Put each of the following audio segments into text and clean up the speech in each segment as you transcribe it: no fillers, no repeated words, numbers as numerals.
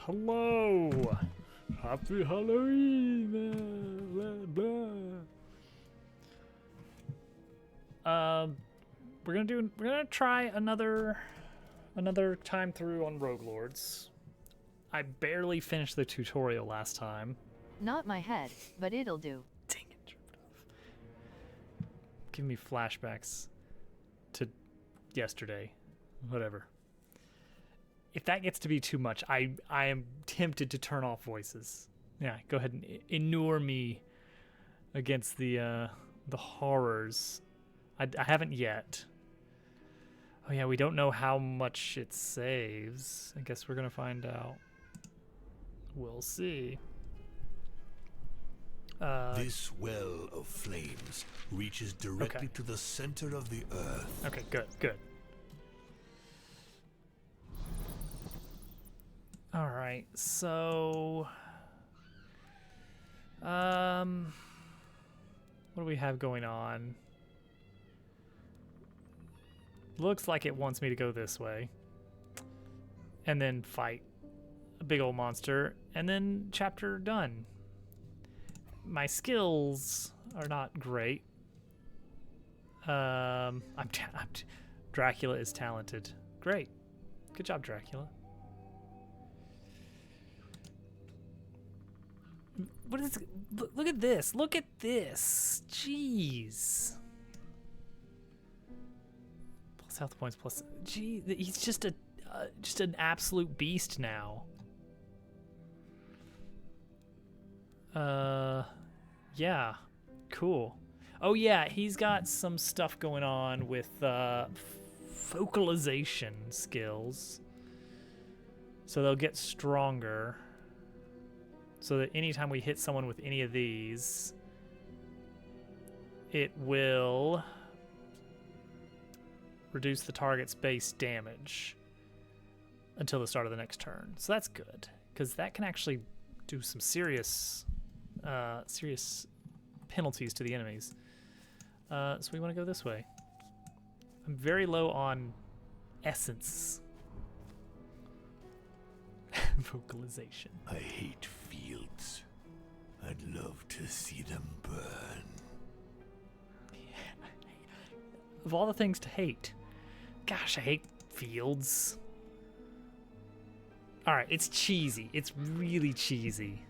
Hello. Happy Halloween. Blah, blah. We're gonna try another time through on Rogue Lords. I barely finished the tutorial last time. Not my head, but it'll do. Dang it, tripped off. Give me flashbacks to yesterday. Whatever. If that gets to be too much, I am tempted to turn off voices. Yeah, go ahead and inure me against the horrors. I haven't yet. Oh yeah, we don't know how much it saves. I guess we're gonna find out. We'll see. This well of flames reaches directly to the center of the earth. Okay, good. All right, so what do we have going on? Looks like it wants me to go this way and then fight a big old monster and then chapter done. My skills are not great. Dracula is talented. Great. Good job, Dracula. What is? Look at this! Look at this! Jeez. Plus health points. Plus, gee, he's just an absolute beast now. Yeah, cool. Oh yeah, he's got some stuff going on with focalization skills, so they'll get stronger. So that anytime we hit someone with any of these, it will reduce the target's base damage until the start of the next turn. So that's good, because that can actually do some serious penalties to the enemies. So we want to go this way. I'm very low on essence. Vocalization. I hate fields. I'd love to see them burn. Of all the things to hate, gosh, I hate fields. All right, it's cheesy. It's really cheesy.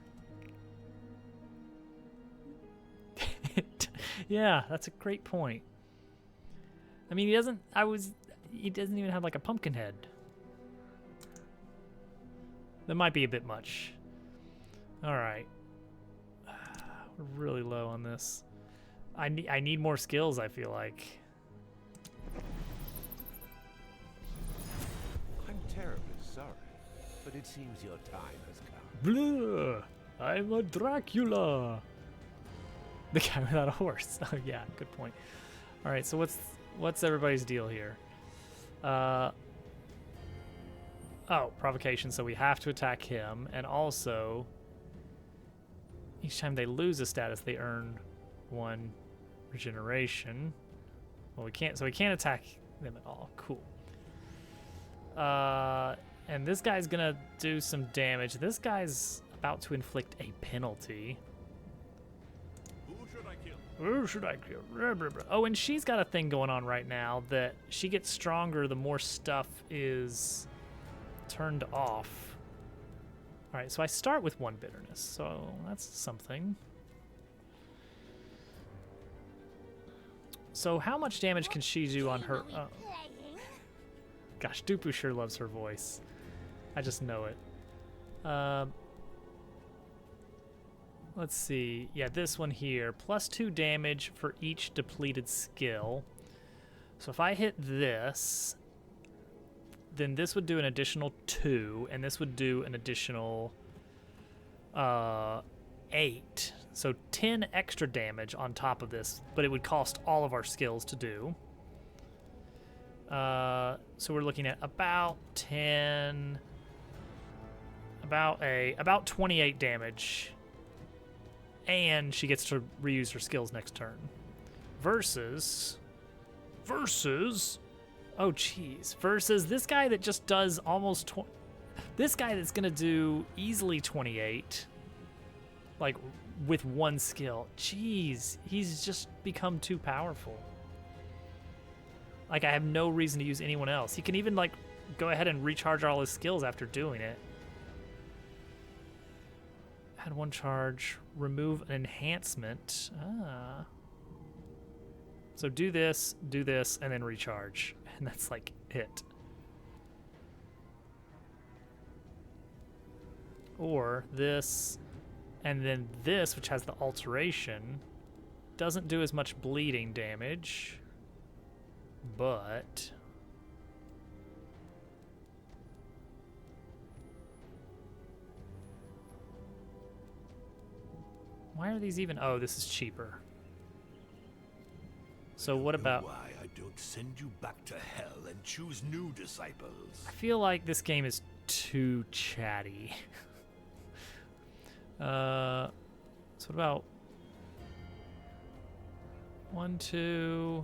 Yeah, that's a great point. I mean, he doesn't even have like a pumpkin head. That might be a bit much. All right. We're really low on this. I need more skills, I feel like. I'm terribly sorry, but it seems your time has come. Blah! I'm a Dracula! The guy without a horse. Oh yeah, good point. All right, so what's everybody's deal here? Oh, provocation, so we have to attack him, and also each time they lose a status, they earn 1 regeneration. Well, we can't attack them at all. Cool. And this guy's gonna do some damage. This guy's about to inflict a penalty. Who should I kill? Oh, and she's got a thing going on right now that she gets stronger the more stuff is turned off. All right, so I start with 1 bitterness, so that's something. So how much damage can she do on her? Gosh, Dupu sure loves her voice. I just know it. Let's see. Yeah, this one here. +2 damage for each depleted skill. So if I hit this, then this would do an additional 2, and this would do an additional 8. So 10 extra damage on top of this, but it would cost all of our skills to do. So we're looking at about 10, about 28 damage, and she gets to reuse her skills next turn. Versus, oh geez, versus this guy that just does almost This guy that's gonna do easily 28, like with one skill. Jeez, he's just become too powerful. Like I have no reason to use anyone else. He can even like go ahead and recharge all his skills after doing it. Add one charge, remove an enhancement. Ah. So do this, and then recharge. And that's like it. Or this, and then this, which has the alteration, doesn't do as much bleeding damage, but why are these even? Oh, this is cheaper. So what about? Why I don't send you back to hell and choose new disciples? I feel like this game is too chatty. So what about 1, 2?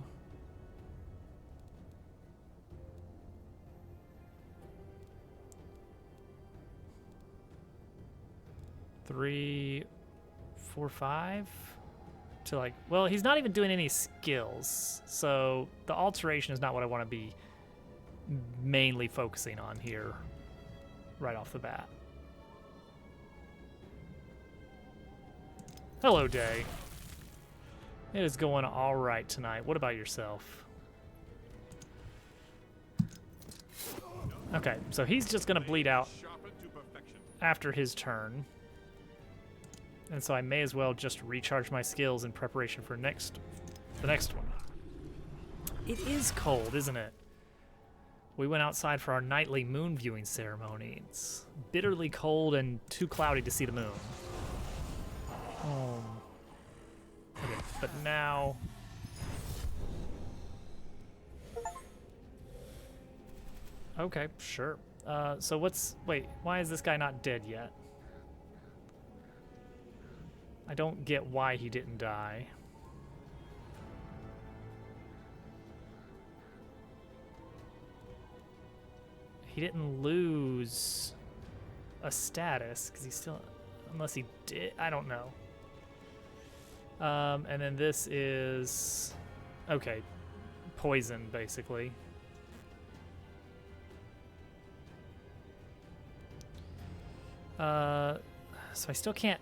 Three, 4, 5 to like, well, he's not even doing any skills, so the alteration is not what I want to be mainly focusing on here right off the bat. Hello, Day. It is going all right tonight. What about yourself? Okay, so he's just gonna bleed out after his turn. And so I may as well just recharge my skills in preparation for the next one. It is cold, isn't it? We went outside for our nightly moon viewing ceremony. It's bitterly cold and too cloudy to see the moon. Okay, but now... Okay, sure. So what's... Wait, why is this guy not dead yet? I don't get why he didn't die. He didn't lose a status, because he still... Unless he did... I don't know. And then this is... Okay. Poison, basically. So I still can't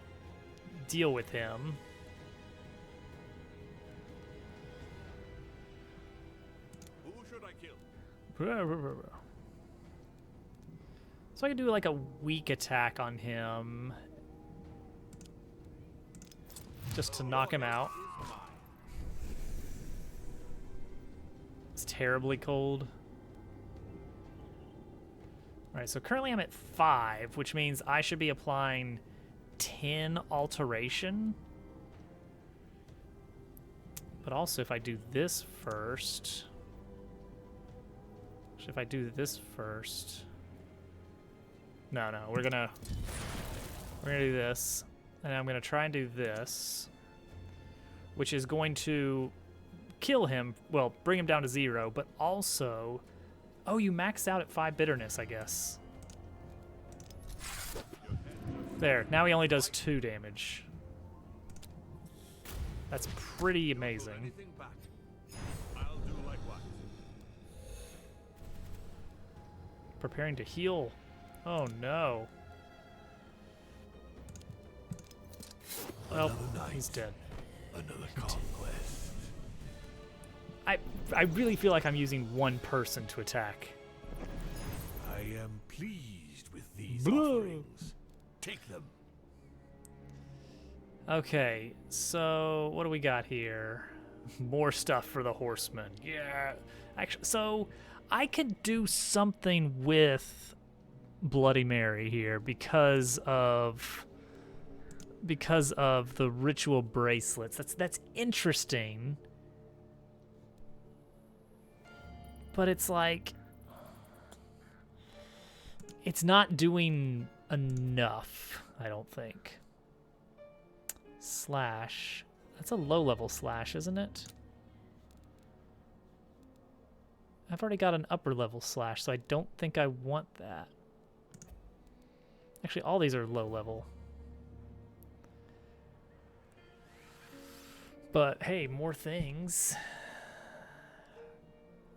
deal with him. Who should I kill? So I can do like a weak attack on him. Just to knock him out. It's terribly cold. Alright, so currently I'm at 5, which means I should be applying 10 alteration. But also if I do this first... If I do this first... No, we're gonna do this. And I'm gonna try and do this. Which is going to kill him, well, bring him down to 0, but also... Oh, you maxed out at 5 bitterness, I guess. There, now he only does 2 damage. That's pretty amazing. I'll do likewise. Preparing to heal. Oh no. Well, he's dead. Another conquest. I really feel like I'm using one person to attack. I am pleased with these Blah. offerings. Take them. Okay, so what do we got here? More stuff for the horsemen. Yeah. Actually, so I could do something with Bloody Mary here because of the ritual bracelets. That's interesting. But it's like it's not doing enough, I don't think. Slash. That's a low-level slash, isn't it? I've already got an upper-level slash, so I don't think I want that. Actually, all these are low level. But hey, more things.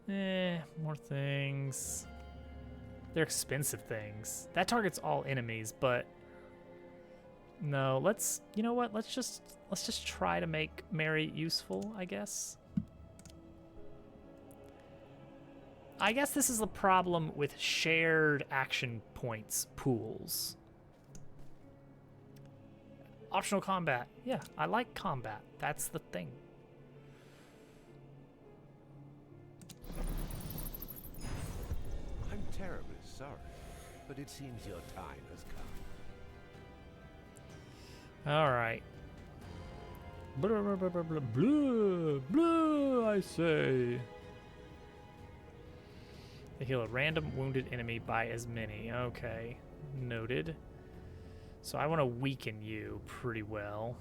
More things. They're expensive things. That targets all enemies, but no, you know what? Let's just try to make Mary useful, I guess. I guess this is the problem with shared action points pools. Optional combat. Yeah, I like combat. That's the thing. I'm terribly sorry, but it seems your time has come. All right. Blah, blah, blah, blah, blah, blah, blah, I say. They heal a random wounded enemy by as many. Okay, noted. So I want to weaken you pretty well.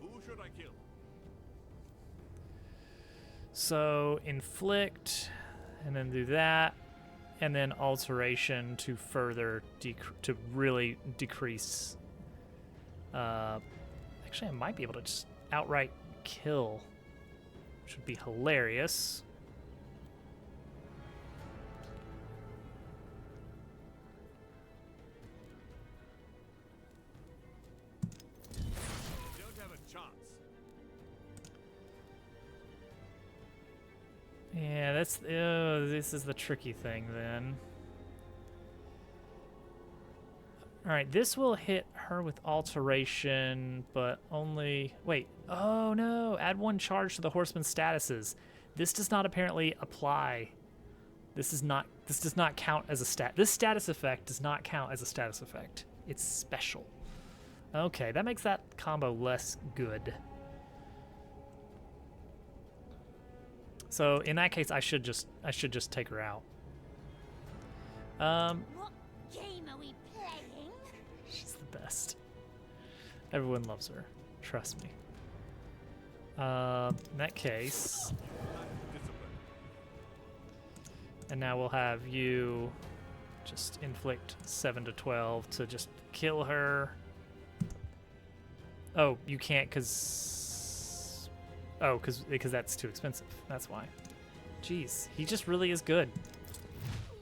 Who should I kill? So inflict, and then do that, and then alteration to further to really decrease. Actually, I might be able to just outright kill, which would be hilarious. Don't have a chance. Yeah, this is the tricky thing then. All right, this will hit her with alteration, but only, wait, oh no, add 1 charge to the horseman's statuses. This does not apparently apply. This does not count as a stat. This status effect does not count as a status effect. It's special. Okay, that makes that combo less good. So in that case, I should just take her out. What game are we playing? She's the best. Everyone loves her. Trust me. In that case, and now we'll have you just inflict 7 to 12 to just kill her. Oh, you can't because that's too expensive. That's why. Jeez, he just really is good.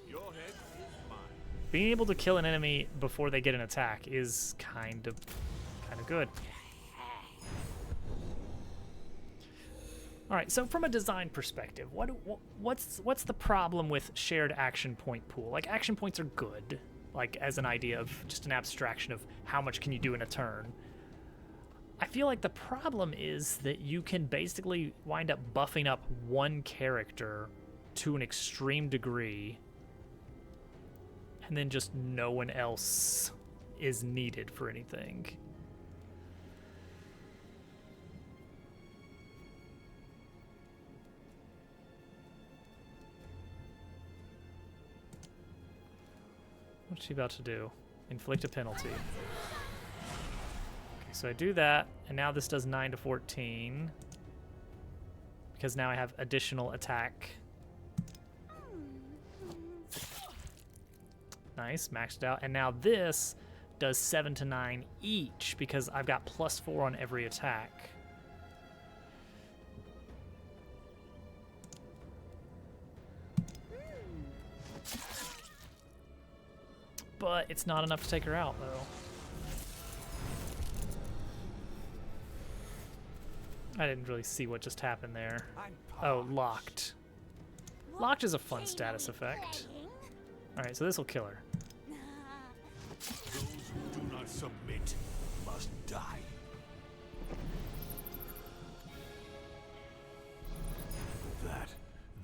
Your head is mine. Being able to kill an enemy before they get an attack is kind of good. All right, so from a design perspective, what's the problem with shared action point pool? Like, action points are good, like as an idea of just an abstraction of how much can you do in a turn. I feel like the problem is that you can basically wind up buffing up one character to an extreme degree, and then just no one else is needed for anything. What's she about to do? Inflict a penalty. Okay, so I do that, and now this does 9 to 14. Because now I have additional attack. Nice, maxed out. And now this does 7 to 9 each, because I've got +4 on every attack. But it's not enough to take her out, though. I didn't really see what just happened there. Oh, locked. Locked is a fun status effect. Alright, so this will kill her. Those who do not submit must die. With that,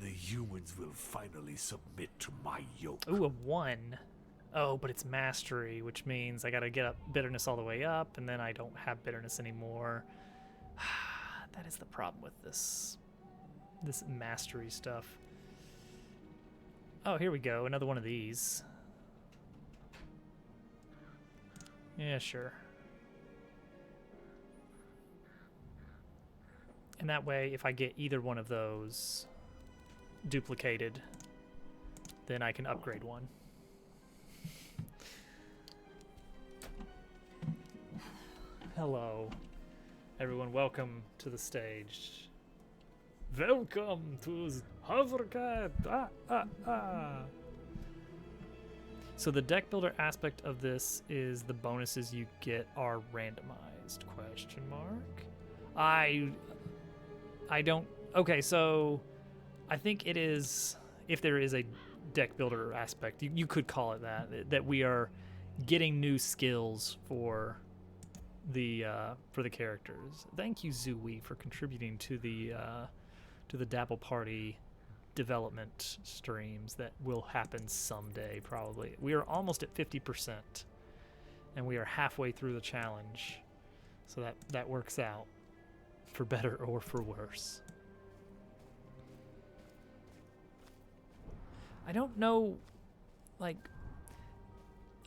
the humans will finally submit to my yoke. Ooh, a 1. Oh, but it's mastery, which means I gotta get up bitterness all the way up, and then I don't have bitterness anymore. That is the problem with this mastery stuff. Oh, here we go. Another one of these. Yeah, sure. And that way, if I get either one of those duplicated, then I can upgrade one. Hello, everyone. Welcome to the stage. Welcome to Hovercat. So the deck builder aspect of this is the bonuses you get are randomized? Question mark. I don't. Okay, so I think it is. If there is a deck builder aspect, you could call it that we are getting new skills for the characters. Thank you, Zooey, for contributing to the Dabble Party development streams that will happen someday, probably. We are almost at 50%, and we are halfway through the challenge, so that works out for better or for worse. I don't know, like,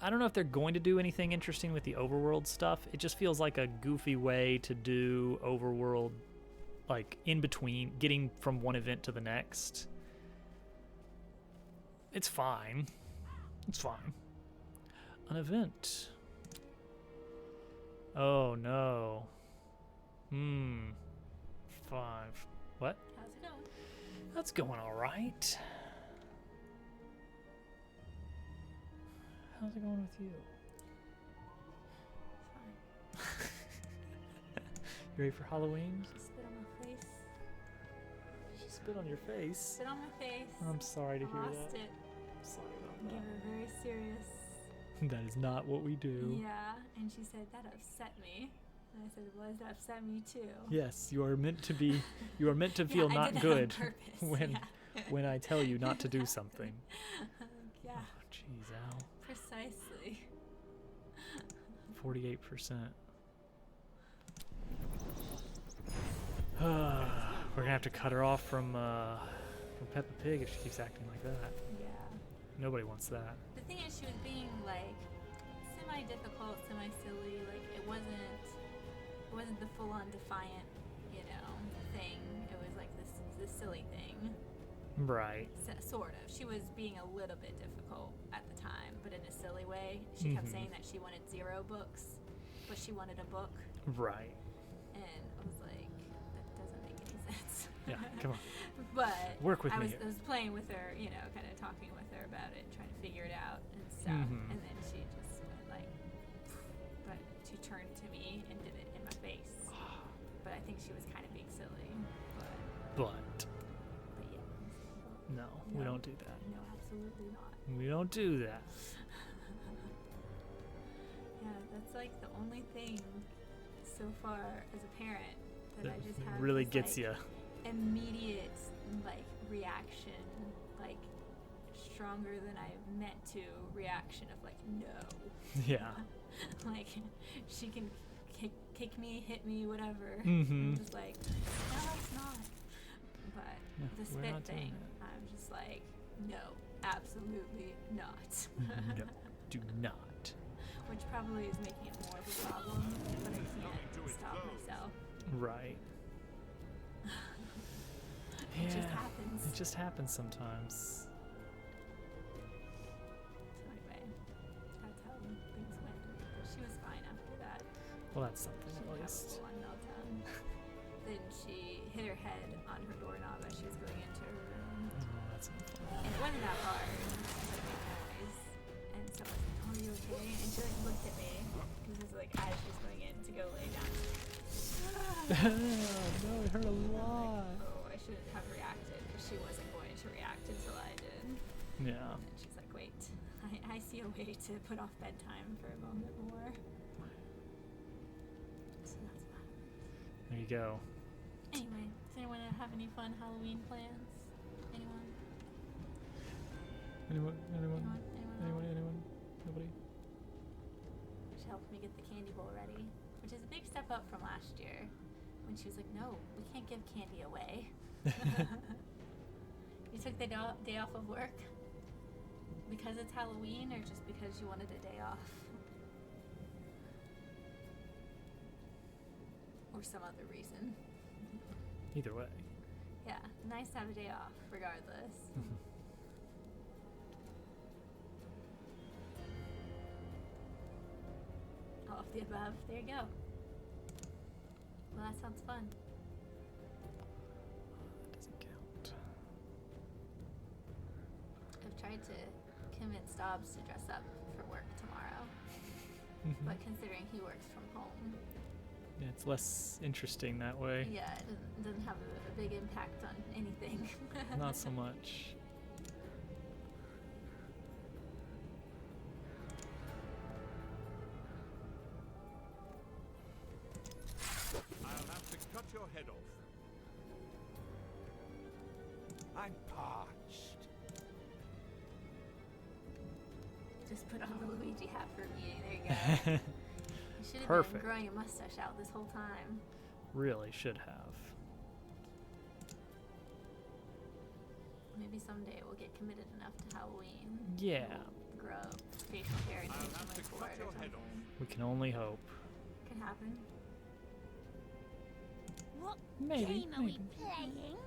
I don't know if they're going to do anything interesting with the overworld stuff. It just feels like a goofy way to do overworld, like, in between, getting from one event to the next. It's fine. It's fine. An event. Oh, no. 5. What? How's it going? That's going all right. How's it going with you? Fine. You ready for Halloween? She spit on my face. She spit on your face. Spit on my face. I'm sorry to I hear lost that. it. Sorry Gave about her very serious. that. That is not what we do. Yeah, and she said that upset me. And I said, well, does that upset me too? Yes, you are meant to be. You are meant to Yeah, feel I not did that good on purpose. when yeah. when I tell you not to do something. Yeah, Oh, jeez, Al. precisely. 48%. We're gonna have to cut her off from Peppa Pig if she keeps acting like that. Yeah. Nobody wants that. The thing is, she was being like semi-difficult, semi-silly. Like it wasn't the full-on defiant, thing. It was like this silly thing. Right. Sort of. She was being a little bit difficult at the time, but in a silly way. She kept saying that she wanted 0 books, but she wanted a book, Right. and I was like, that doesn't make any sense. Yeah. Come on. But Work with I me was, here. I was playing with her, kind of talking with her about it, trying to figure it out and stuff. Mhm. And then she just went like, but she turned to me and did it in my face. But I think she was kind of being silly. But yeah. No, we No. don't do that. No, absolutely not. We don't do that. Yeah, that's like the only thing so far as a parent that I just have really this, gets like, you. immediate reaction, like stronger than I meant to reaction of like no. Yeah. Like she can kick me, hit me, whatever. Mhm. I'm just like, no, it's not. But Yeah, the we're spit not doing thing, I'm just like, no, absolutely not. No, do not. Which probably is making it more of a problem, but I can't stop myself. Right. It just happens. It just happens sometimes. So anyway, that's how things went. But she was fine after that. Well, that's something She at didn't have a least. full-on meltdown. Then she hit her head on her doorknob as she was going into her room. Oh, that's not fun. And it wasn't that hard. It just made noise. And so I was like, oh, are you okay? And she looked at me. This is as she was going in to go lay down. No, it hurt a lot. Oh, I shouldn't have reacted because she wasn't going to react until I did. Yeah. And she's like, wait, I see a way to put off bedtime for a moment more. So that's fine. There you go. Anyway, does anyone have any fun Halloween plans? Anyone? Anyone? Anyone? Anyone? Anyone? Nobody? She helped me get the candy bowl ready, which is a big step up from last year when she was like, no, we can't give candy away. You took the day off of work because it's Halloween or just because you wanted a day off? Or some other reason? Either way. Yeah, nice to have a day off regardless. All of the above. There you go. Well, that sounds fun. Doesn't count. I've tried to convince Dobbs to dress up for work tomorrow, but considering he works from home, Yeah, it's less interesting that way. yeah, it doesn't have a big impact on anything. Not so much. I'll have to cut your head off. I'm parched. Just put on the Luigi hat for a meeting. There you go. You should have Perfect. been growing a mustache out this whole time. Really should have. Maybe someday we'll get committed enough to Halloween. Yeah, Grow facial hair and I'll change have my to for cut it or your head something. we can only hope. Could happen. What Maybe, game are we maybe. playing?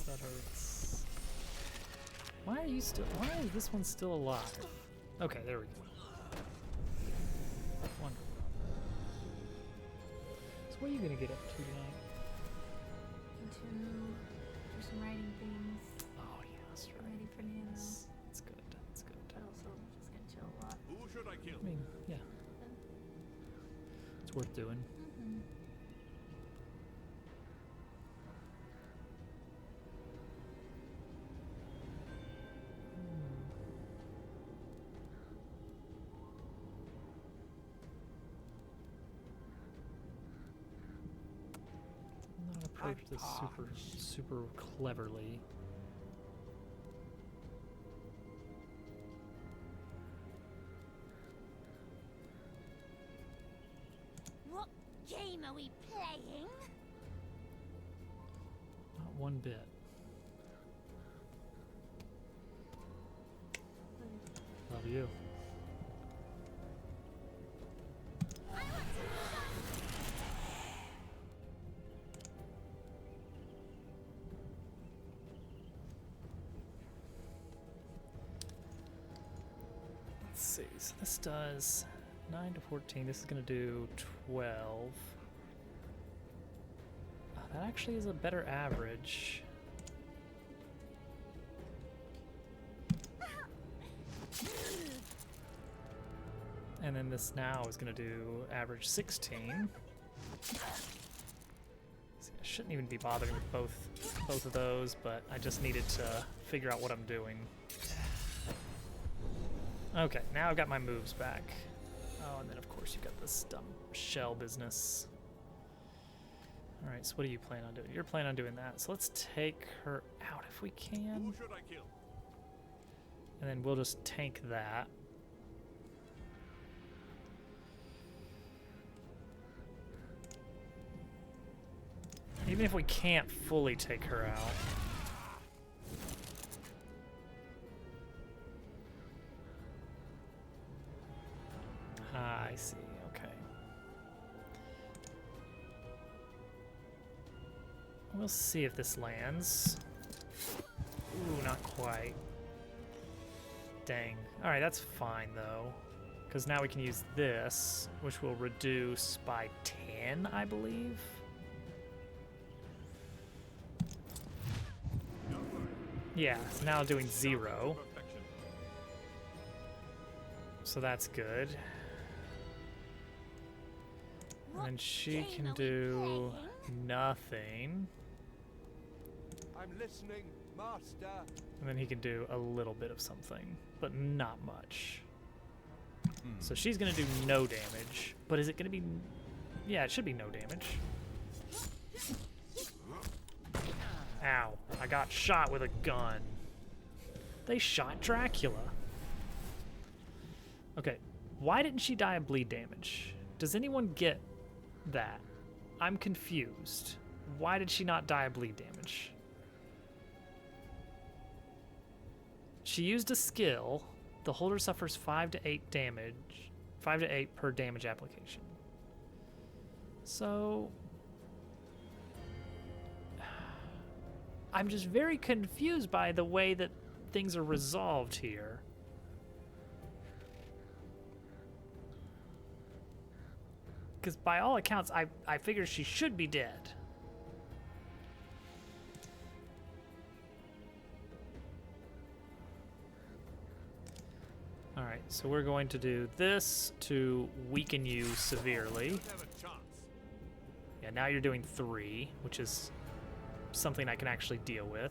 That hurts. Why are you still? Why is this one still alive? Okay, there we go. Wonderful. So what are you gonna get up to tonight? To do some writing things. Oh yeah, that's Get right. ready for Nano. It's good. It's good. But also just gonna chill a lot. Who should I kill? I mean, yeah. It's worth doing. Mm-hmm. Not approach this super cleverly. What game are we playing? Not one bit. Love you. I want to Let's see. So this does 9 to 14. This is going to do 12. That actually is a better average. And then this now is going to do average 16. See, I shouldn't even be bothering with both of those, but I just needed to figure out what I'm doing. Okay, now I've got my moves back. Oh, and then of course you've got this dumb shell business. Alright, so what do you plan on doing? You're planning on doing that. So let's take her out if we can. Who should I kill? And then we'll just tank that. Even if we can't fully take her out. Ah, I see. Okay. We'll see if this lands. Ooh, not quite. Dang. Alright, that's fine though. Because now we can use this, which will reduce by 10, I believe. Yeah, so now doing 0. Perfection. So that's good. And What then she game can are we do playing? nothing. I'm listening, master. And then he can do a little bit of something, but not much. So she's gonna do no damage, but is it gonna be? Yeah, it should be no damage. Ow, I got shot with a gun. They shot Dracula. Okay, why didn't she die of bleed damage? Does anyone get that? I'm confused. Why did she not die of bleed damage? She used a skill. The holder suffers 5 to 8 damage. 5 to 8 per damage application. So... I'm just very confused by the way that things are resolved here. Because by all accounts, I figure she should be dead. Alright, so we're going to do this to weaken you severely. Yeah, now you're doing 3, which is something I can actually deal with.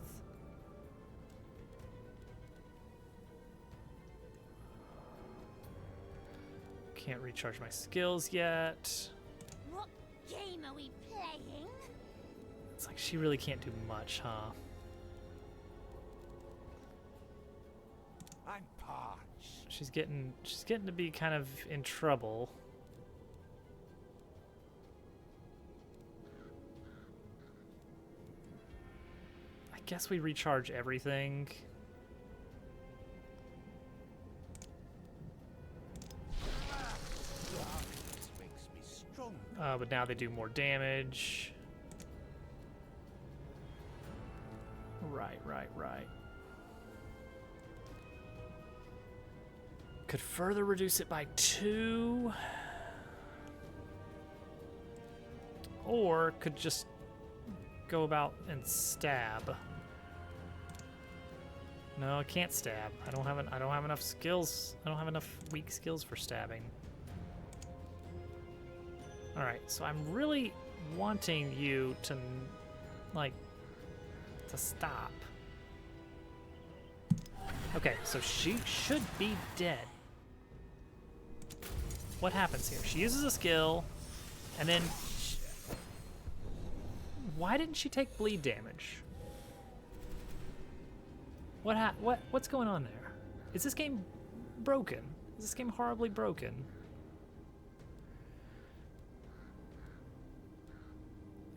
Can't recharge my skills yet. What game are we playing? It's like she really can't do much, huh? I'm parched. She's getting to be kind of in trouble. I guess we recharge everything. Darkness makes me strong. But now they do more damage. Right. Could further reduce it by 2. Or could just go about and stab. No, I can't stab. I don't have enough skills. I don't have enough weak skills for stabbing. All right, so I'm really wanting you to to stop. Okay, so she should be dead. What happens here? She uses a skill, and then why didn't she take bleed damage? What's going on there? Is this game broken? Is this game horribly broken?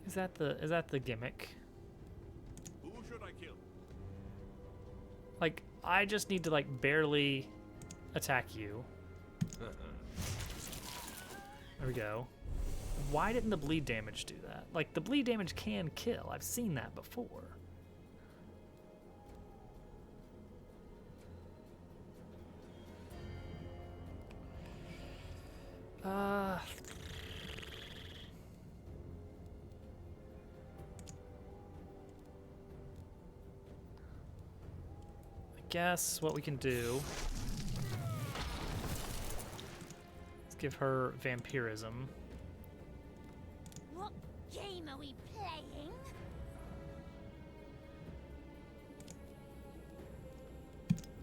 Is that the gimmick? Who should I kill? Like, I just need to like barely attack you. There we go. Why didn't the bleed damage do that? Like, the bleed damage can kill. I've seen that before. I guess what we can do is give her vampirism. What game are we playing?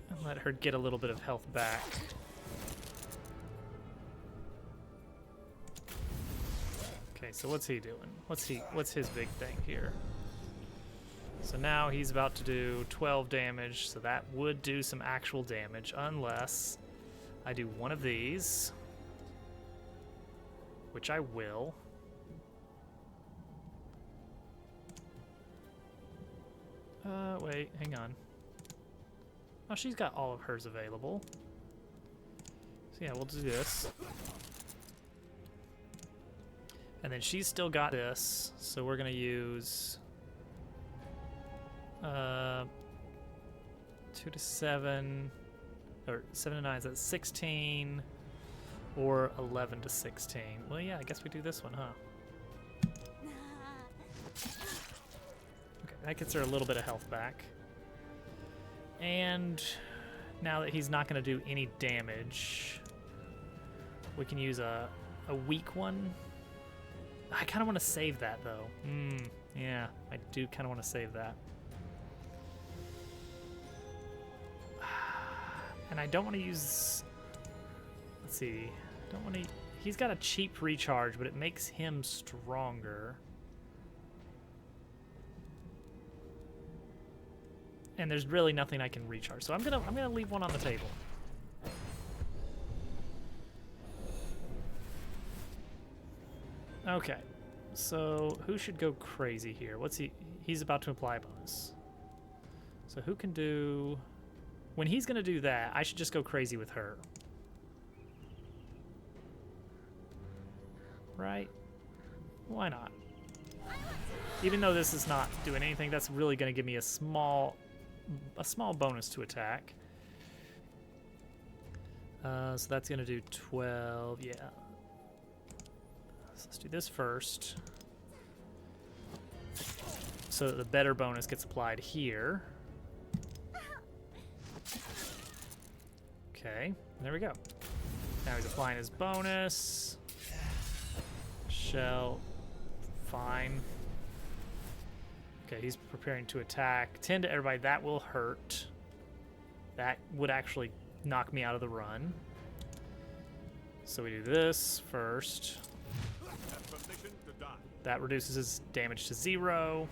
And let her get a little bit of health back. Okay, so what's he doing? What's his big thing here? So now he's about to do 12 damage, so that would do some actual damage, unless I do one of these, which I will. Wait, hang on. Oh, she's got all of hers available. So yeah, we'll do this. And then she's still got this, so we're gonna use 2 to 7, or 7 to 9, so that's 16, or 11 to 16. Well, yeah, I guess we do this one, huh? Okay, that gets her a little bit of health back. And now that he's not going to do any damage, we can use a weak one. I kind of want to save that, though. Yeah, I do kind of want to save that. And I don't want to use... Let's see. I don't want to... He's got a cheap recharge, but it makes him stronger. And there's really nothing I can recharge, so I'm gonna leave one on the table. Okay, so who should go crazy here? What's he? He's about to apply a bonus. So who can do? when he's going to do that, I should just go crazy with her. Right? Why not? Even though this is not doing anything, that's really going to give me a small bonus to attack. So that's going to do 12, yeah. So let's do this first. So that the better bonus gets applied here. Okay, there we go. Now he's applying his bonus. Shell, fine. Okay, he's preparing to attack. 10 to everybody, that will hurt. That would actually knock me out of the run. So we do this first. That reduces his damage to 0.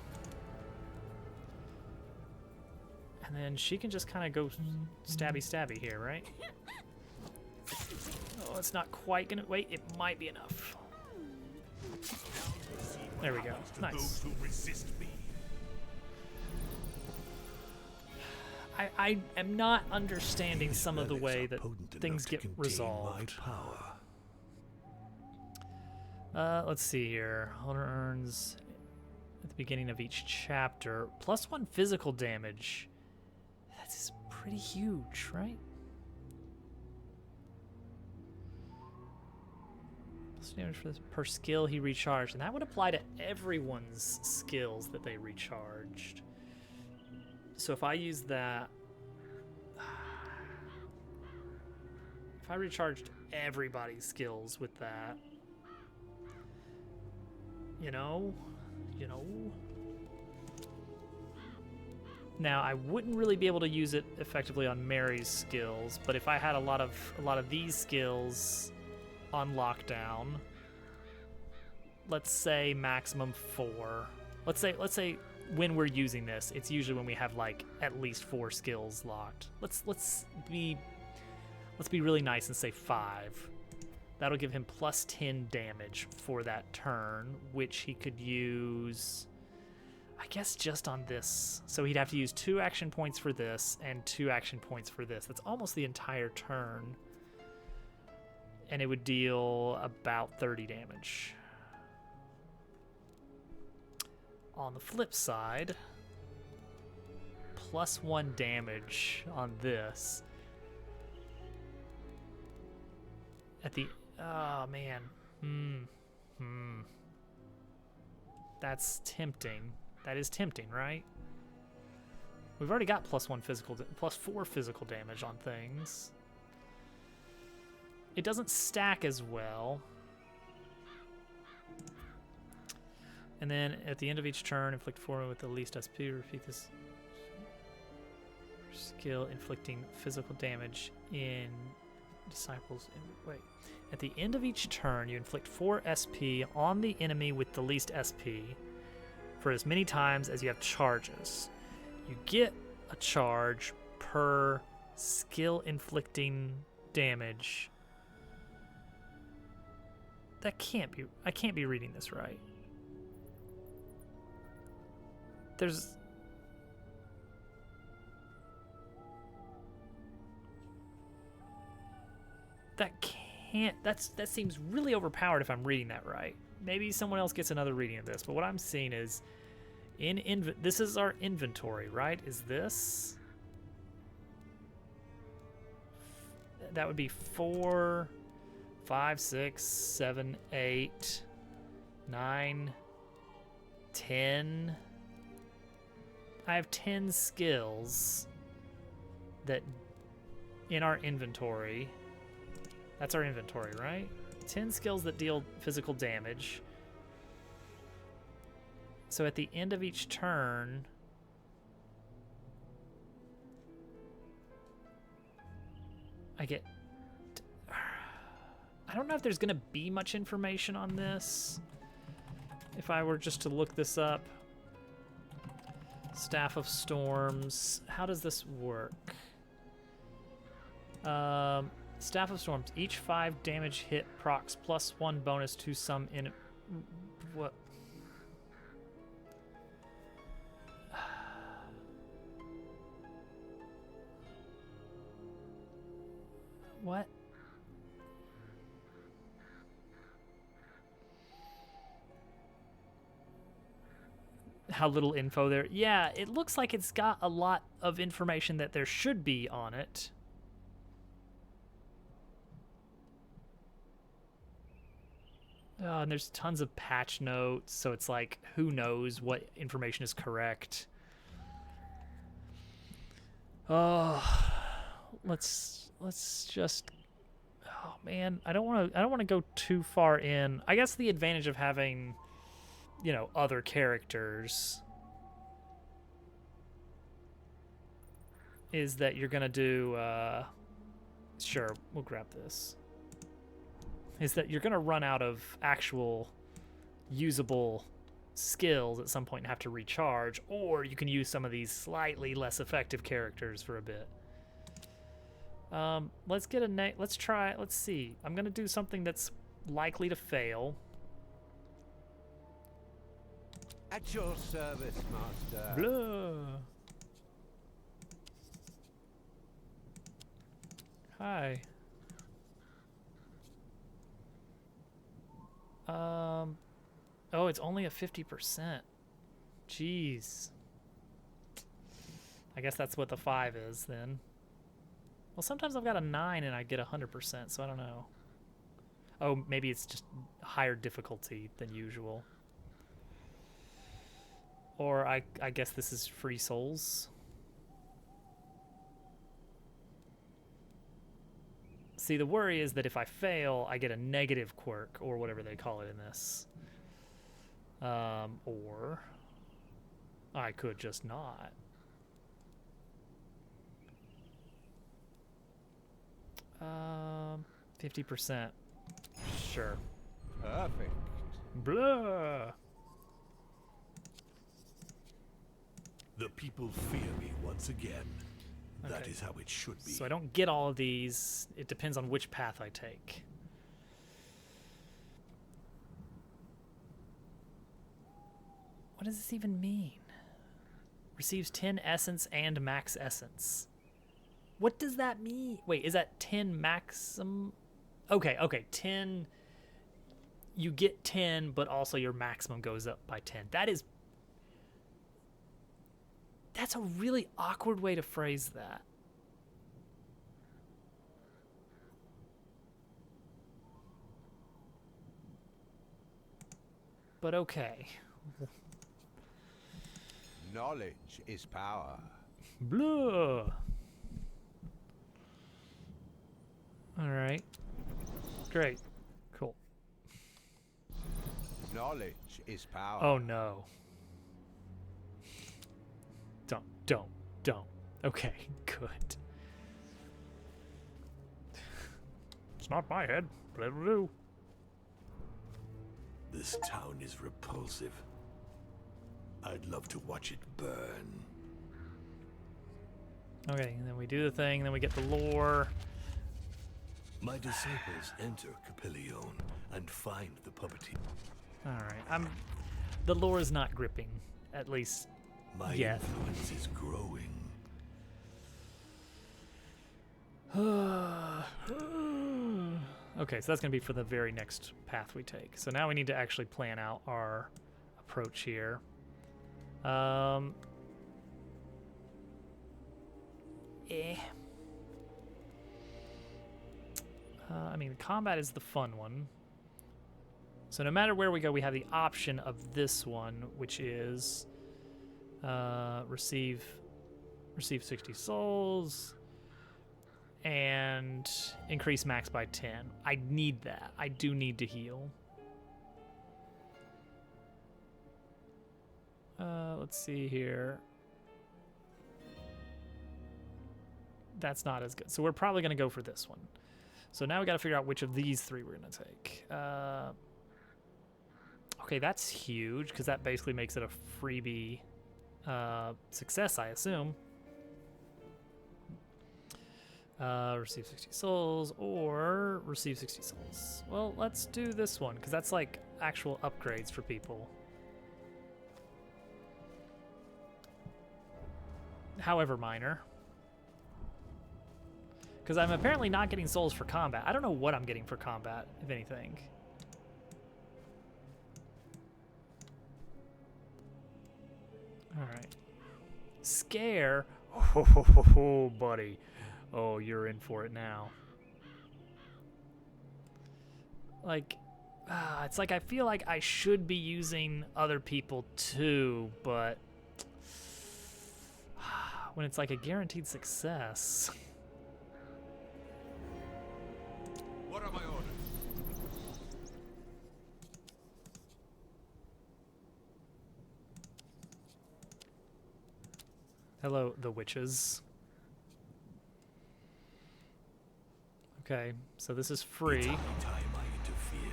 And then she can just kind of go stabby here, right? Oh, it's not quite gonna, wait, it might be enough. There we go, nice. I am not understanding some of the way that things get resolved. Let's see here. Holder earns at the beginning of each chapter +1 physical damage. That's pretty huge, right? Plus damage for this per skill he recharged, and that would apply to everyone's skills that they recharged. So if I use that, if I recharged everybody's skills with that, you know. Now I wouldn't really be able to use it effectively on Mary's skills, but if I had a lot of these skills on lockdown, let's say maximum 4. Let's say when we're using this, it's usually when we have like at least 4 skills locked. Let's be really nice and say 5. That'll give him +10 damage for that turn, which he could use, I guess, just on this. So he'd have to use 2 action points for this and 2 action points for this. That's almost the entire turn. And it would deal about 30 damage. On the flip side, +1 damage on this. At the, oh man, that's tempting. That is tempting, right? We've already got +4 physical damage on things. It doesn't stack as well. And then at the end of each turn, inflict 4 with the least SP. Repeat this skill, inflicting physical damage in disciples. Wait. At the end of each turn, you inflict 4 SP on the enemy with the least SP for as many times as you have charges. You get a charge per skill inflicting damage. That can't be, I can't be reading this right. There's, that can't, that seems really overpowered if I'm reading that right. Maybe someone else gets another reading of this, but what I'm seeing is this is our inventory, right? Is this? That would be 4, 5, 6, 7, 8, 9, 10. I have 10 skills that in our inventory. That's our inventory, right? 10 skills that deal physical damage. So at the end of each turn, I get, I don't know if there's gonna be much information on this. If I were just to look this up. Staff of Storms, how does this work? Staff of Storms, each 5 damage hit procs +1 bonus to some in, what? What? How little info there. Yeah, it looks like it's got a lot of information that there should be on it. And there's tons of patch notes, so it's like, who knows what information is correct. Oh, let's just. Oh man, I don't want to go too far in. I guess the advantage of having, you know, other characters is that you're gonna do. Sure, we'll grab this. Is that you're gonna run out of actual usable skills at some point and have to recharge, or you can use some of these slightly less effective characters for a bit. Let's get a let's try. Let's see. I'm gonna do something that's likely to fail. At your service, master. Blah. Hi. Oh, it's only a 50%. Jeez. I guess that's what the 5 is then. Well, sometimes I've got a 9 and I get 100%, so I don't know. Oh, maybe it's just higher difficulty than usual. Or I guess this is free souls. See, the worry is that if I fail, I get a negative quirk, or whatever they call it in this. Or I could just not. Um, 50%. Sure. Perfect. Blah. The people fear me once again. That Okay. is how it should be. So I don't get all of these. It depends on which path I take. What does this even mean? Receives 10 essence and max essence. What does that mean? Wait, is that 10 maximum? Okay, 10. You get 10, but also your maximum goes up by 10. That's a really awkward way to phrase that. But okay. Knowledge is power. Blah. All right. Great. Cool. Knowledge is power. Oh no. Don't. Okay, good. It's not my head, but it'll do. This town is repulsive. I'd love to watch it burn. Okay, and then we do the thing, and then we get the lore. My disciples enter Capillion and find the puppeteer. All right, the lore is not gripping, at least My yet. influence is growing. Okay, so that's going to be for the very next path we take. So now we need to actually plan out our approach here. I mean, combat is the fun one. So no matter where we go, we have the option of this one, which is receive 60 souls and increase max by 10. I need that. I do need to heal. Let's see here. That's not as good. So we're probably going to go for this one. So now we got to figure out which of these three we're going to take. Okay, that's huge because that basically makes it a freebie success, I assume. Receive 60 souls or receive 60 souls. Well, let's do this one because that's like actual upgrades for people. However minor. Because I'm apparently not getting souls for combat. I don't know what I'm getting for combat, if anything. Alright. Scare? Oh, buddy. Oh, you're in for it now. Like, it's like I feel like I should be using other people too, but when it's like a guaranteed success. What are my orders? Hello, the witches. Okay, so this is free. It's high time I interfered.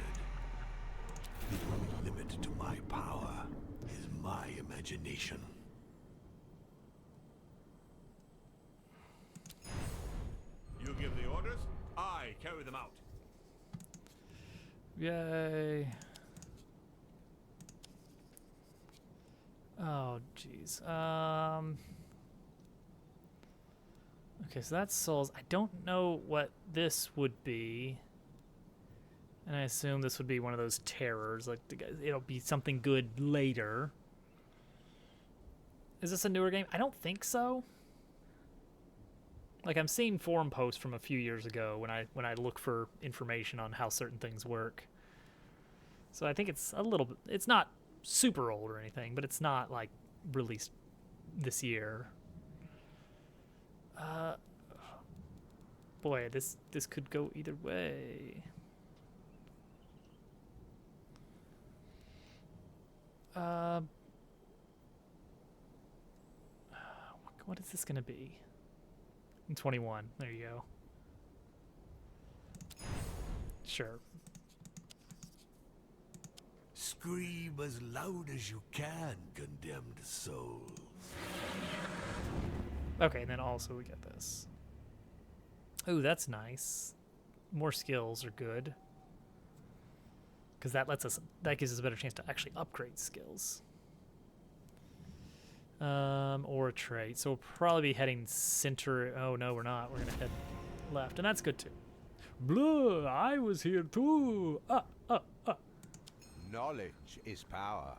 The only limit to my power is my imagination. You give the orders, I carry them out. Yay. Oh, jeez. Okay, so that's souls. I don't know what this would be. And I assume this would be one of those terrors. Like, it'll be something good later. Is this a newer game? I don't think so. Like, I'm seeing forum posts from a few years ago when I look for information on how certain things work. So I think it's a little bit, it's not super old or anything, but it's not like released this year. Boy, this could go either way. What is this gonna be? 21. There you go. Sure. Scream as loud as you can, condemned souls. Okay, and then also we get this. Ooh, that's nice. More skills are good. Because that gives us a better chance to actually upgrade skills. Or a trait. So we'll probably be heading center. Oh, no, we're not. We're going to head left. And that's good, too. Blah, I was here, too. Knowledge is power.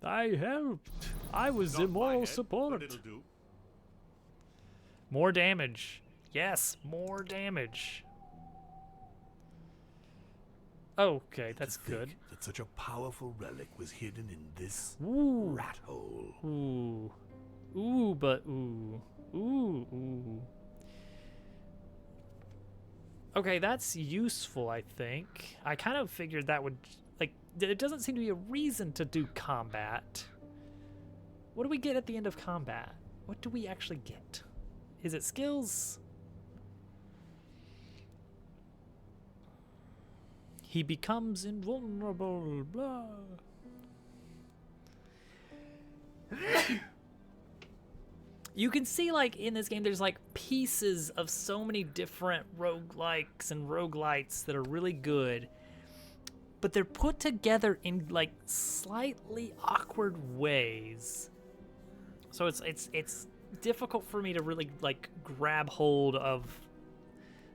I helped. I was Not the my moral head, support. but it'll do. More damage. Yes, more damage. Okay, that's To think good. that such a powerful relic was hidden in this Ooh. rat hole. Ooh. Ooh, but ooh. Ooh, ooh. Okay, that's useful, I think. I kind of figured that would, like, there doesn't seem to be a reason to do combat. What do we get at the end of combat? What do we actually get? Is it skills? He becomes invulnerable, blah. You can see, like, in this game, there's, like, pieces of so many different roguelikes and roguelites that are really good, but they're put together in, like, slightly awkward ways. So it's difficult for me to really, like, grab hold of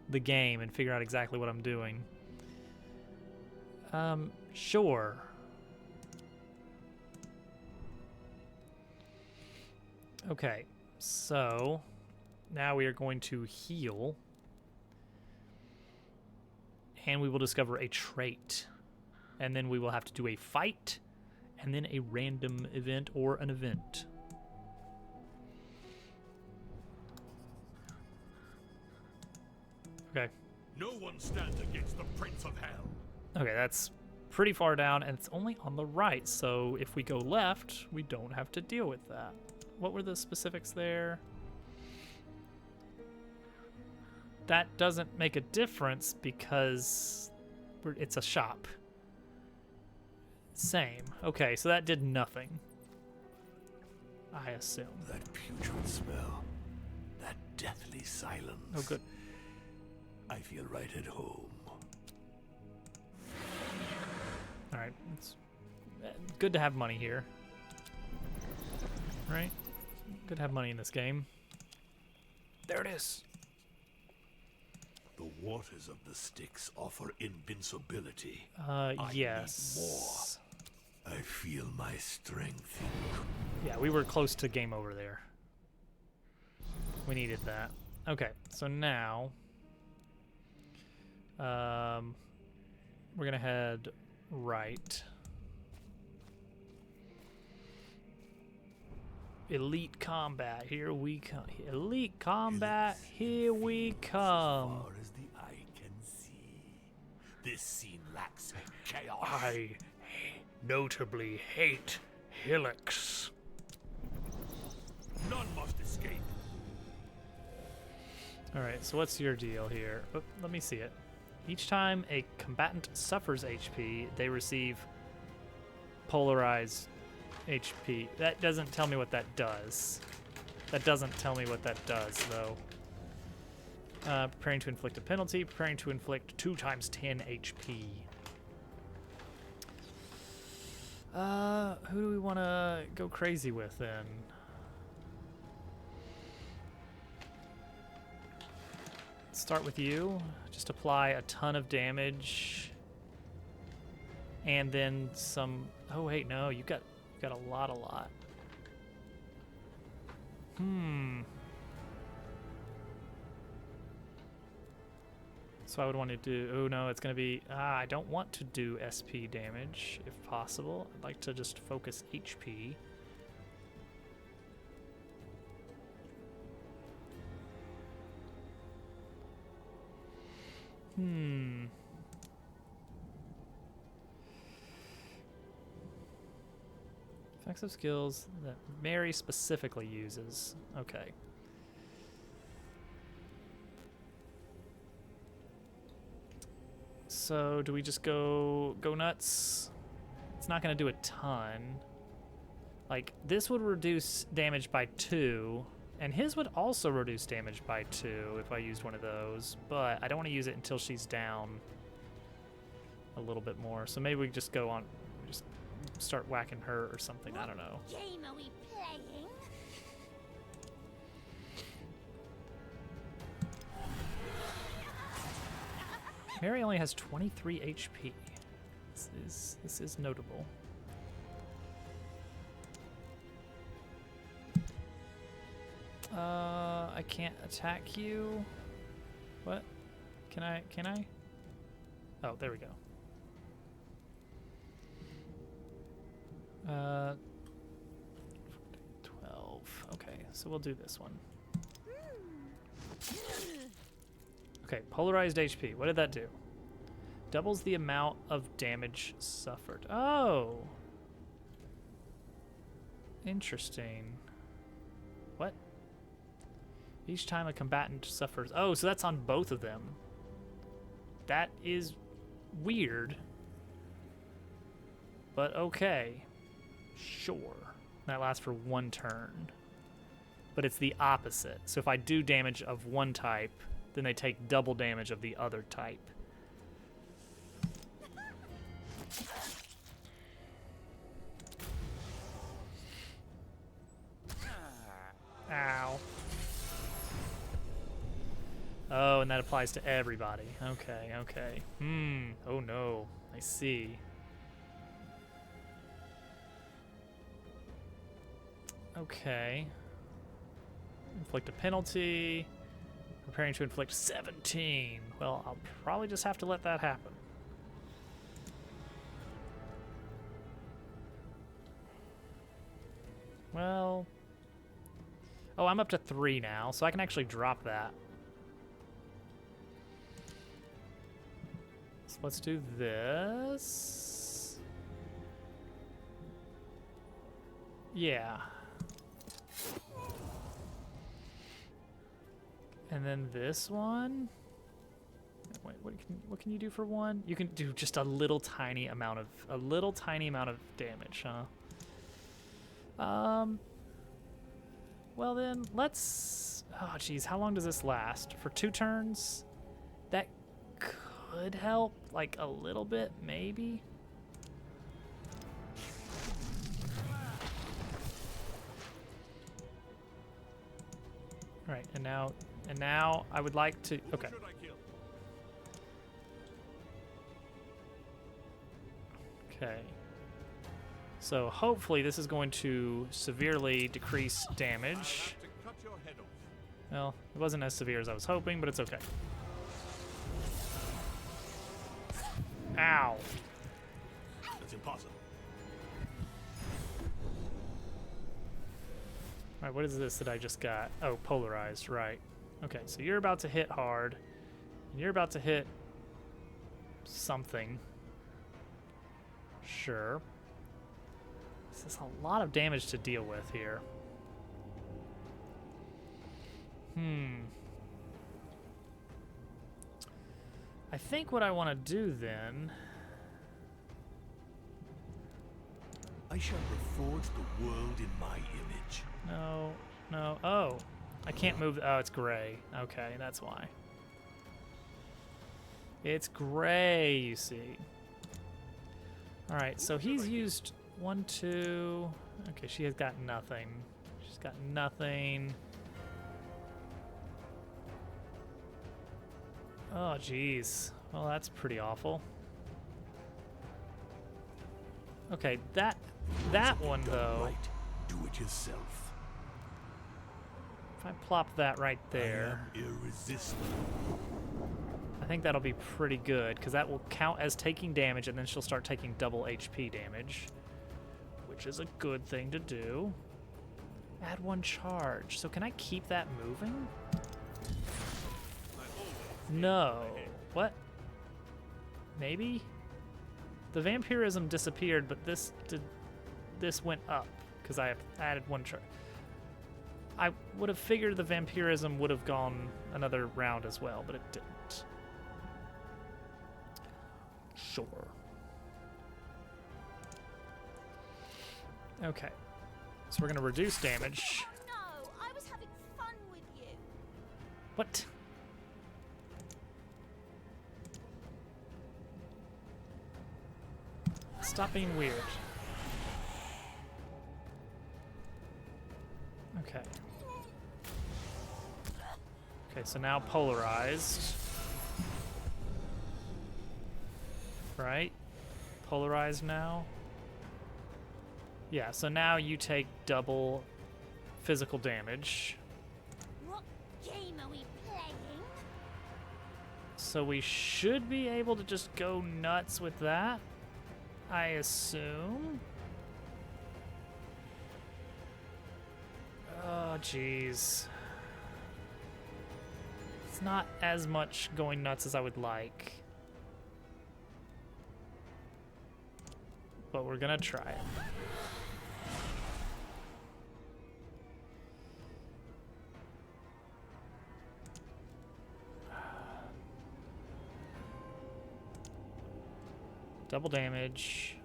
the game and figure out exactly what I'm doing. Sure. Okay. So, now we are going to heal, and we will discover a trait, and then we will have to do a fight, and then a random event or an event. Okay. No one stands against the Prince of Hell. Okay, that's pretty far down, and it's only on the right, so if we go left, we don't have to deal with that. What were the specifics there? That doesn't make a difference because it's a shop. Same. Okay, so that did nothing. I assume. That putrid smell. That deathly silence. Oh, good. I feel right at home. All right. It's good to have money here. Right? Good to have money in this game. There it is. The waters of the Styx offer invincibility. need Yes. I feel my strength. Yeah, we were close to game over there. We needed that. Okay, so now we're gonna head right. Elite combat, here we come. Elite combat, here we come. Far as the eye can see, this scene lacks chaos. I notably hate Helix. None must escape. Alright, so what's your deal here? Oh, let me see it. Each time a combatant suffers HP, they receive polarized HP. That doesn't tell me what that does. That doesn't tell me what that does, though. Preparing to inflict a penalty. Preparing to inflict 2 times 10 HP. Who do we want to go crazy with, then? Start with you. Just apply a ton of damage. And then some... Oh, wait, no. You've got a lot. So I would want to do... Oh, no, it's going to be... I don't want to do SP damage, if possible. I'd like to just focus HP. Effective skills that Mary specifically uses. Okay. So do we just go nuts? It's not going to do a ton. Like, this would reduce damage by 2, and his would also reduce damage by 2 if I used one of those, but I don't want to use it until she's down a little bit more. So maybe we just go on, just start whacking her or something. I don't know. Game are we playing? Mary only has 23 HP. This is notable. I can't attack you. What? Can I? Oh, there we go. 12. Okay, so we'll do this one. Okay, polarized HP. What did that do? Doubles the amount of damage suffered. Oh. Interesting. What? Each time a combatant suffers... Oh, so that's on both of them. That is weird. But okay. Sure. That lasts for 1 turn. But it's the opposite. So if I do damage of one type, then they take double damage of the other type. Ow. Oh, and that applies to everybody. Okay, okay. Oh no. I see. Okay. Inflict a penalty. Preparing to inflict 17. Well, I'll probably just have to let that happen. Well... Oh, I'm up to 3 now, so I can actually drop that. So let's do this. Yeah. And then this one. Wait, what can you do for 1? You can do just a little tiny amount of damage, huh? Well then, let's... Oh, geez, how long does this last? For 2 turns? That could help, like, a little bit, maybe? Alright, and now And now I would like to... Okay. Should I kill? Okay. So hopefully this is going to severely decrease damage. Have to cut your head off. Well, it wasn't as severe as I was hoping, but it's okay. Ow. That's impossible. Alright, what is this that I just got? Oh, polarized, right. Okay, so you're about to hit hard. And you're about to hit something. Sure. This is a lot of damage to deal with here. I think what I want to do then... I shall reforge the world in my image. No, no. Oh, I can't move. Oh, it's gray. Okay, that's why. It's gray, you see. All right, so he's used 1, 2. Okay, she has got nothing. She's got nothing. Oh, geez. Well, that's pretty awful. Okay, that one Done though. right. Do it yourself. If I plop that right there, I am irresistible. I think that'll be pretty good because that will count as taking damage, and then she'll start taking double HP damage, which is a good thing to do. Add 1 charge. So can I keep that moving? No. What? Maybe? The vampirism disappeared, but this went up because I added 1 charge. I would have figured the vampirism would have gone another round as well, but it didn't. Sure. Okay. So we're going to reduce damage. No, I was having fun with you. What? Stop being weird. Okay. Okay, so now polarized. Right? Polarized now? Yeah, so now you take double physical damage. What game are we playing? So we should be able to just go nuts with that, I assume. Oh, jeez. It's not as much going nuts as I would like. But we're gonna try it. Double damage.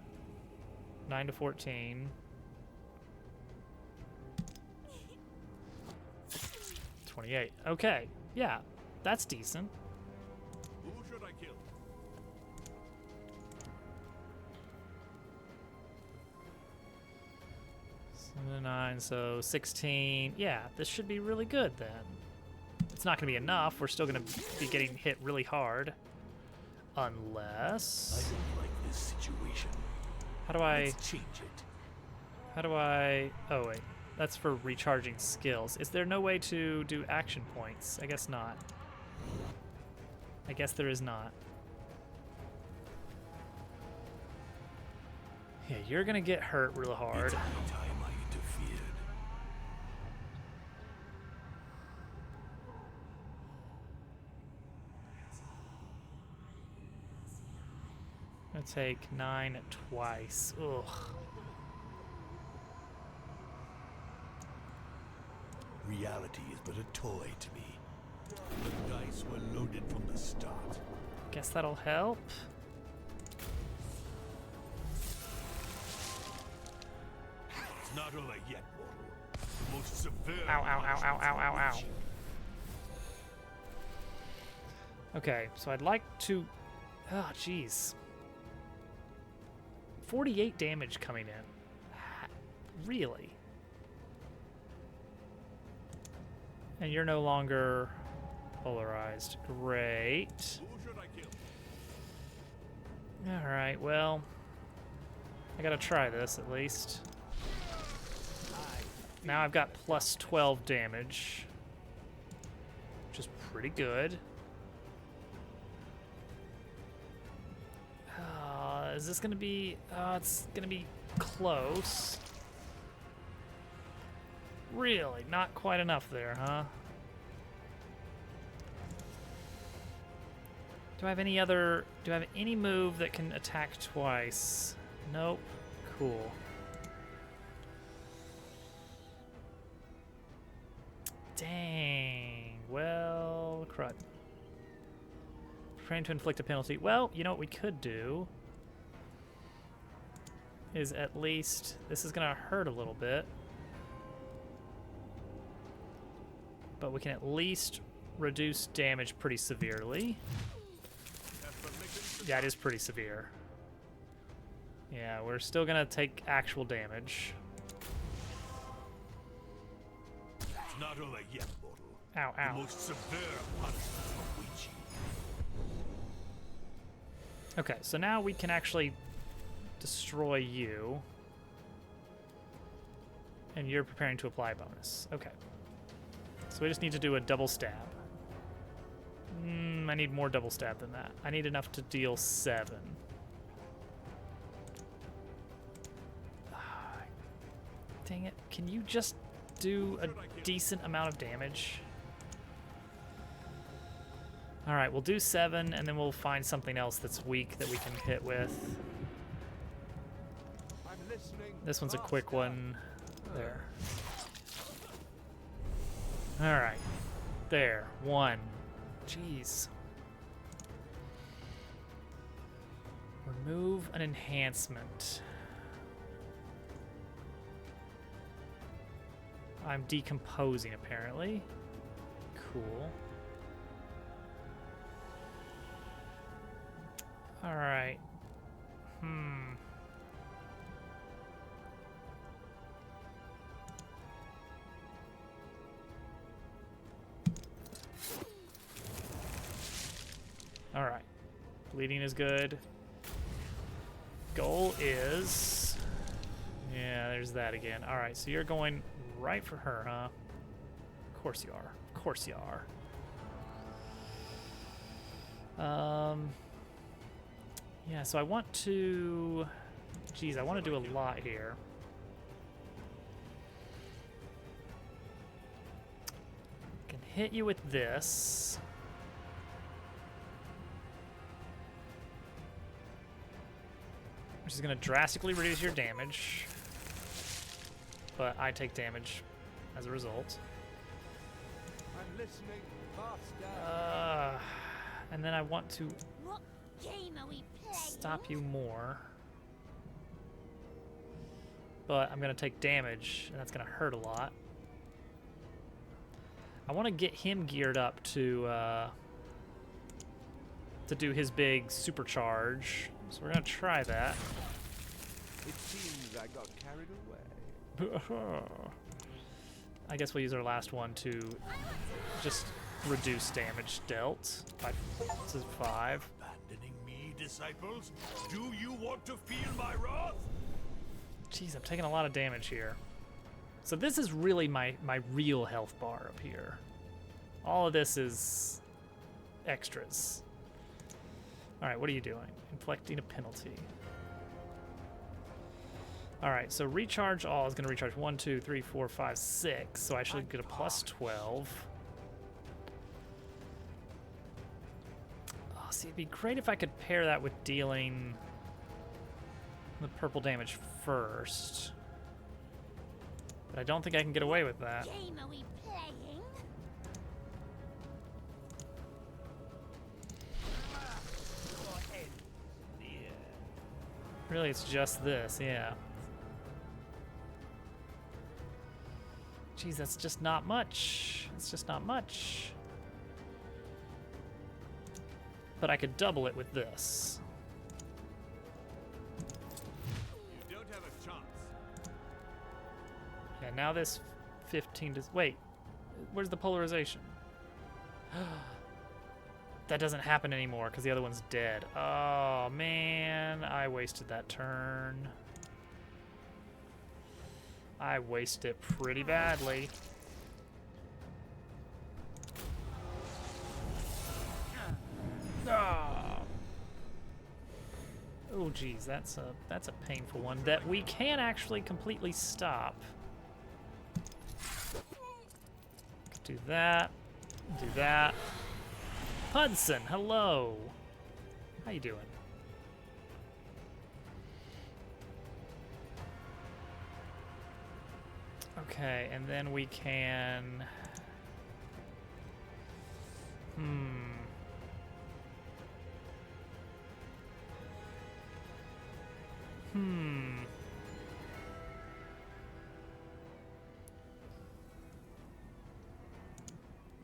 9 to 14. 28. Okay. Yeah, that's decent. Who should I kill? Seven to 9, so 16. Yeah, this should be really good then. It's not going to be enough. We're still going to be getting hit really hard. I Unless... don't like this situation. How do I... Let's change it. How do I... Oh, wait. That's for recharging skills. Is there no way to do action points? I guess not. I guess there is not. Yeah, you're gonna get hurt real hard. It's high time I interfered. I'm gonna take 9 twice. Ugh. Reality is but a toy to me. The dice were loaded from the start. Guess that'll help. It's not over yet, mortal. The most severe. Ow, ow, ow, ow, ow, ow, ow. Okay, so I'd like to... Oh, jeez. 48 damage coming in. Really? And you're no longer polarized. Great. Who should I kill? Alright, well, I gotta try this at least. Now I've got plus 12 damage, which is pretty good. Is this gonna be, it's gonna be close. Really, not quite enough there, huh? Do I have any other, do I have any move that can attack twice? Nope. Cool. Dang. Well, crud. Trying to inflict a penalty. Well, you know what we could do is at least, this is gonna hurt a little bit, but we can at least reduce damage pretty severely. Yeah, it is pretty severe. Yeah, we're still gonna take actual damage. It's not over yet, mortal. Ow, The ow. most severe punishment awaits you. Okay, so now we can actually destroy you. And you're preparing to apply bonus. Okay. So we just need to do a double stab. I need more double stab than that. I need enough to deal 7. Dang it. Can you just do a decent amount of damage? Alright, we'll do 7, and then we'll find something else that's weak that we can hit with. I'm listening. This one's a quick one. There. Alright. There. 1. Jeez. Remove an enhancement. I'm decomposing, apparently. Cool. Alright. Alright. Bleeding is good. Goal is... Yeah, there's that again. Alright, so you're going right for her, huh? Of course you are. Of course you are. Yeah, so I want to... Geez, I want to do a lot here. I can hit you with this. Which is going to drastically reduce your damage. But I take damage as a result. I'm listening. Faster. And then I want to What game are we playing? stop you more. But I'm going to take damage, and that's going to hurt a lot. I want to get him geared up to do his big supercharge. So we're going to try that. It seems I got carried away. I guess we'll use our last one to just reduce damage dealt by 5. Abandoning me, disciples? Do you want to feel my wrath? Jeez, I'm taking a lot of damage here. So this is really my real health bar up here. All of this is extras. All right, what are you doing? Inflicting a penalty. All right, so recharge all is going to recharge 1, 2, 3, 4, 5, 6. So I should get a plus 12. Oh, see, it'd be great if I could pair that with dealing the purple damage first. But I don't think I can get away with that. Game are we playing? Really, it's just this, yeah. Jeez, that's just not much. It's just not much. But I could double it with this. You don't have a chance. Yeah, now this 15 does... Wait, where's the polarization? that doesn't happen anymore because the other one's dead. Oh, man. I wasted that turn. I wasted it pretty badly. Oh, oh geez, that's a painful one that we can actually completely stop. Do that. Do that. Hudson, hello. How you doing? Okay, and then we can...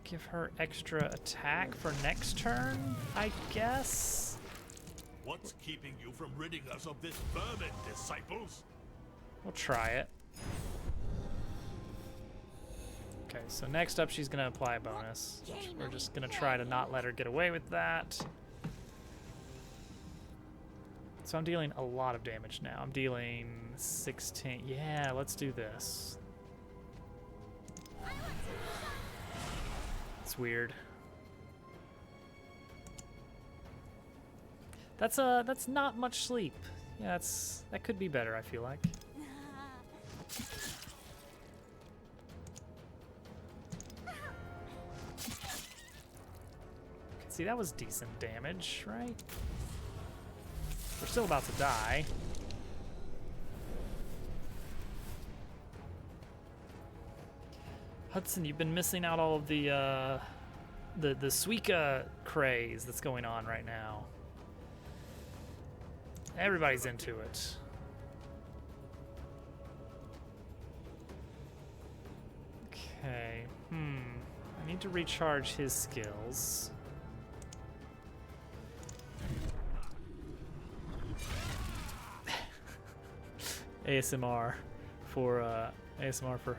Give her extra attack for next turn, I guess? What's keeping you from ridding us of this vermin, disciples? We'll try it. Okay, so next up she's gonna apply a bonus. We're just gonna try to not let her get away with that. So I'm dealing a lot of damage now. I'm dealing 16. Yeah, let's do this. It's weird. That's not much sleep. Yeah, that could be better, I feel like. See, that was decent damage, right? We're still about to die. Hudson, you've been missing out all of the Suika craze that's going on right now. Everybody's into it. Okay, I need to recharge his skills. ASMR for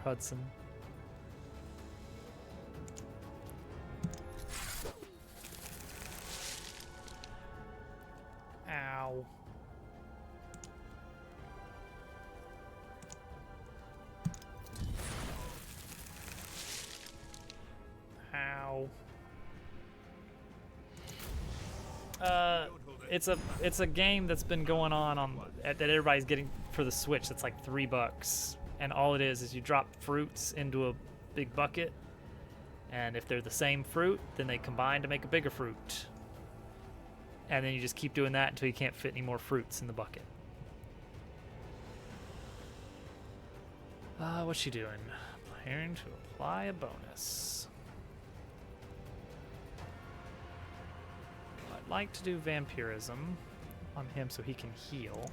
Hudson. Ow. Ow. It's a game that's been going on that everybody's getting for the Switch. That's like $3, and all it is you drop fruits into a big bucket, and if they're the same fruit, then they combine to make a bigger fruit, and then you just keep doing that until you can't fit any more fruits in the bucket. What's she doing? Preparing to apply a bonus. I'd like to do vampirism on him so he can heal.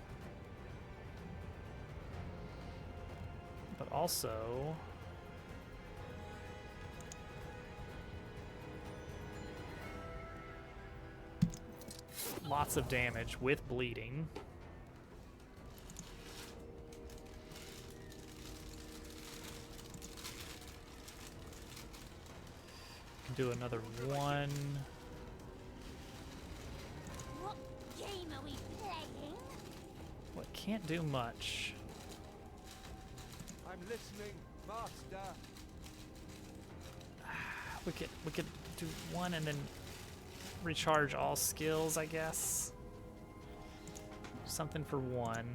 But also... lots of damage with bleeding. Can do another one. What game are we playing? What, can't do much. I'm listening, Master. We could do one and then recharge all skills, I guess. Something for one.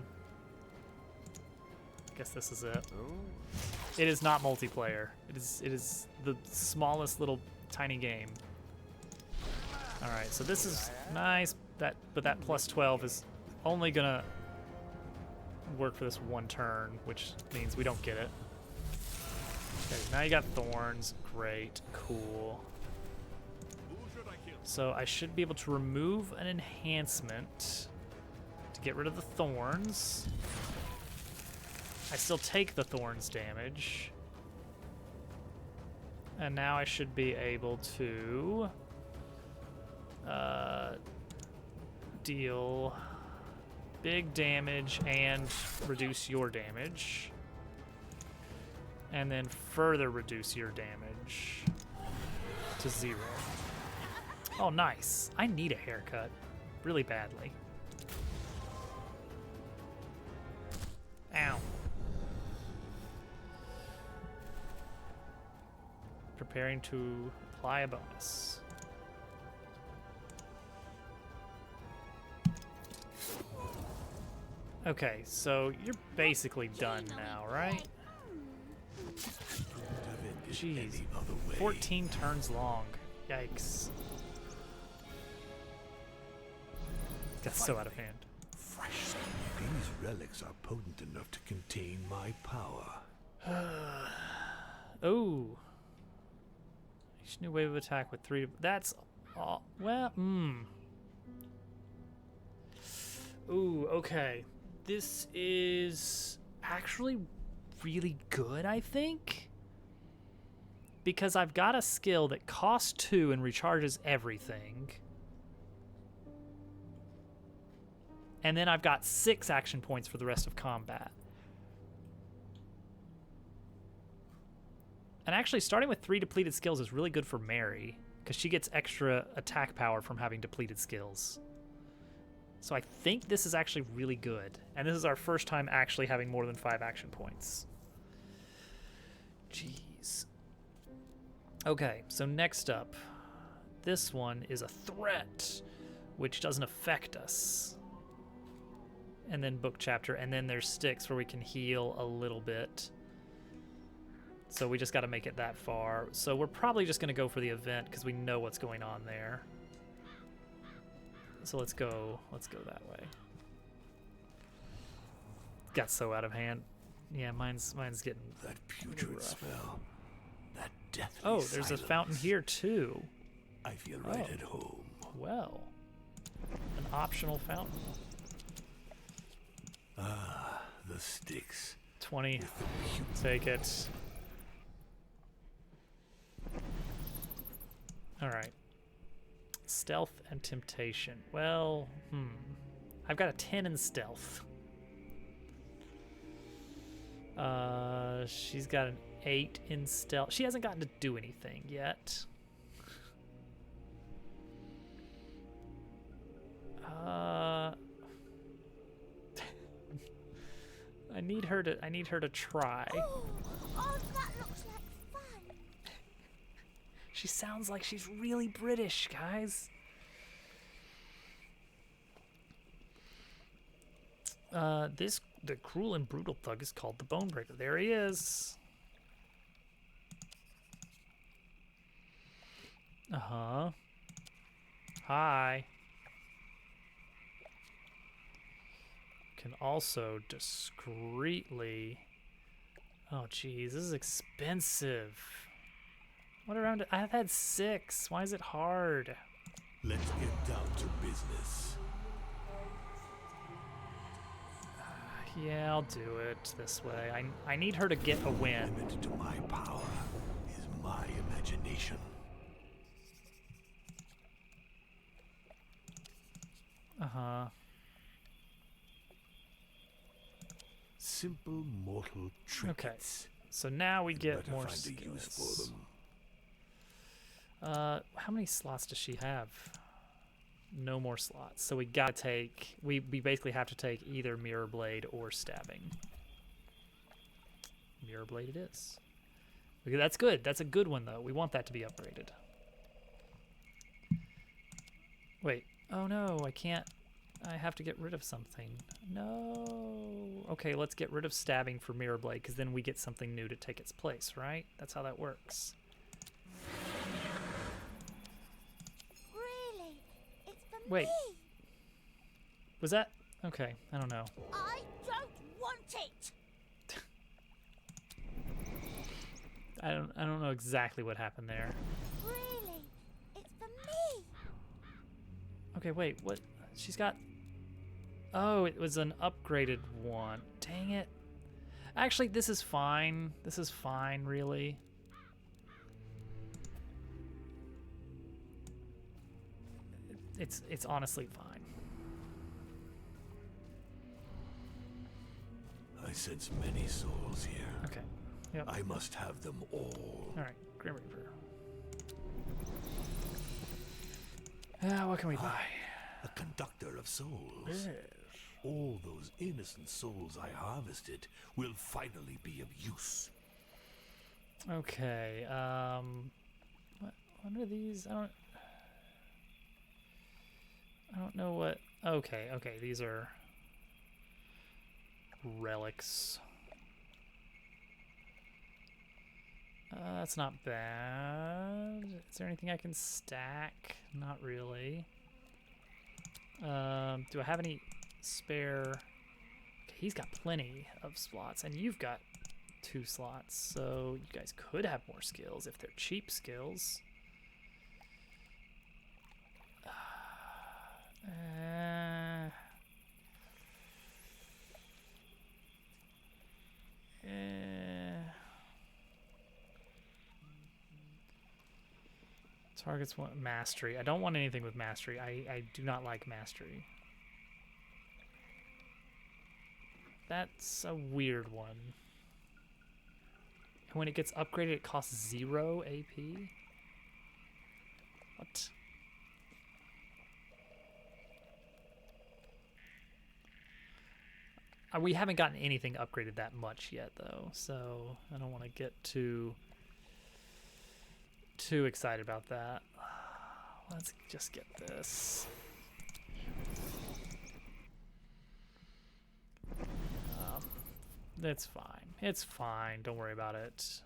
I guess this is it. It is not multiplayer. It is the smallest little tiny game. All right, so this is nice. But that plus 12 is only gonna work for this one turn, which means we don't get it. Okay, now you got thorns. Great, cool. So I should be able to remove an enhancement to get rid of the thorns. I still take the thorns damage. And now I should be able to deal big damage and reduce your damage. And then further reduce your damage to 0. Oh, nice. I need a haircut really badly. Ow. Preparing to apply a bonus. Okay, so you're basically done now, right? Jeez. 14 turns long. Yikes. That's so out of hand. Fresh. These relics are potent enough to contain my power. Oh. Each new wave of attack with 3. That's all. Well, Ooh, okay. This is actually really good, I think. Because I've got a skill that costs 2 and recharges everything. And then I've got 6 action points for the rest of combat. And actually, starting with 3 depleted skills is really good for Mary, because she gets extra attack power from having depleted skills. So I think this is actually really good. And this is our first time actually having more than 5 action points. Jeez. Okay, so next up. This one is a threat, which doesn't affect us. And then book chapter, and then there's sticks where we can heal a little bit. So we just got to make it that far. So we're probably just going to go for the event because we know what's going on there. So let's go that way. Got so out of hand. Yeah, mine's getting That putrid rough. smell. That deathly Oh, there's a fountain silence. here too. I feel right Oh. at home. Well, an optional fountain. Ah, the sticks. 20. Take it. Alright. Stealth and temptation. Well, I've got a 10 in stealth. She's got an 8 in stealth. She hasn't gotten to do anything yet. I need her to try. Oh, that looks like fun. She sounds like she's really British, guys. The cruel and brutal thug is called the Bonebreaker. There he is. Uh-huh. Hi. Can also discreetly... Oh, geez, this is expensive. What around it? I've had 6. Why is it hard? Let's get down to business. Yeah, I'll do it this way. I need her to get a win. Limit to my power is my imagination. Uh-huh. Simple mortal trinkets. So now we get Better more find a use for skills. them. How many slots does she have? No more slots. So we gotta take... We basically have to take either Mirror Blade or Stabbing. Mirror Blade it is. Okay, that's good. That's a good one, though. We want that to be upgraded. Wait. Oh, no. I can't... I have to get rid of something. No. Okay, let's get rid of Stabbing for Mirror Blade, because then we get something new to take its place, right? That's how that works. Really? It's for Wait. me. Was that... Okay, I don't know. I don't want it. I don't know exactly what happened there. Really? It's for me. Okay, wait, what? She's got... Oh, it was an upgraded one. Dang it. Actually, this is fine. This is fine, really. It's honestly fine. I sense many souls here. Okay. Yep. I must have them all. All right, Grim Reaper. What can we buy? A conductor of souls. Yes. All those innocent souls I harvested will finally be of use. Okay. What are these? I don't know what. Okay. These are relics. That's not bad. Is there anything I can stack? Not really. Do I have any spare? Okay, he's got plenty of slots, and you've got 2 slots, so you guys could have more skills if they're cheap skills. Targets want mastery. I don't want anything with mastery. I do not like mastery. That's a weird one. And when it gets upgraded, it costs 0 AP? What? We haven't gotten anything upgraded that much yet, though, so I don't want to get too excited about that. Let's just get this. It's fine. It's fine. Don't worry about it.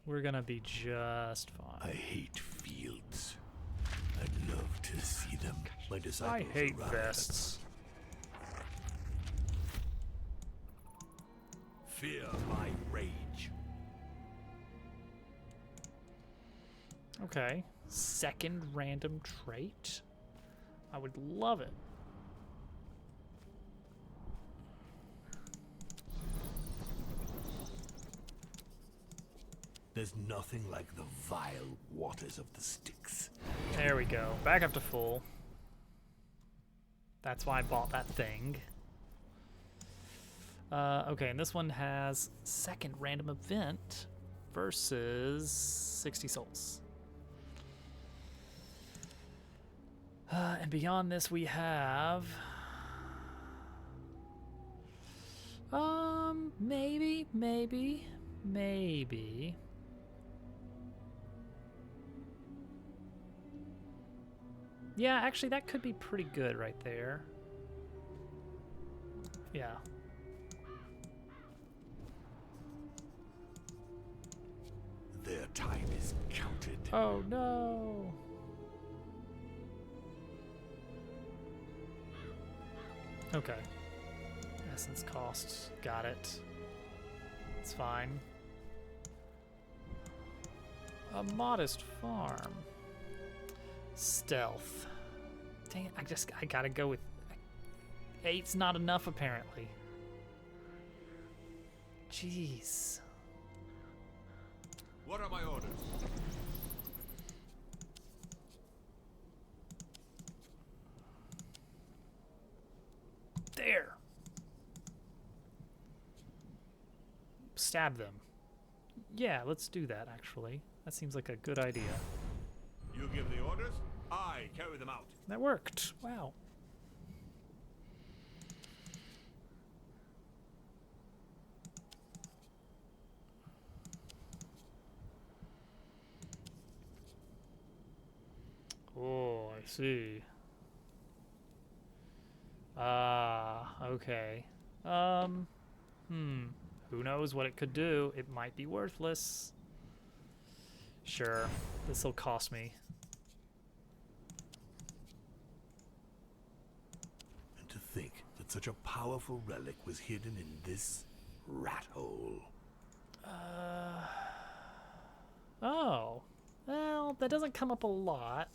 We're gonna be just I fine. hate fields. I'd love to see them. My disciples I hate arrive. vests. Fear my rage. Okay. Second random trait. I would love it. There's nothing like the vile waters of the Styx. There we go. Back up to full. That's why I bought that thing. Okay, and this one has second random event versus 60 souls. And beyond this we have... maybe. Yeah, actually that could be pretty good right there. Yeah. Their time is counted. Oh no. Okay. Essence cost. Got it. It's fine. A modest farm. Stealth. Dang it, I gotta go with 8's not enough apparently. Jeez. What are my orders? There. Stab them. Yeah, let's do that actually. That seems like a good idea. You give the orders, I carry them out. That worked. Wow. Oh, I see. Ah, okay. Who knows what it could do? It might be worthless. Sure, this'll cost me. And to think that such a powerful relic was hidden in this rat hole. Oh. Well, that doesn't come up a lot,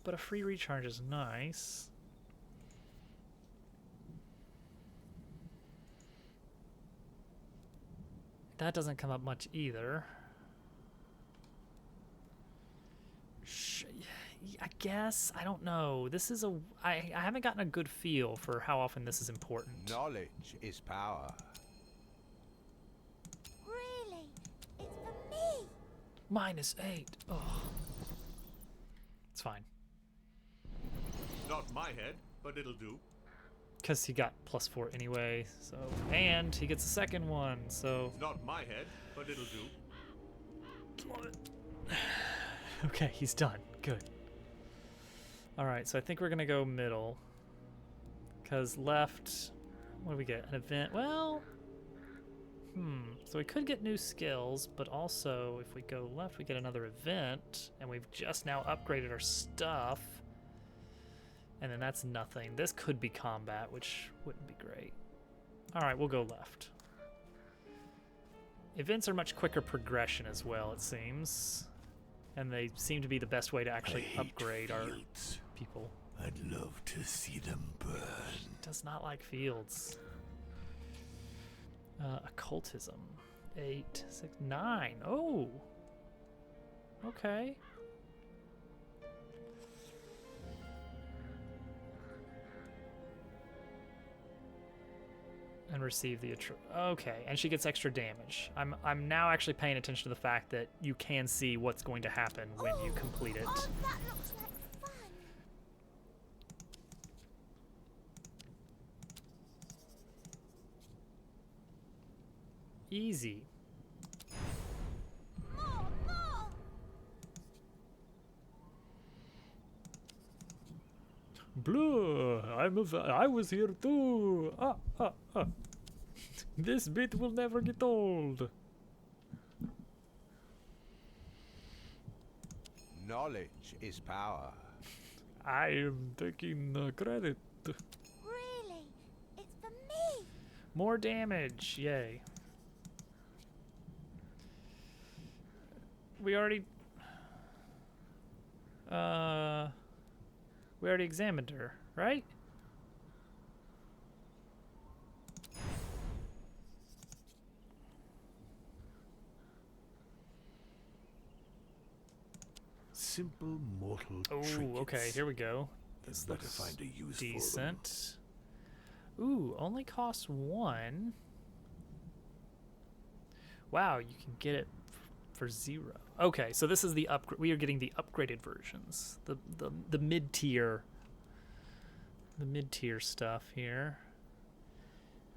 but a free recharge is nice. That doesn't come up much either. I guess. I don't know. This is a... I haven't gotten a good feel for how often this is important. Knowledge is power. Really? It's for me? -8. Oh. It's fine. Not my head, but it'll do. Because he got +4 anyway, so... And he gets a second one, so... It's not my head, but it'll do. Love it. Okay, he's done. Good. Alright, so I think we're going to go middle. Because left... What do we get? An event? Well... So we could get new skills, but also if we go left, we get another event, and we've just now upgraded our stuff. And then that's nothing. This could be combat, which wouldn't be great. Alright, we'll go left. Events are much quicker progression as well, it seems. And they seem to be the best way to actually upgrade our people. I'd love to see them burn. Does not like fields. Occultism. 8, 6, 9. Oh! Okay. And receive the okay, and she gets extra damage. I'm now actually paying attention to the fact that you can see what's going to happen when you complete it. Oh, that looks like fun. Easy. More, more. Blue, I was here too. This bit will never get old. Knowledge is power. I am taking credit. Really? It's for me. More damage, yay. We already examined her, right? Simple mortal Oh, trinkets. okay, here we go. This This better looks find a use for them. decent. Ooh, only costs 1. Wow, you can get it for 0. Okay, so this is the upgrade. We are getting the upgraded versions, the mid tier, stuff here.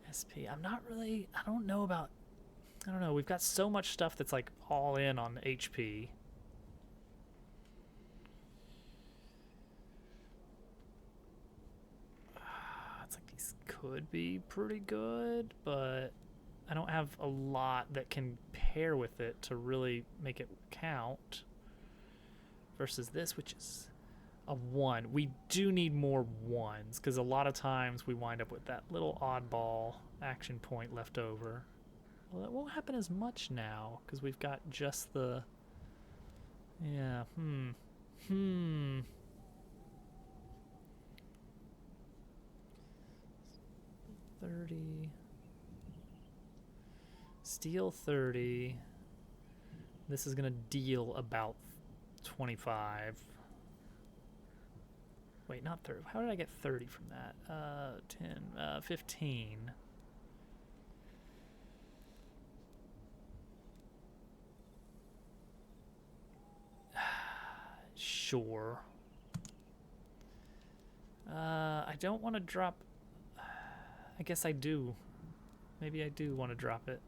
SP. I'm not really. I don't know about. I don't know. We've got so much stuff that's like all in on HP. It's like these could be pretty good, but I don't have a lot that can pair with it to really make it count. Versus this, which is a 1. We do need more 1s, because a lot of times we wind up with that little oddball action point left over. Well, that won't happen as much now, because we've got just the... Yeah, 30... Steal 30. This is going to deal about 25. Wait, not 30. How did I get 30 from that? 15. Sure. I don't want to drop... I guess I do. Maybe I do want to drop it.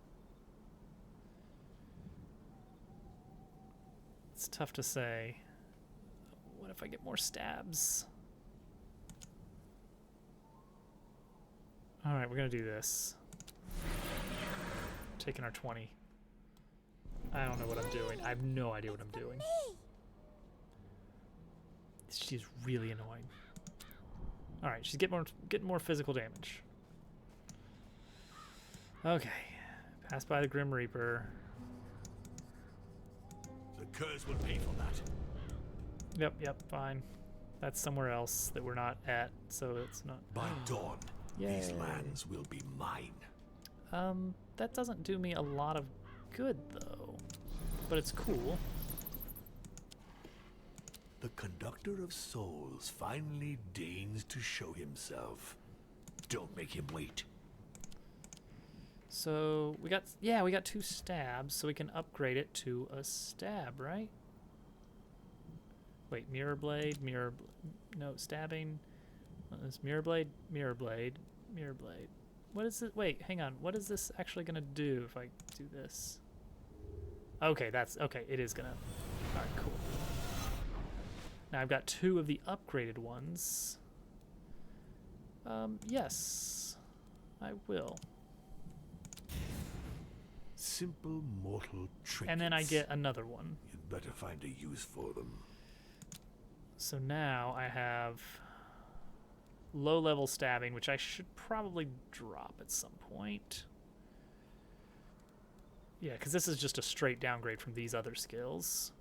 It's tough to say. What if I get more stabs? Alright, we're gonna do this. Taking our 20. I don't know what I'm doing. I have no idea what I'm doing. She's really annoying. Alright, she's getting more physical damage. Okay. Pass by the Grim Reaper. The curse will pay for that. Yep, fine. That's somewhere else that we're not at, so it's not... By dawn, these Yay. lands will be mine. That doesn't do me a lot of good, though. But it's cool. The conductor of souls finally deigns to show himself. Don't make him wait. So, we got 2 stabs, so we can upgrade it to a stab, right? Wait, mirror blade, no, stabbing. This mirror blade, mirror blade, mirror blade. What is it? Wait, hang on. What is this actually gonna do if I do this? Okay, that's okay. It is gonna. All right, cool. Now I've got 2 of the upgraded ones. Yes, I will. Simple mortal trinkets. And then I get another one. You'd better find a use for them. So now I have low-level stabbing, which I should probably drop at some point. Yeah, because this is just a straight downgrade from these other skills.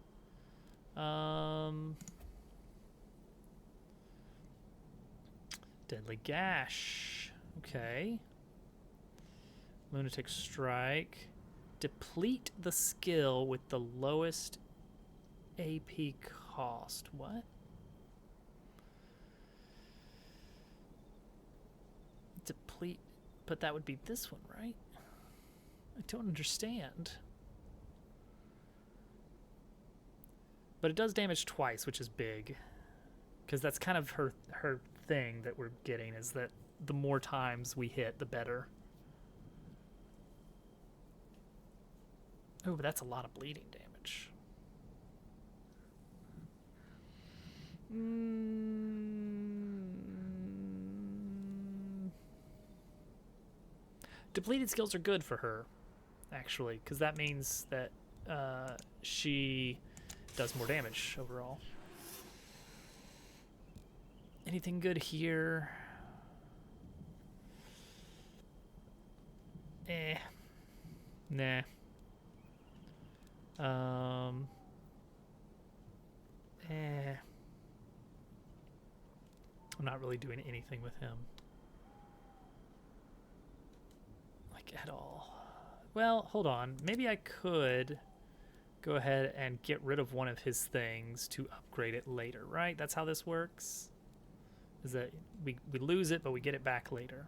Deadly Gash. Okay. Lunatic Strike. Deplete the skill with the lowest AP cost. What? Deplete. But that would be this one, right? I don't understand. But it does damage twice, which is big. Because that's kind of her thing that we're getting, is that the more times we hit, the better. Oh, but that's a lot of bleeding damage. Depleted skills are good for her, actually, because that means that she does more damage overall. Anything good here? Nah. I'm not really doing anything with him. Like, at all. Well, hold on. Maybe I could go ahead and get rid of one of his things to upgrade it later, right? That's how this works? Is that we lose it, but we get it back later.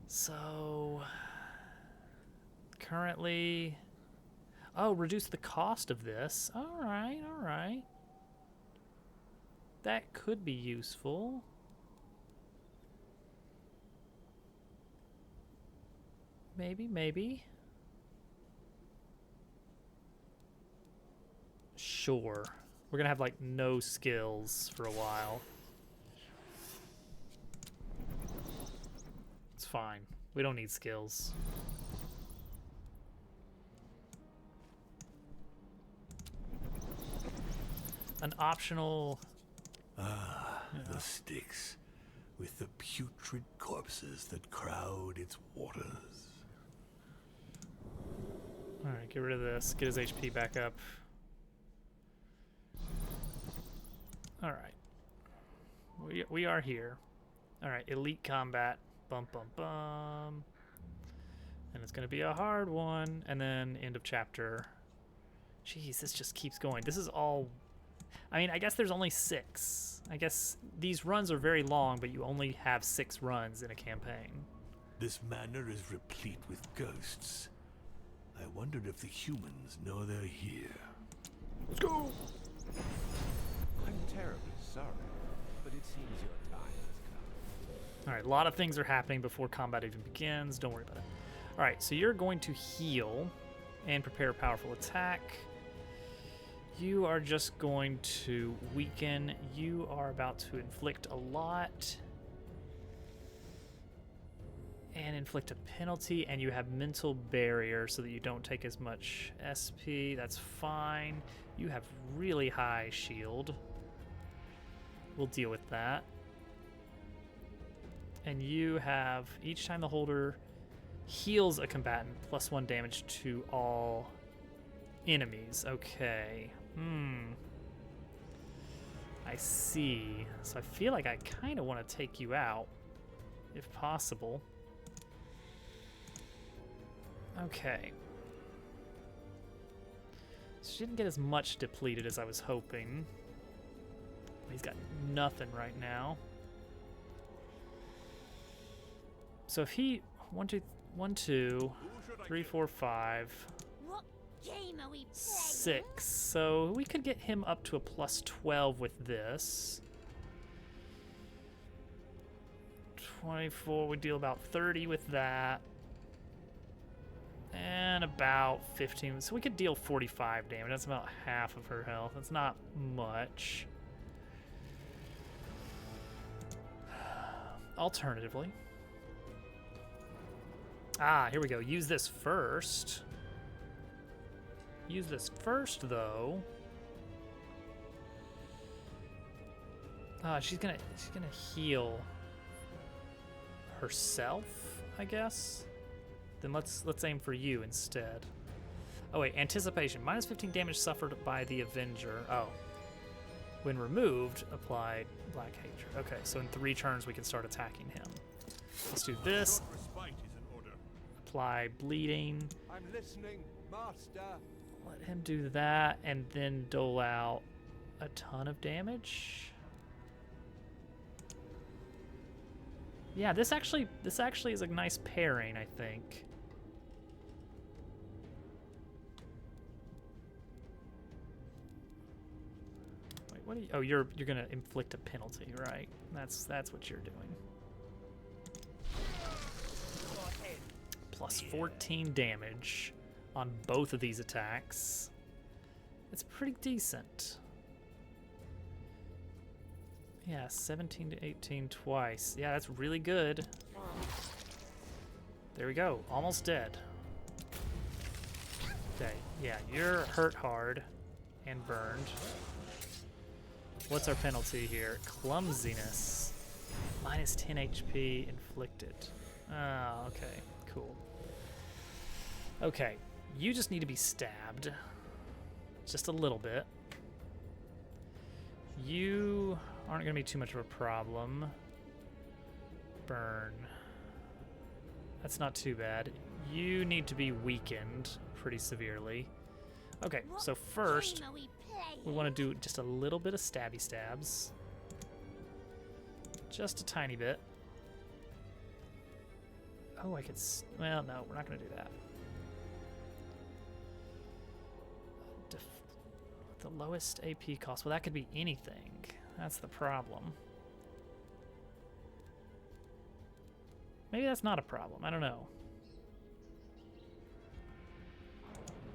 So currently, oh, reduce the cost of this. All right, all right. That could be useful. Maybe. Sure. We're gonna have like no skills for a while. It's fine. We don't need skills. An optional... The Styx, with the putrid corpses that crowd its waters. Alright, get rid of this. Get his HP back up. Alright. We are here. Alright, elite combat. Bum bum bum. And it's gonna be a hard one. And then end of chapter. Jeez, this just keeps going. This is all... I mean, I guess there's only 6. I guess these runs are very long, but you only have 6 runs in a campaign. This manor is replete with ghosts. I wondered if the humans know they're here. Let's go! I'm terribly sorry, but it seems your time has come. Alright, a lot of things are happening before combat even begins. Don't worry about it. Alright, so you're going to heal and prepare a powerful attack. You are just going to weaken. You are about to inflict a lot. And inflict a penalty, and you have mental barrier so that you don't take as much SP. That's fine. You have really high shield. We'll deal with that. And you have, each time the holder heals a combatant, +1 damage to all enemies. Okay. I see. So I feel like I kind of want to take you out, if possible. Okay. So she didn't get as much depleted as I was hoping. He's got nothing right now. So if he 1, 2, 3, 4, 5. What game are we playing? 6. So we could get him up to a plus 12 with this. 24, we deal about 30 with that. And about 15. So we could deal 45 damage. That's about half of her health. That's not much. Alternatively. Here we go. Use this first. Use this first, though. She's gonna heal herself, I guess. Then let's aim for you instead. Oh wait, anticipation. Minus 15 damage suffered by the Avenger. Oh. When removed, applied Black Hatred. Okay, so in 3 turns we can start attacking him. Let's do this. Respite is in order. Apply bleeding. I'm listening, Master. Let him do that and then dole out a ton of damage. Yeah, this actually is a nice pairing, I think. Wait, what are you? Oh, you're gonna inflict a penalty, right? That's what you're doing. Plus 14 damage on both of these attacks. It's pretty decent. Yeah, 17 to 18 twice. Yeah, that's really good. There we go. Almost dead. Okay, yeah, you're hurt hard and burned. What's our penalty here? Clumsiness. Minus 10 HP inflicted. Oh, okay, cool. Okay, you just need to be stabbed. Just a little bit. You aren't going to be too much of a problem. Burn. That's not too bad. You need to be weakened pretty severely. Okay, so first, Game are we playing? we want to do just a little bit of stabby stabs. Just a tiny bit. Oh, I could... well, no, we're not going to do that. The lowest AP cost. Well, that could be anything. That's the problem. Maybe that's not a problem. I don't know.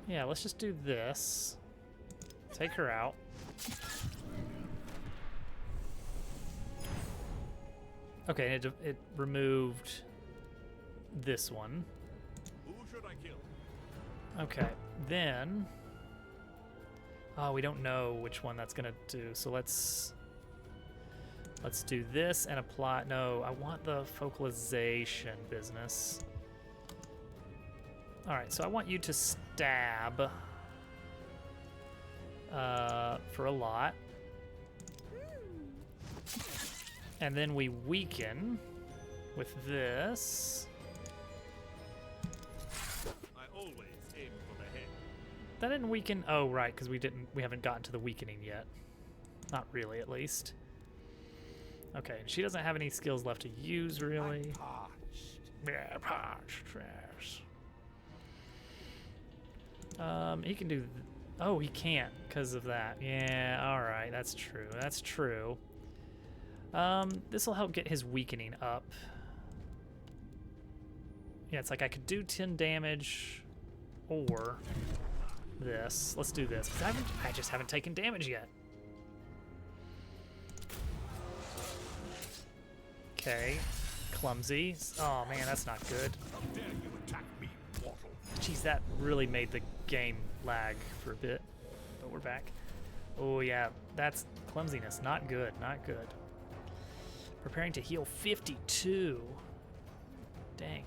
Yeah, let's just do this. Take her out. Okay, it removed this one. Who should I kill? Okay, then... oh, we don't know which one that's gonna do, so let's do this and apply... no, I want the focalization business. Alright, so I want you to stab for a lot. And then we weaken with this. I always aim for the head. That didn't weaken. Oh, right, because we haven't gotten to the weakening yet. Not really, at least. Okay, she doesn't have any skills left to use, really. Parched. Yeah, parched. Yes. He can do. Oh, he can't because of that. Yeah. All right, that's true. That's true. This will help get his weakening up. Yeah, it's like I could do 10 damage, or this. Let's do this. 'Cause I just haven't taken damage yet. Okay, clumsy. Oh man, that's not good. How dare you attack me, mortal? Jeez, that really made the game lag for a bit, but we're back. Oh yeah, that's clumsiness. Not good, not good. Preparing to heal 52. Dang.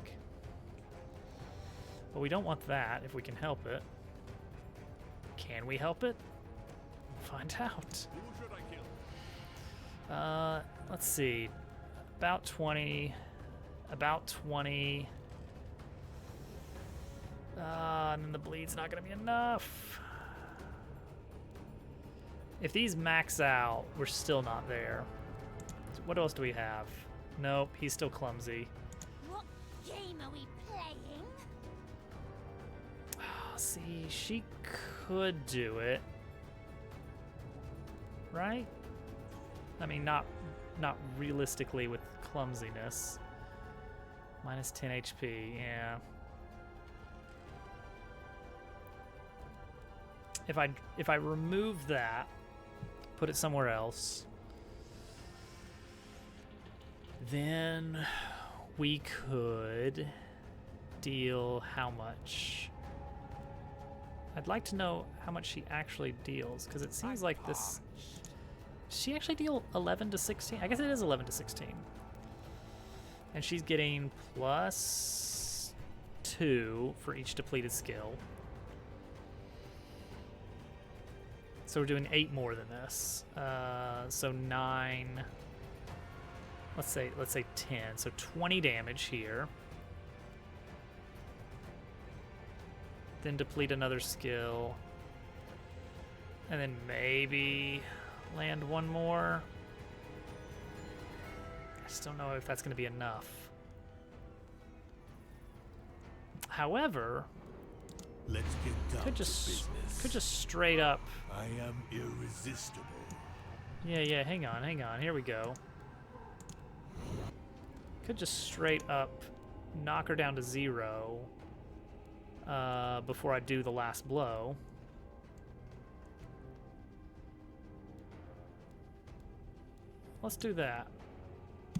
Well, we don't want that if we can help it. Can we help it? Find out. Who should I kill? Let's see. About 20. About 20. And then the bleed's not going to be enough. If these max out, we're still not there. What else do we have? Nope, he's still clumsy. What game are we playing? See, she could do it, right? I mean, not realistically with clumsiness. Minus 10 HP, yeah. If I remove that, put it somewhere else, then we could deal how much? I'd like to know how much she actually deals, because it seems like this... Does she actually deal 11 to 16? I guess it is 11 to 16. And she's getting plus 2 for each depleted skill. So we're doing 8 more than this. So 9. Let's say 10. So 20 damage here. Then deplete another skill. And then maybe land one more. I just don't know if that's going to be enough. However, Let's get down could to business. just straight up. I am irresistible. Yeah, hang on. Here we go. Could just straight up knock her down to 0 before I do the last blow. Let's do that.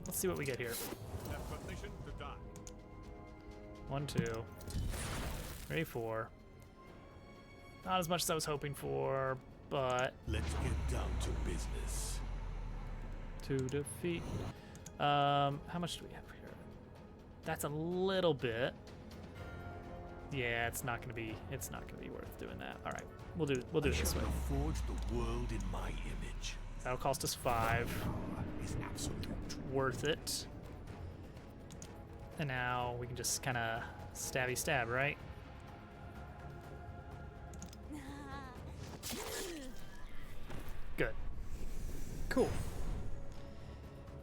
Let's see what we get here. Have permission to die. 1, 2, 3, 4. Not as much as I was hoping for, but Let's get down to business. to defeat. How much do we have here? That's a little bit. Yeah, it's not gonna be worth doing that. All right, we'll do it this way. Shall forge the world in my image. That'll cost us 5. Power is absolute. Worth it. And now we can just kind of stabby stab, right? Good. Cool.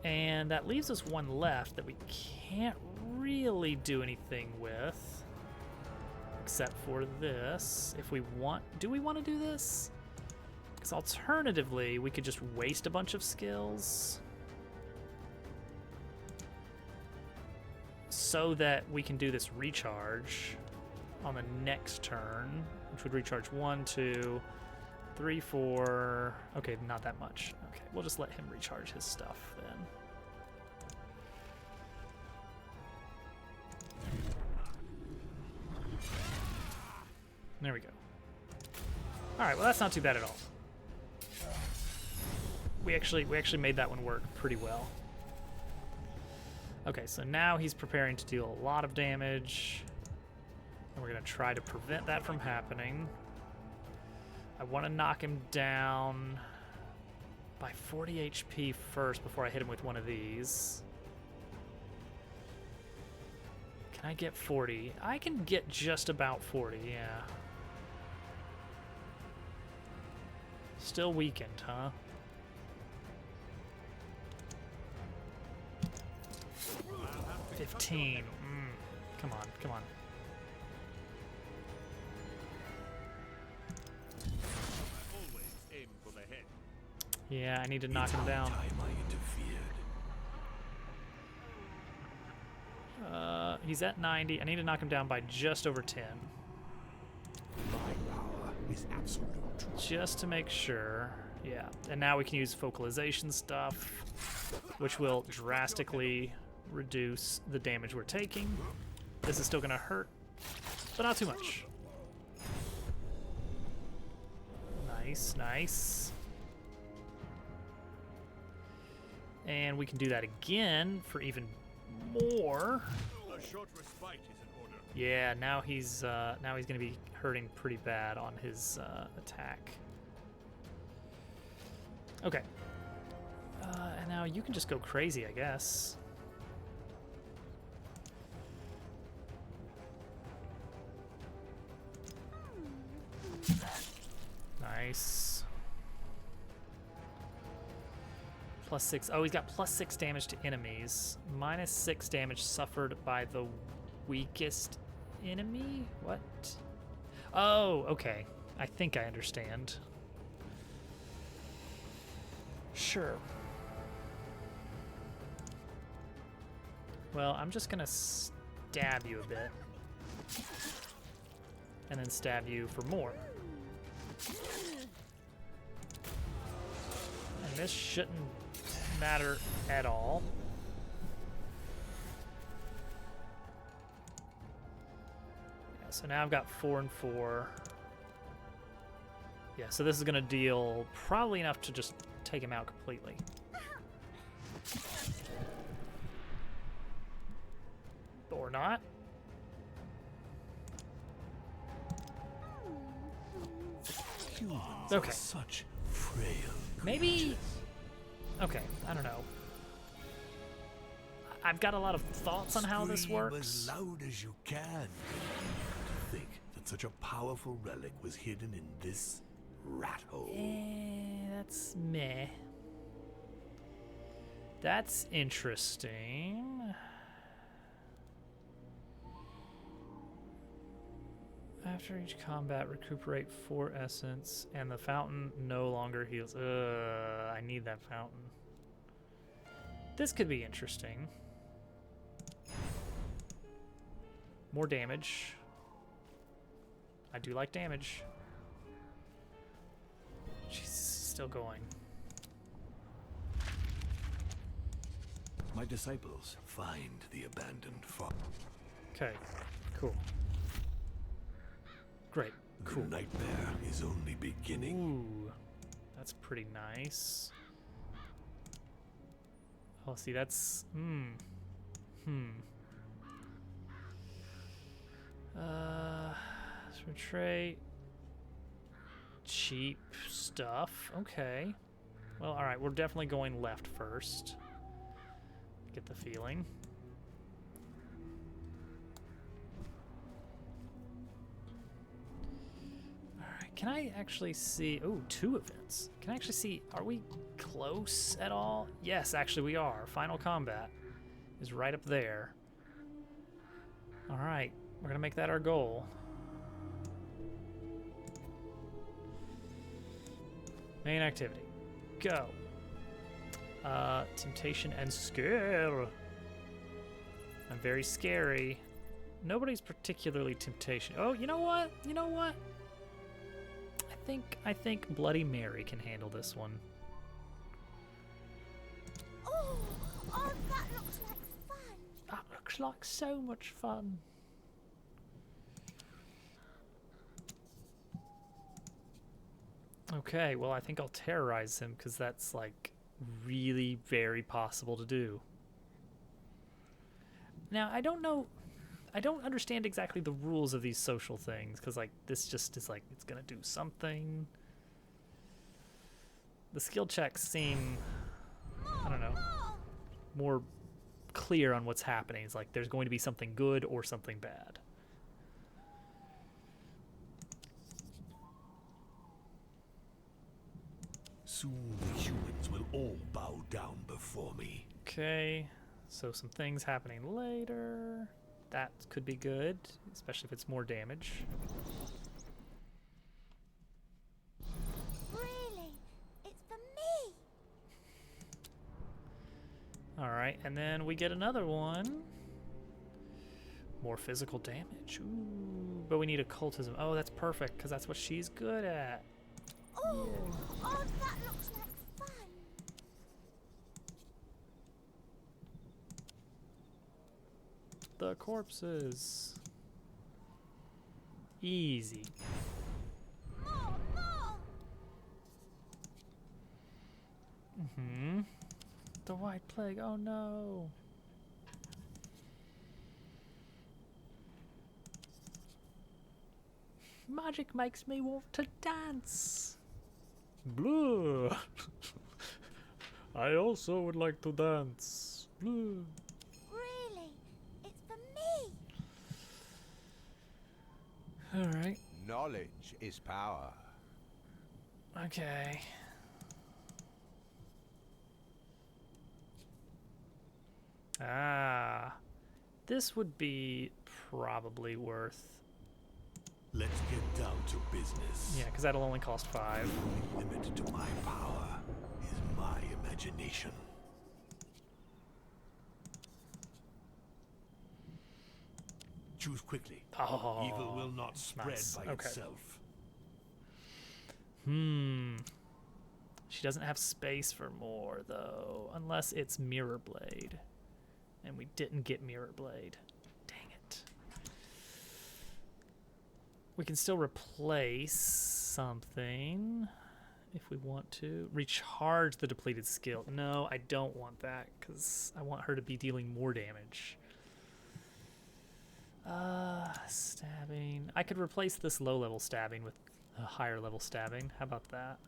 And that leaves us one left that we can't really do anything with. Except for this. If we want... Do we want to do this? Because alternatively, we could just waste a bunch of skills. So that we can do this recharge on the next turn. Which would recharge 1, 2, 3, 4... Okay, not that much. Okay, we'll just let him recharge his stuff then. There we go. Alright, well that's not too bad at all. We actually made that one work pretty well. Okay, so now he's preparing to deal a lot of damage. And we're going to try to prevent that from happening. I want to knock him down by 40 HP first before I hit him with one of these. Can I get 40? I can get just about 40, yeah. Still weakened, huh? I'll have to 15. Come on, come on. always aim for the head. Yeah, I need to knock him down. Time I interfered. He's at 90. I need to knock him down by just over 10. My power is absolute. Just to make sure. Yeah, and now we can use focalization stuff, which will drastically reduce the damage we're taking. This is still going to hurt, but not too much. Nice, nice. And we can do that again for even more. A short respite is in order. Yeah, now he's going to be hurting pretty bad on his attack. Okay. And now you can just go crazy, I guess. Nice. +6. Oh, he's got +6 damage to enemies. -6 damage suffered by the weakest enemy? What? Oh, okay. I think I understand. Sure. Well, I'm just gonna stab you a bit. And then stab you for more. And this shouldn't matter at all. Yeah, so now I've got 4 and 4. Yeah, so this is gonna deal probably enough to just take him out completely. Or not. Humans Okay. are such frail Maybe. creatures. Okay, I don't know. I've got a lot of thoughts on how this Scream works. as loud as you can. To think that such a powerful relic was hidden in this rat hole. That's meh. That's interesting. After each combat, recuperate 4 essence, and the fountain no longer heals. I need that fountain. This could be interesting. More damage. I do like damage. She's still going. My disciples find the abandoned farm. Okay, cool. Great, cool. The nightmare is only beginning. Ooh, that's pretty nice. Oh, see, that's retreat. Cheap stuff. Okay. Well, all right. We're definitely going left first. Get the feeling. All right. Can I actually see? Oh, 2 events. Can I actually see? Are we close at all? Yes, actually, we are. Final combat is right up there. All right. We're gonna make that our goal. Main activity. Go. Temptation and scare. I'm very scary. Nobody's particularly temptation. Oh, you know what? You know what? I think Bloody Mary can handle this one. Oh, that looks like fun. That looks like so much fun. Okay, well, I think I'll terrorize him because that's like really very possible to do. Now, I don't understand exactly the rules of these social things because like this just is like it's gonna do something. The skill checks seem, I don't know, more clear on what's happening. It's like there's going to be something good or something bad. Soon the humans will all bow down before me. Okay, so some things happening later. That could be good, especially if it's more damage. Really? It's for me. All right, and then we get another one. More physical damage. Ooh, but we need occultism. Oh, that's perfect, because that's what she's good at. Oh, that looks like fun. The corpses. Easy. More. Mm-hmm. The White Plague, oh no. Magic makes me want to dance. Blue. I also would like to dance. Blue. Really? It's for me. All right. Knowledge is power. Okay. This would be probably worth Let's get down to business. Yeah, because that'll only cost 5. The only limit to my power is my imagination. Choose quickly. Oh, Evil will not spread nice. by Okay. itself. She doesn't have space for more, though. Unless it's Mirror Blade. And we didn't get Mirror Blade. Dang it. We can still replace something if we want to. Recharge the depleted skill. No, I don't want that because I want her to be dealing more damage. Stabbing. I could replace this low-level stabbing with a higher-level stabbing. How about that?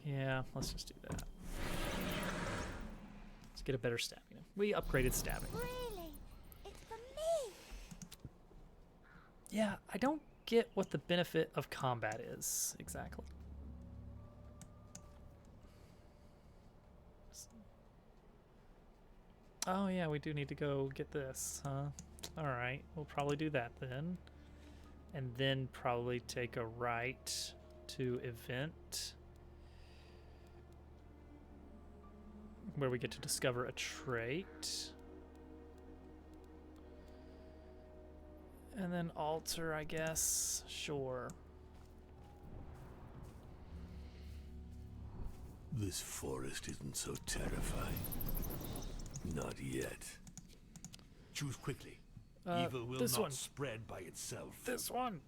Yeah, let's just do that. Let's get a better stabbing. We upgraded stabbing. Really? It's for me? Yeah, I don't get what the benefit of combat is exactly. Oh yeah, we do need to go get this, huh? Alright, we'll probably do that then. And then probably take a right to event, where we get to discover a trait. And then altar, I guess. Sure. This forest isn't so terrifying. Not yet. Choose quickly. Evil will this not one. spread by itself. This one.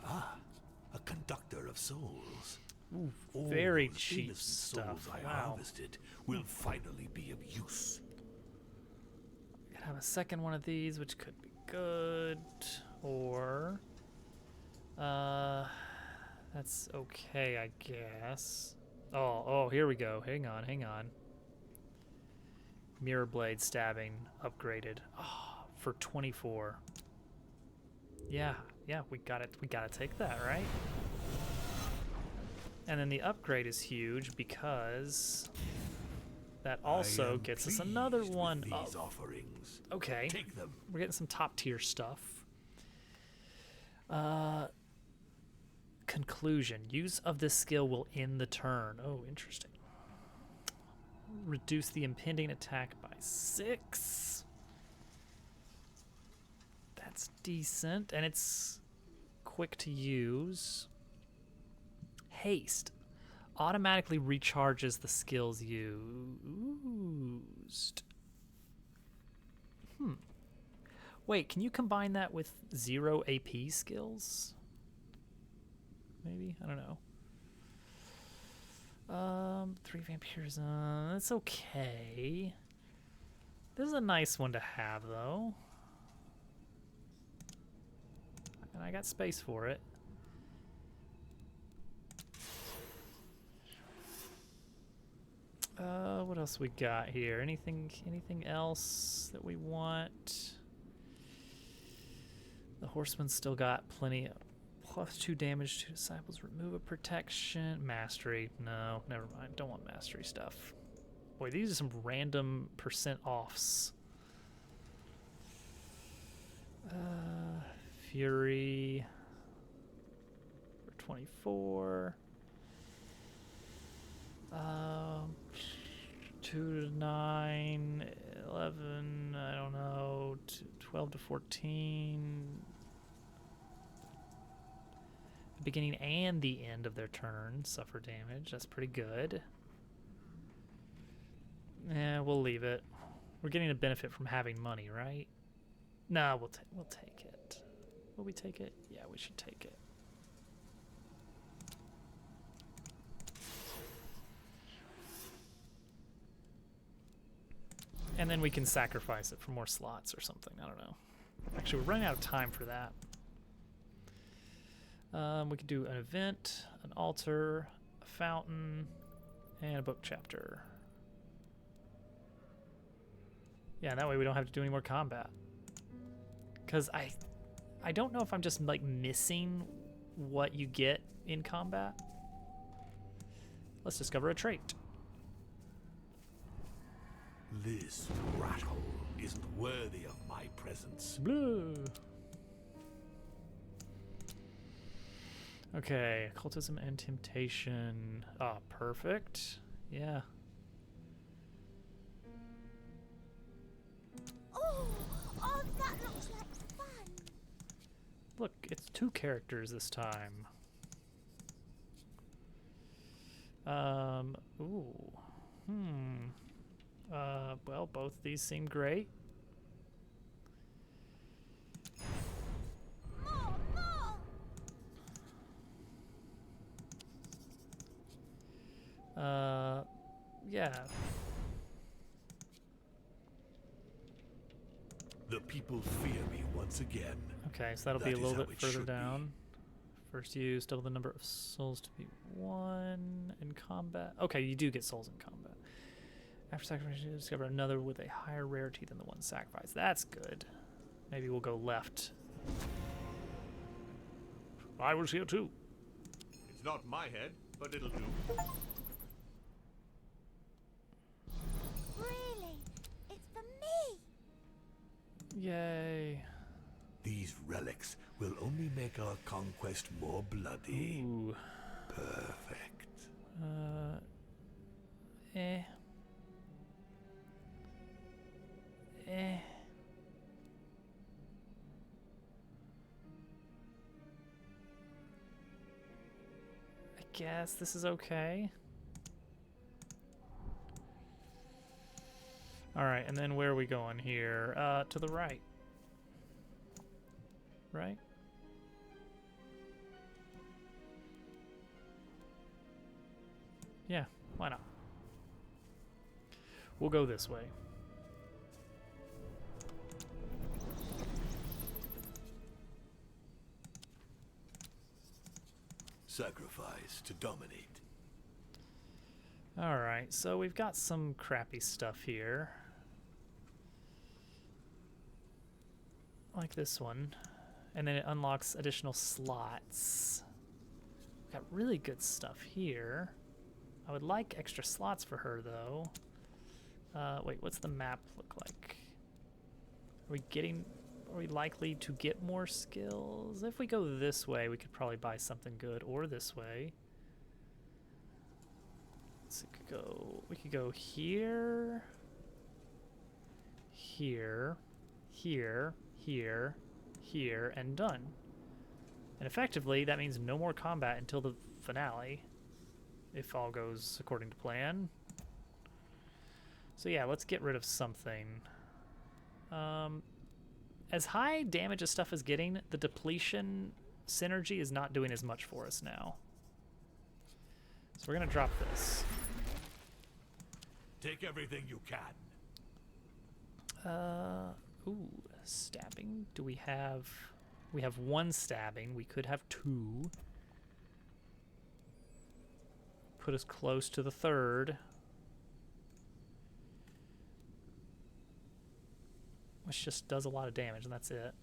A conductor of souls. All Very those cheap innocent stuff. souls I Wow. harvested will finally be of use. Could have a second one of these, which could be good. Or that's okay, I guess. Oh, here we go. Hang on. Mirror blade stabbing upgraded. Oh, for 24. Yeah, we got it. We gotta take that, right? And then the upgrade is huge because that also I am gets us another pleased with one. These offerings. Okay, Take them. we're getting some top tier stuff. Conclusion. Use of this skill will end the turn. Oh, interesting. Reduce the impending attack by 6. That's decent, and it's quick to use. Haste. Automatically recharges the skills used. Wait, can you combine that with 0 AP skills? Maybe? I don't know. 3 vampires. That's okay. This is a nice one to have, though. And I got space for it. What else we got here? Anything else that we want? The horseman still got plenty of +2 damage to disciples. Remove a protection. Mastery. No, never mind. Don't want mastery stuff. Boy, these are some random % offs. Fury for 24. 2 to 9, 11, I don't know, 12 to 14. The beginning and the end of their turn suffer damage. That's pretty good. Yeah, we'll leave it. We're getting a benefit from having money, right? No, we'll take it. Will we take it? Yeah, we should take it. And then we can sacrifice it for more slots or something. I don't know. Actually, we're running out of time for that. We could do an event, an altar, a fountain, and a book chapter. Yeah, that way we don't have to do any more combat. Because I don't know if I'm just like missing what you get in combat. Let's discover a trait. This rat hole isn't worthy of my presence. Blue. Okay, occultism and temptation. Ah, perfect. Yeah. Oh, that looks like fun. Look, it's 2 characters this time. Ooh. Well, both these seem great. More, more. Yeah. The people fear me once again. Okay, so that'll That be a is little how bit it further should be. down. First use, double the number of souls to be 1 in combat. Okay, you do get souls in combat. After sacrifice, you discover another with a higher rarity than the one sacrificed. That's good. Maybe we'll go left. I was here too. It's not my head, but it'll do. Really? It's for me. Yay. These relics will only make our conquest more bloody. Ooh. Perfect. Eh. Eh. I guess this is okay. Alright, and then where are we going here? To the right. Right? Yeah, why not? We'll go this way. Sacrifice to dominate. Alright, so we've got some crappy stuff here. Like this one. And then it unlocks additional slots. We've got really good stuff here. I would like extra slots for her, though. Wait, what's the map look like? Are we likely to get more skills? If we go this way, we could probably buy something good, or this way. So we could go here, here, here, here, here, and done. And effectively, that means no more combat until the finale, if all goes according to plan. So yeah, let's get rid of something. As high damage as stuff is getting, the depletion synergy is not doing as much for us now. So we're gonna drop this. Take everything you can. Ooh, stabbing. Do we have... We have 1 stabbing. We could have 2. Put us close to the 3rd. Which just does a lot of damage, and that's it.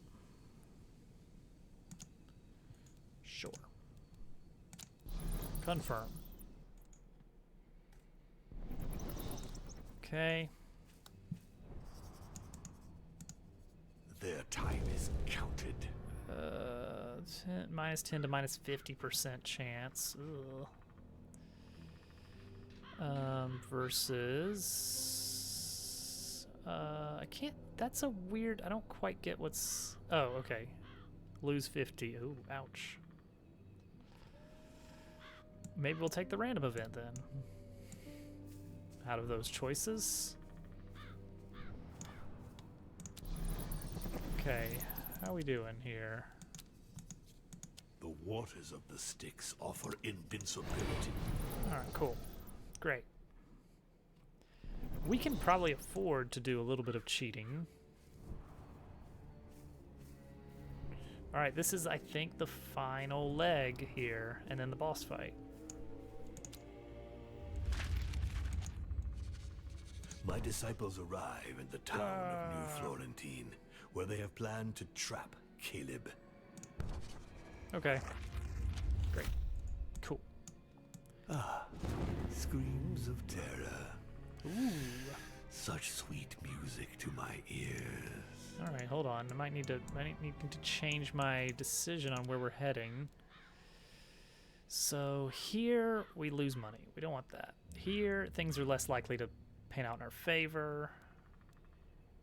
Sure. Confirm. Okay. Their time is counted. 10 to minus 50% chance. Ugh. Versus... I can't... That's a weird... I don't quite get what's... Oh, okay. Lose 50. Ooh, ouch. Maybe we'll take the random event then. Out of those choices. Okay, how we doing here? The waters of the Styx offer invincibility. Alright, cool. Great. We can probably afford to do a little bit of cheating. Alright, this is, I think, the final leg here, and then the boss fight. My disciples arrive in the town of New Florentine, where they have planned to trap Caleb. Okay. Great. Cool. Screams of terror. Ooh. Such sweet music to my ears. All right, hold on. I might need to change my decision on where we're heading. So here we lose money. We don't want that. Here things are less likely to pan out in our favor.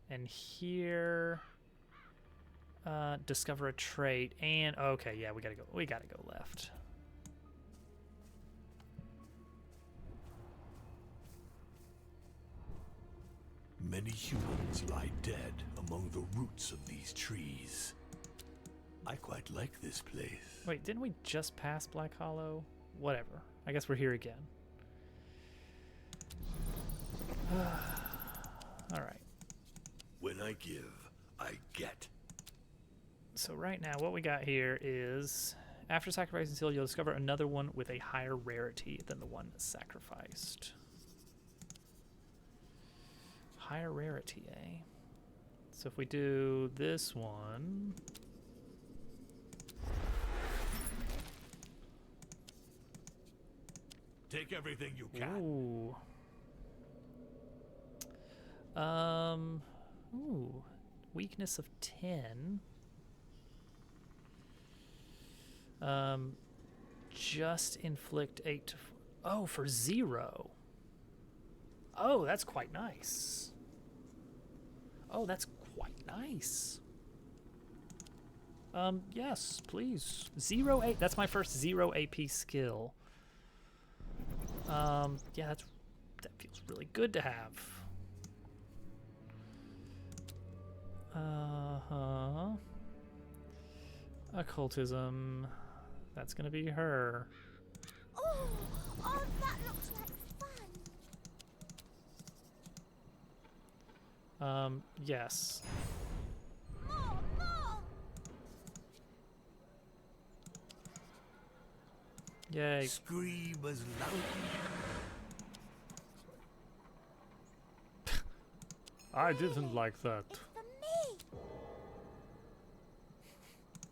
And here discover a trait and okay, yeah, we gotta go left. Many humans lie dead among the roots of these trees. I quite like this place. Wait, didn't we just pass Black Hollow? Whatever. I guess we're here again. All right. When I give, I get. So right now, what we got here is, after sacrificing seal, you'll discover another one with a higher rarity than the one sacrificed. Higher rarity, eh? So if we do this one... Take everything you can. Ooh. Ooh. Weakness of 10. Just inflict 8 to... Oh, for 0. Oh, that's quite nice. Oh, that's quite nice. Yes, please. 0 8. That's my first 0 AP skill. Yeah, that feels really good to have. Uh-huh. Occultism. That's gonna be her. Oh, that looks like fun. Yes. More. Yay. Scream as loudly. I didn't like that. It's for me.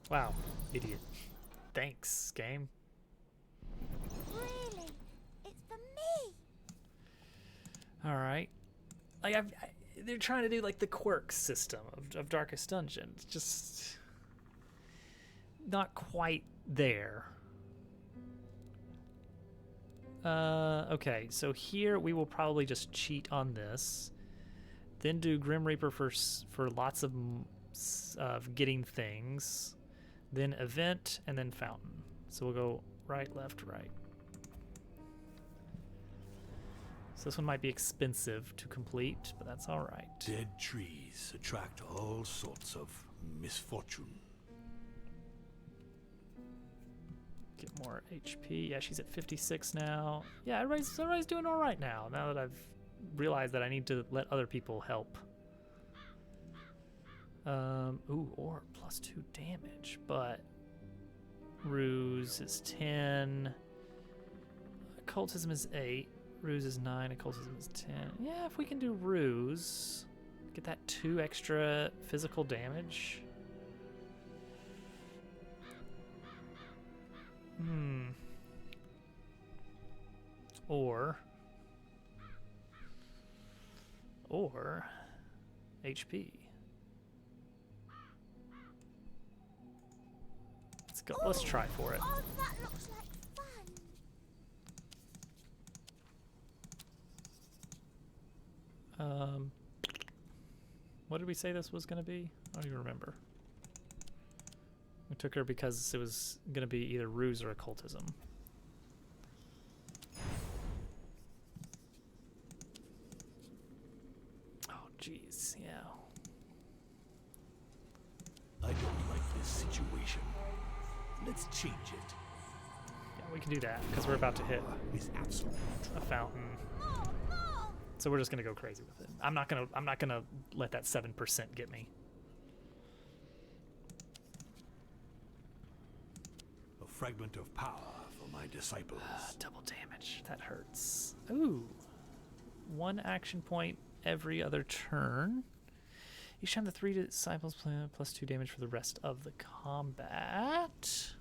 Wow, idiot. Thanks, game. Really, it's for me. All right. Like they're trying to do like the quirk system of Darkest Dungeon. It's just not quite there. Okay, so here we will probably just cheat on this, then do Grim Reaper for lots of getting things, then event, and then fountain. So we'll go right, left, right. So this one might be expensive to complete, but that's all right. Dead trees attract all sorts of misfortune. Get more HP. Yeah, she's at 56 now. Yeah, everybody's doing all right now. Now that I've realized that I need to let other people help. Ooh, or +2 damage, but Ruse is 10. Occultism is 8. Ruse is 9. Occultism is 10. Yeah, if we can do Ruse, get that 2 extra physical damage. Or HP. Let's go. Let's try for it. Oh, that looks like fun. What did we say this was going to be? I don't even remember. We took her because it was going to be either Ruse or Occultism. Oh, jeez, yeah. I don't like this situation. Let's change it. Yeah, we can do that because we're about to hit Is absolute. a fountain. More. So we're just going to go crazy with it. I'm not going to let that 7% get me. A fragment of power for my disciples. Double damage. That hurts. Ooh. 1 action point every other turn. Each time the 3 disciples play +2 damage for the rest of the combat.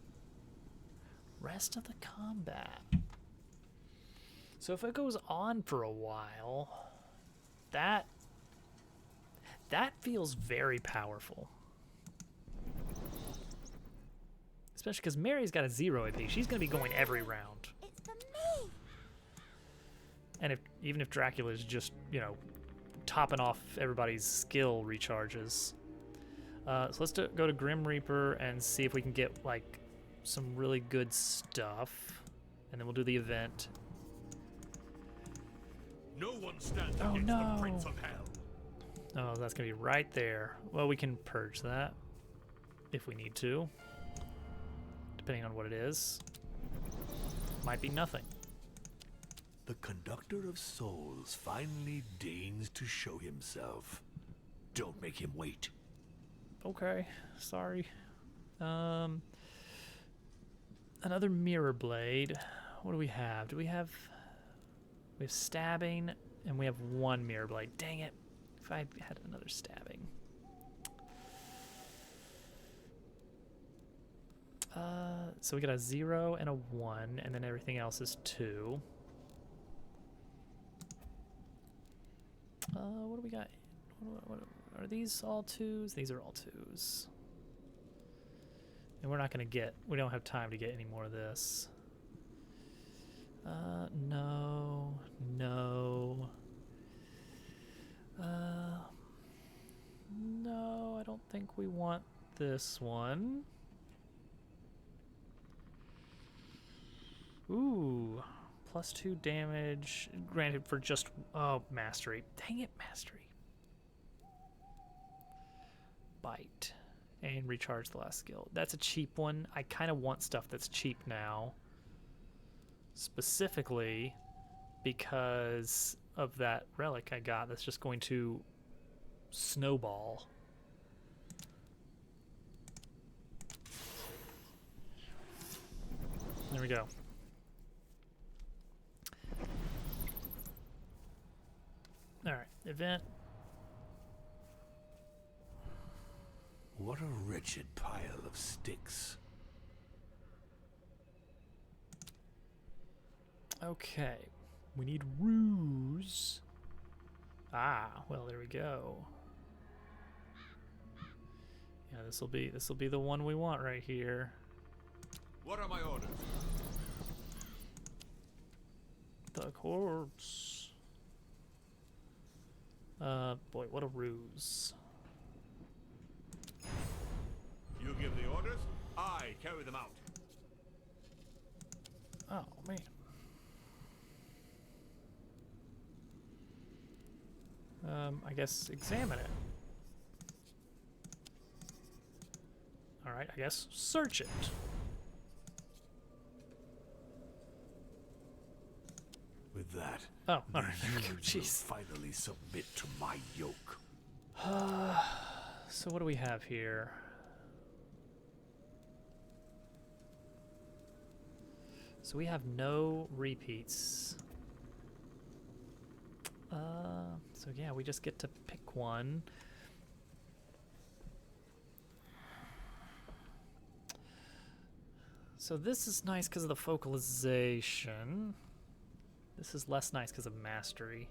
Rest of the combat. So if it goes on for a while, that feels very powerful. Especially because Mary's got a 0 AP. She's going to be going every round. It's for me. And even if Dracula's just, you know, topping off everybody's skill recharges. So let's go to Grim Reaper and see if we can get, like, some really good stuff. And then we'll do the event. No one stands Oh, against no. the Prince of Hell. Oh, that's going to be right there. Well, we can purge that if we need to. Depending on what it is. Might be nothing. The conductor of souls finally deigns to show himself. Don't make him wait. Okay, sorry. Another mirror blade. What do we have? We have stabbing, and we have one mirror blade. Dang it! If I had another stabbing. So we got a 0 and a 1, and then everything else is 2. What do we got? What are these all 2s? These are all 2s. And we're not going to get... We don't have time to get any more of this. No. No. No, I don't think we want this one. Ooh. +2 damage. Granted for just... Oh, mastery. Dang it, mastery. Bite. And recharge the last skill. That's a cheap one. I kind of want stuff that's cheap now. Specifically because of that relic I got that's just going to snowball. There we go. Alright, event. What a wretched pile of sticks. Okay, we need ruse. Ah, well there we go. Yeah, this will be the one we want right here. What are my orders? The corpse. Boy, what a ruse. You give the orders, I carry them out. Oh man. I guess examine it. Alright, I guess search it. With that, Oh, the alright, there we go. humans will Jeez. finally submit to my yoke. So what do we have here? So we have no repeats. So yeah, we just get to pick one. So this is nice because of the focalization. This is less nice because of mastery.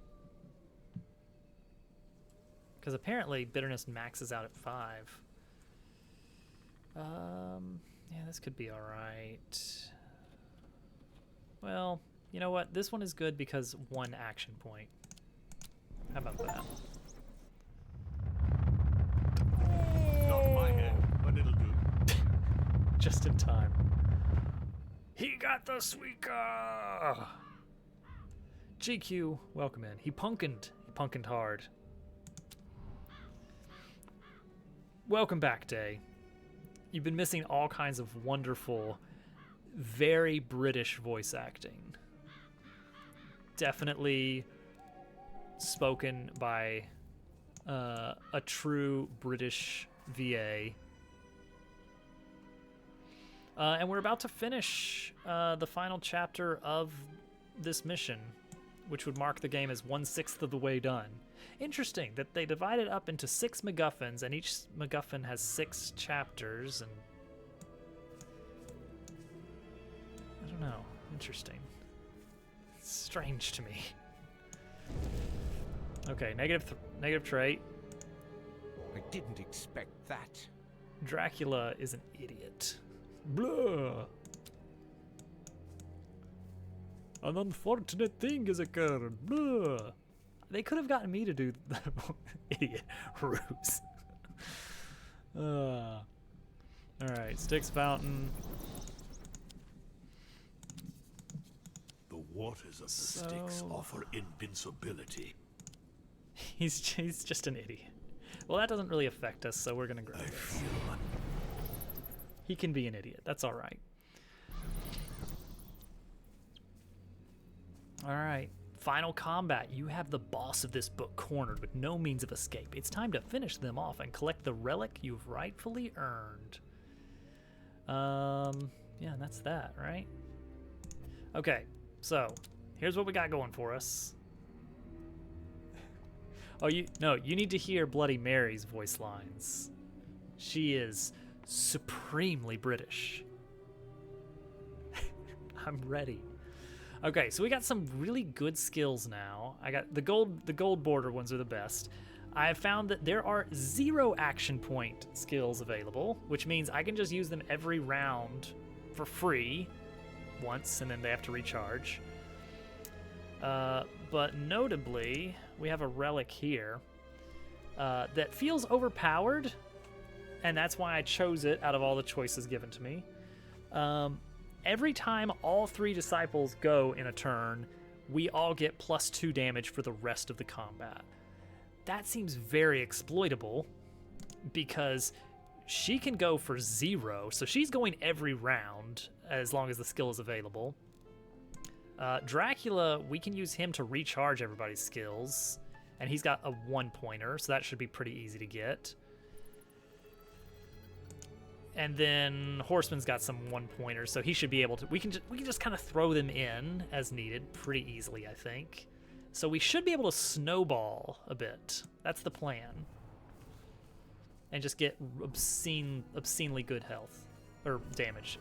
Because apparently bitterness maxes out at 5. Yeah, this could be alright. Well, you know what? This one is good because 1 action point. How about that? Not my head, but it'll do. Just in time. He got the Suika! GQ, welcome in. He punkined. He punkined hard. Welcome back, Day. You've been missing all kinds of wonderful, very British voice acting. Definitely spoken by a true British VA. And we're about to finish the final chapter of this mission, which would mark the game as 1/6 of the way done. Interesting that they divide it up into 6 MacGuffins, and each MacGuffin has 6 chapters, and I don't know. Interesting. strange to me. Okay, negative trait. I didn't expect that. Dracula is an idiot. Blah. An unfortunate thing has occurred. Blah. They could have gotten me to do the idiot ruse. Alright, Styx Fountain. The waters of the Styx So- offer invincibility. He's just an idiot. Well, that doesn't really affect us, so we're gonna grab I this. feel He can be an idiot. That's all right. All right. Final combat. You have the boss of this book cornered with no means of escape. It's time to finish them off and collect the relic you've rightfully earned. Yeah, and that's that, right? Okay. So, here's what we got going for us. Oh, you need to hear Bloody Mary's voice lines. She is supremely British. I'm ready. Okay, so we got some really good skills now. I got the gold border ones are the best. I have found that there are 0 action point skills available, which means I can just use them every round for free once, and then they have to recharge. But notably, we have a relic here that feels overpowered, and that's why I chose it out of all the choices given to me. Every time all 3 disciples go in a turn, we all get +2 damage for the rest of the combat. That seems very exploitable because she can go for 0, so she's going every round as long as the skill is available. Dracula, we can use him to recharge everybody's skills, and he's got a 1-pointer, so that should be pretty easy to get. And then Horseman's got some 1-pointers, so he should be able to. We can just kind of throw them in as needed pretty easily, I think. So we should be able to snowball a bit. That's the plan. And just get obscenely good health or damage.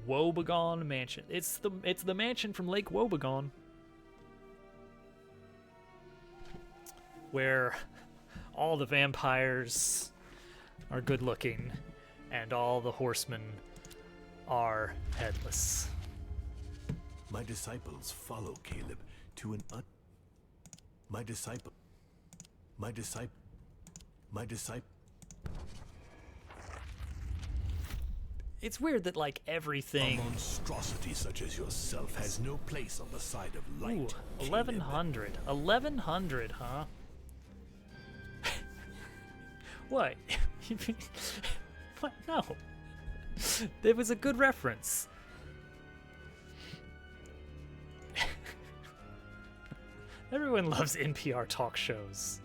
Woebegone Mansion. It's the mansion from Lake Woebegone, where all the vampires are good looking and all the horsemen are headless. My disciples follow Caleb to an My disciple. It's weird that like A everything. monstrosity such as yourself has no place on the side of light. Ooh, Caleb. 1100. 1100, huh? What? What? No. It was a good reference. Everyone loves NPR talk shows.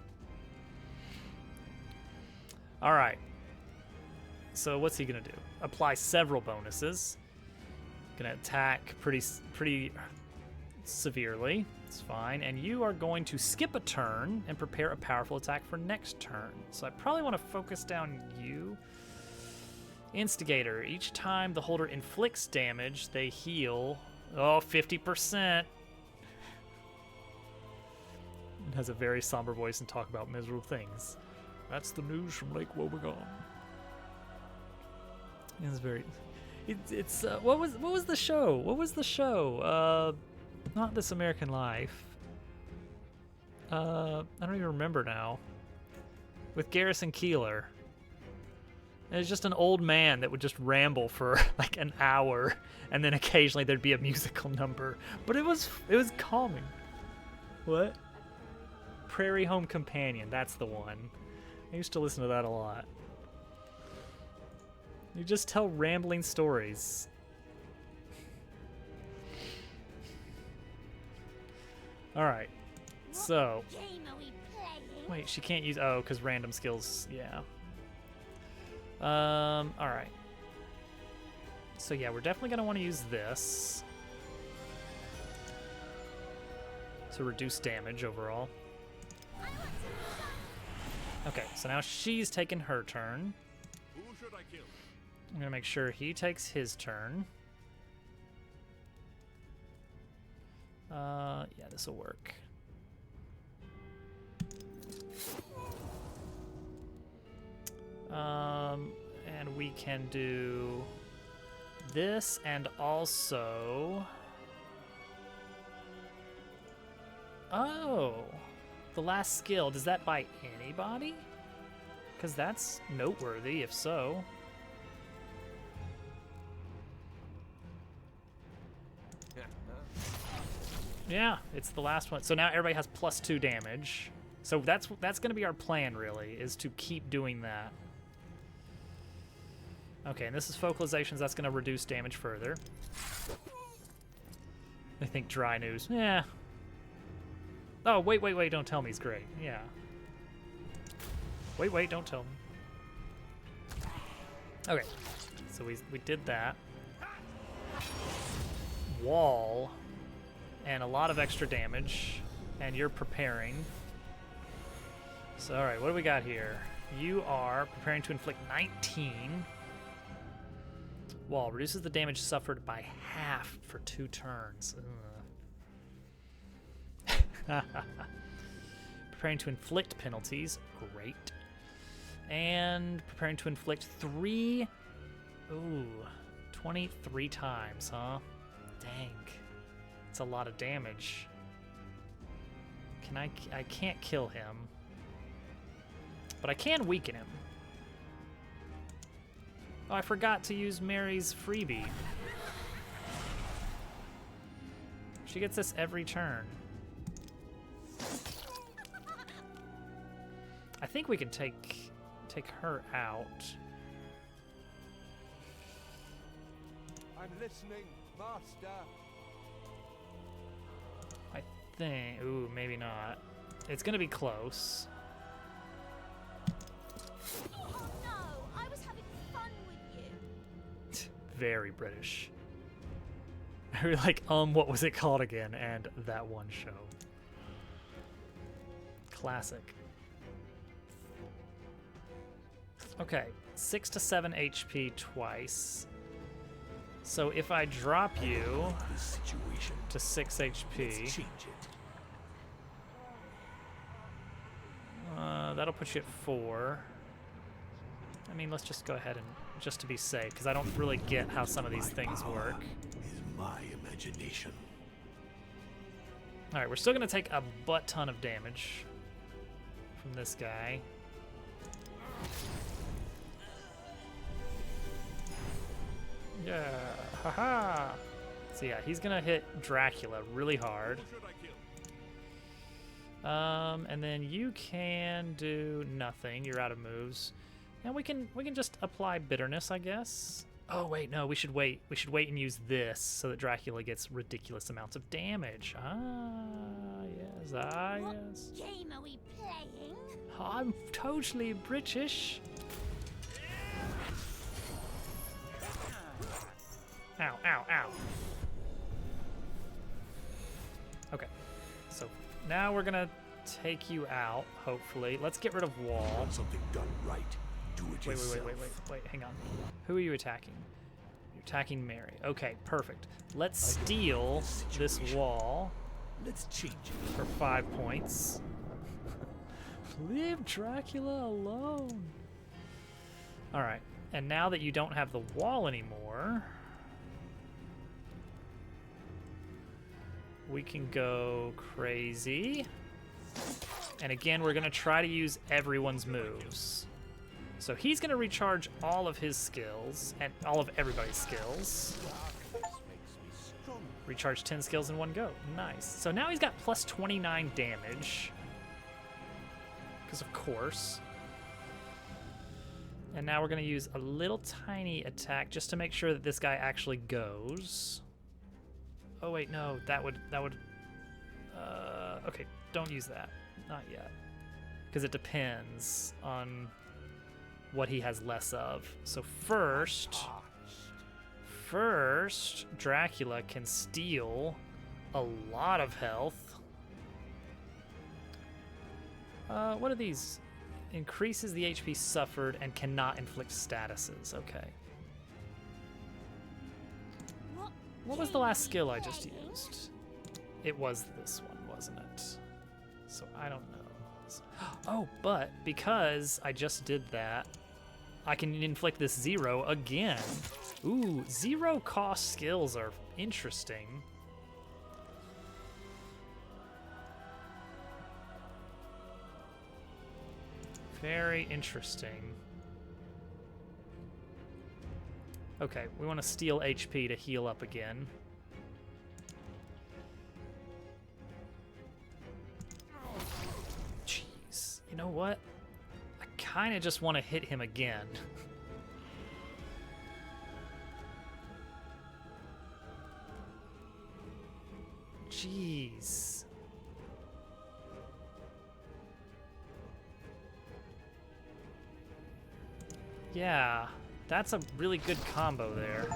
All right. So what's he gonna do? Apply several bonuses. Gonna attack pretty severely. It's fine. And you are going to skip a turn and prepare a powerful attack for next turn. So I probably want to focus down you. Instigator. Each time the holder inflicts damage, they heal. Oh, 50%. It has a very somber voice and talk about miserable things. That's the news from Lake Woebegone. It's very. It's what was the show? What was the show? Not This American Life. I don't even remember now. With Garrison Keillor. And it's just an old man that would just ramble for like an hour, and then occasionally there'd be a musical number. But it was calming. What? Prairie Home Companion. That's the one. I used to listen to that a lot. You just tell rambling stories. All right. So, Game are we playing? wait, she can't use because random skills. Yeah. All right. So yeah, we're definitely gonna want to use this to reduce damage overall. Okay, so now she's taken her turn. Who should I kill? I'm gonna make sure he takes his turn. Yeah, this will work. And we can do this and also... Oh, the last skill, does that buy anybody? Because that's noteworthy, if so. Yeah, it's the last one. So now everybody has +2 damage. So that's going to be our plan, really, is to keep doing that. Okay, and this is focalizations. That's going to reduce damage further. I think dry news. Yeah. Oh, wait, don't tell me he's great. Yeah. Wait, don't tell me. Okay, so we did that. Wall, and a lot of extra damage, and you're preparing. So, all right, what do we got here? You are preparing to inflict 19. Wall reduces the damage suffered by half for 2 turns. Preparing to inflict penalties. Great. And preparing to inflict 3. Ooh, 23 times, huh? Dang. It's a lot of damage. I can't kill him. But I can weaken him. Oh, I forgot to use Mary's freebie. She gets this every turn. I think we can take her out. I'm listening, Master. I think. Ooh, maybe not. It's gonna be close. Oh no, I was having fun with you. Very British. I was like, what was it called again? And that one show. Classic. Okay, 6 to 7 HP twice. So if I drop you This situation. to 6 Let's HP, change it. that'll put you at 4. I mean, let's just go ahead and just to be safe, because I don't really get how some of these things work. Is my imagination. All right, we're still gonna take a butt ton of damage from this guy. Yeah, haha. So yeah, he's gonna hit Dracula really hard. And then you can do nothing. You're out of moves, and we can just apply bitterness, I guess. Oh wait, no, we should wait. We should wait and use this so that Dracula gets ridiculous amounts of damage. Yes, What yes. game are we playing? I'm totally British. Ow, ow, ow. Okay, so now we're gonna take you out, hopefully. Let's get rid of Wall. Want something done right. Do it Wait, yourself. wait, hang on. Who are you attacking? You're attacking Mary. Okay, perfect. Let's steal this wall Let's change it. for 5 points. Leave Dracula alone. All right, and now that you don't have the wall anymore, we can go crazy. And again, we're gonna try to use everyone's moves. So he's gonna recharge all of his skills and all of everybody's skills. Makes me strong. Recharge 10 skills in one go. Nice. So now he's got plus 29 damage. Because of course. And now we're gonna use a little tiny attack just to make sure that this guy actually goes. Oh wait, no, that would, okay, don't use that, not yet. Because it depends on what he has less of. So first, Dracula can steal a lot of health. What are these? Increases the HP suffered and cannot inflict statuses, okay. What was the last skill I just used? It was this one, wasn't it? So I don't know. Oh, but because I just did that, I can inflict this 0 again. Ooh, 0 cost skills are interesting. Very interesting. Okay, we want to steal HP to heal up again. Jeez, you know what? I kind of just want to hit him again. Jeez. Yeah, that's a really good combo there.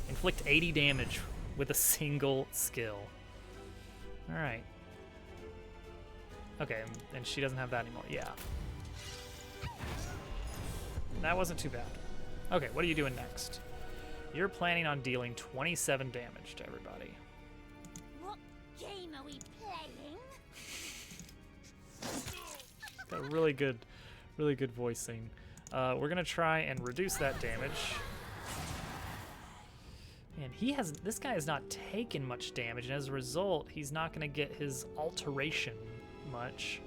Inflict 80 damage with a single skill. All right. Okay, and she doesn't have that anymore. Yeah. That wasn't too bad. Okay, what are you doing next? You're planning on dealing 27 damage to everybody. What game are we playing? Got a really good voicing. We're gonna try and reduce that damage. And this guy has not taken much damage, and as a result, he's not gonna get his alteration much.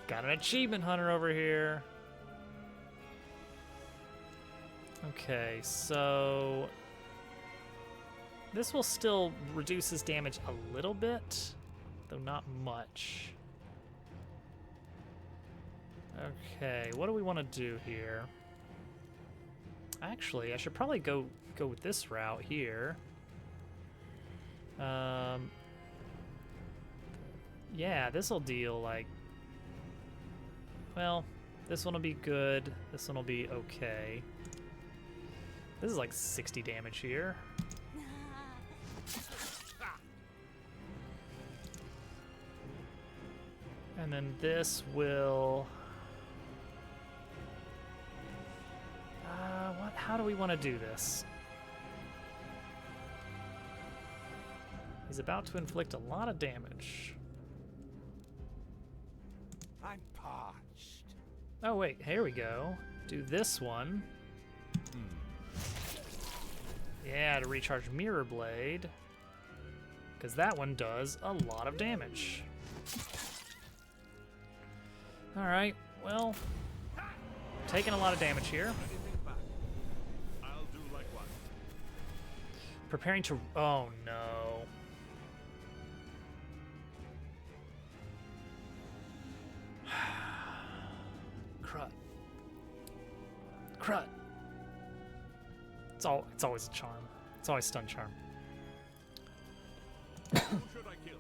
Got an achievement hunter over here. Okay, so this will still reduce his damage a little bit, though not much. Okay, what do we want to do here? Actually, I should probably go with this route here. Yeah, this will deal like, well, this one will be good. This one will be okay. This is like 60 damage here. And then this will... how do we want to do this? He's about to inflict a lot of damage. I'm parched. Oh wait, here we go. Do this one. Yeah, to recharge Mirror Blade. Because that one does a lot of damage. Alright, well, taking a lot of damage here. Anything back? I'll do likewise. Preparing to... oh no. Crud. Crud. It's always a charm. It's always stun charm. Who should I kill?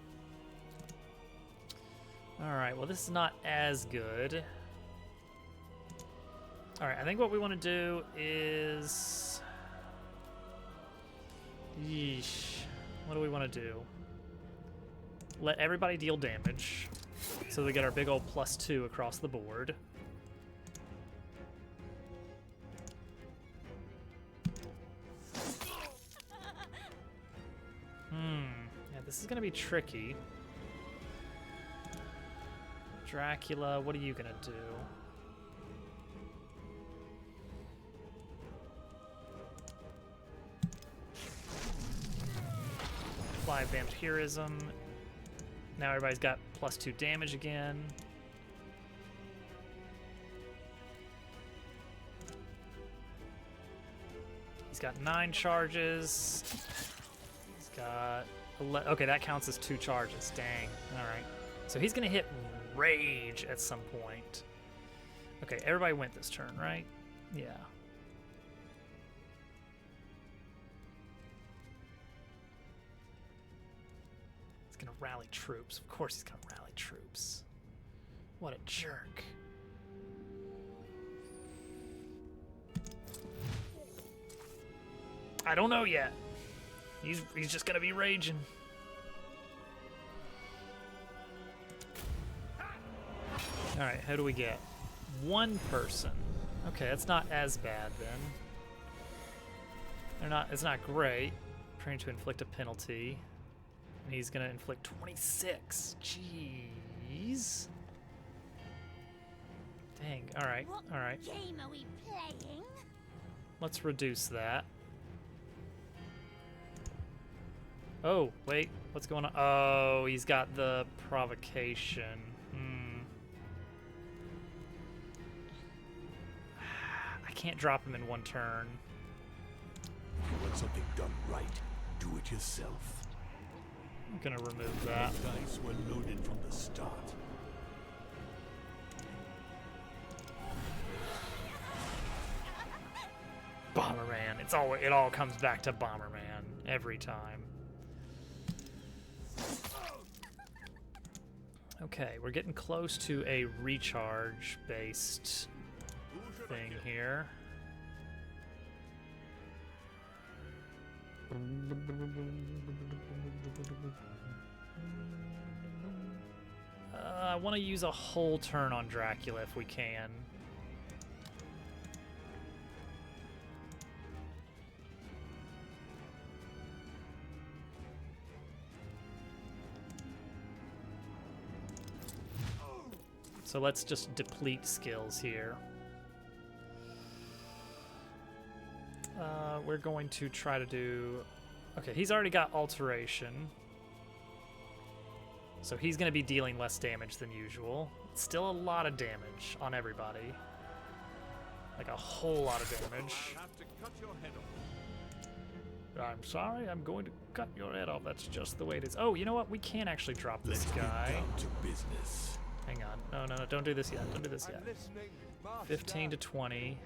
Alright, well this is not as good. Alright, I think what we want to do is... yeesh. What do we want to do? Let everybody deal damage. So we get our big old +2 across the board. Yeah, this is gonna be tricky. Dracula, what are you gonna do? Apply vampirism. Now everybody's got +2 damage again. He's got 9 charges. He's got okay, that counts as 2 charges. Dang. All right. So he's gonna hit Rage at some point. Okay, everybody went this turn, right? Yeah. He's gonna rally troops. Of course he's gonna rally troops. What a jerk. I don't know yet. He's just gonna be raging. All right, how do we get? 1 person. Okay, that's not as bad then. It's not great. Trying to inflict a penalty. And he's gonna inflict 26. Jeez. Dang. Alright. What Alright. game are we playing? Let's reduce that. Oh, wait. What's going on? Oh, he's got the provocation. I can't drop him in one turn. If you want something done right, do it yourself. I'm gonna remove that. The dice were loaded from the start. Bomberman. It all comes back to Bomberman every time. Okay, we're getting close to a recharge based thing here. I want to use a whole turn on Dracula if we can. So let's just deplete skills here. We're going to try to do... Okay, he's already got Alteration. So he's going to be dealing less damage than usual. Still a lot of damage on everybody. Like a whole lot of damage. Have to cut your head off. I'm sorry, I'm going to cut your head off. That's just the way it is. Oh, you know what? We can actually drop this Let's guy. get down to business. Hang on. No, don't do this yet. Don't do this I'm yet. listening, 15 to 20.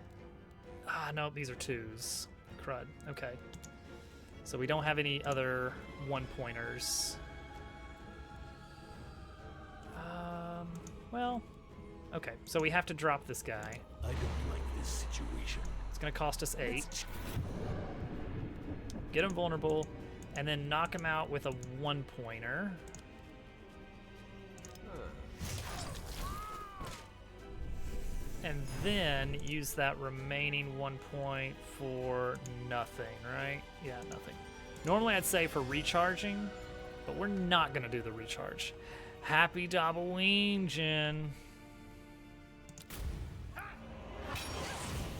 Ah, no, these are 2s. Crud. Okay. So we don't have any other 1-pointers. Well, okay. So we have to drop this guy. I don't like this situation. It's going to cost us 8. Get him vulnerable, and then knock him out with a 1-pointer. And then use that remaining 1 point for nothing, right? Yeah, nothing. Normally I'd say for recharging, but we're not gonna do the recharge. Happy Dabbaween, Jin.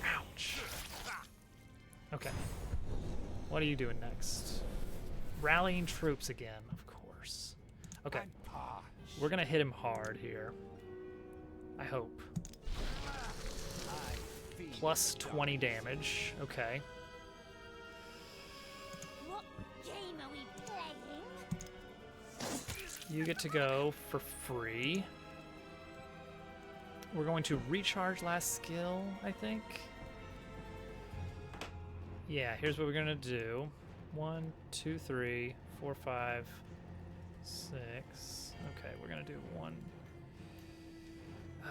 Ouch. Okay. What are you doing next? Rallying troops again, of course. Okay. We're gonna hit him hard here. I hope. Plus 20 damage. Okay. What game are we playing? You get to go for free. We're going to recharge last skill, I think. Yeah, here's what we're gonna do. 1, 2, 3, 4, 5, 6. Okay, we're gonna do 1.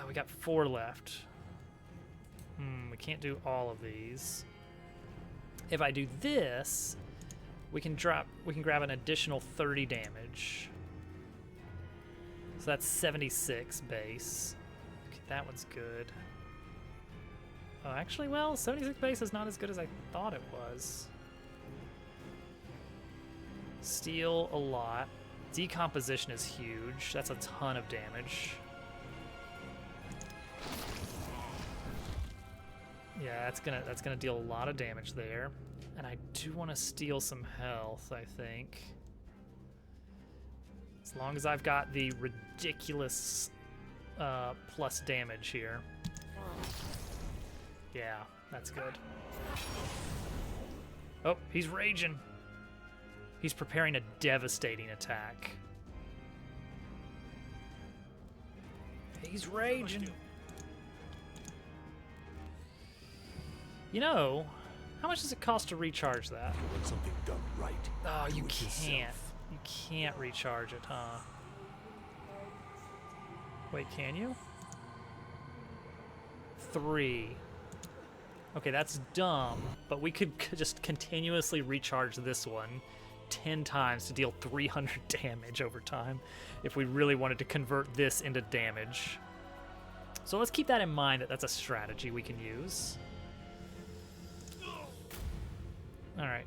We got 4 left. We can't do all of these. If I do this, we can grab an additional 30 damage. So that's 76 base. Okay, that one's good. Oh, actually, well, 76 base is not as good as I thought it was. Steal a lot. Decomposition is huge. That's a ton of damage. Yeah, that's gonna deal a lot of damage there. And I do want to steal some health, I think. As long as I've got the ridiculous plus damage here. Yeah, that's good. Oh, he's raging. He's preparing a devastating attack. He's raging. You know, how much does it cost to recharge that? If you want something done right, Oh, do you it can't. yourself. You can't recharge it, huh? Wait, can you? 3. Okay, that's dumb, but we could just continuously recharge this one 10 times to deal 300 damage over time if we really wanted to convert this into damage. So let's keep that in mind, that that's a strategy we can use. All right.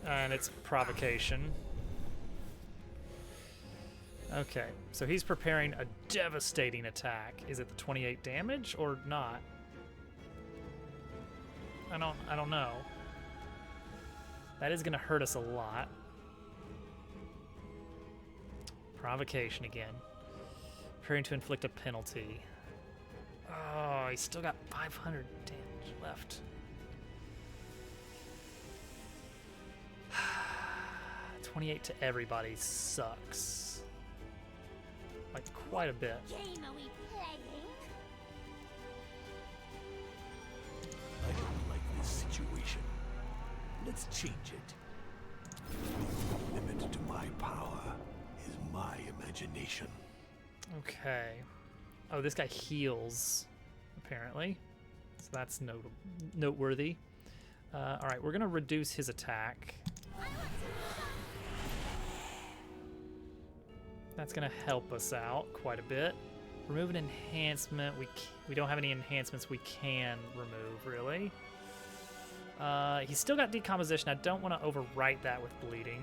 And it's provocation. Okay, so he's preparing a devastating attack. Is it the 28 damage or not? I don't know. That is gonna hurt us a lot. Provocation again. Preparing to inflict a penalty. Oh, he's still got 500 damage left. 28 to everybody sucks. Like, quite a bit. Game are we playing? I don't like this situation. Let's change it. The limit to my power is my imagination. Okay. Oh, this guy heals, apparently. So that's noteworthy. All right, we're going to reduce his attack. That's going to help us out quite a bit. Remove an enhancement. We don't have any enhancements we can remove, really. He's still got decomposition. I don't want to overwrite that with bleeding.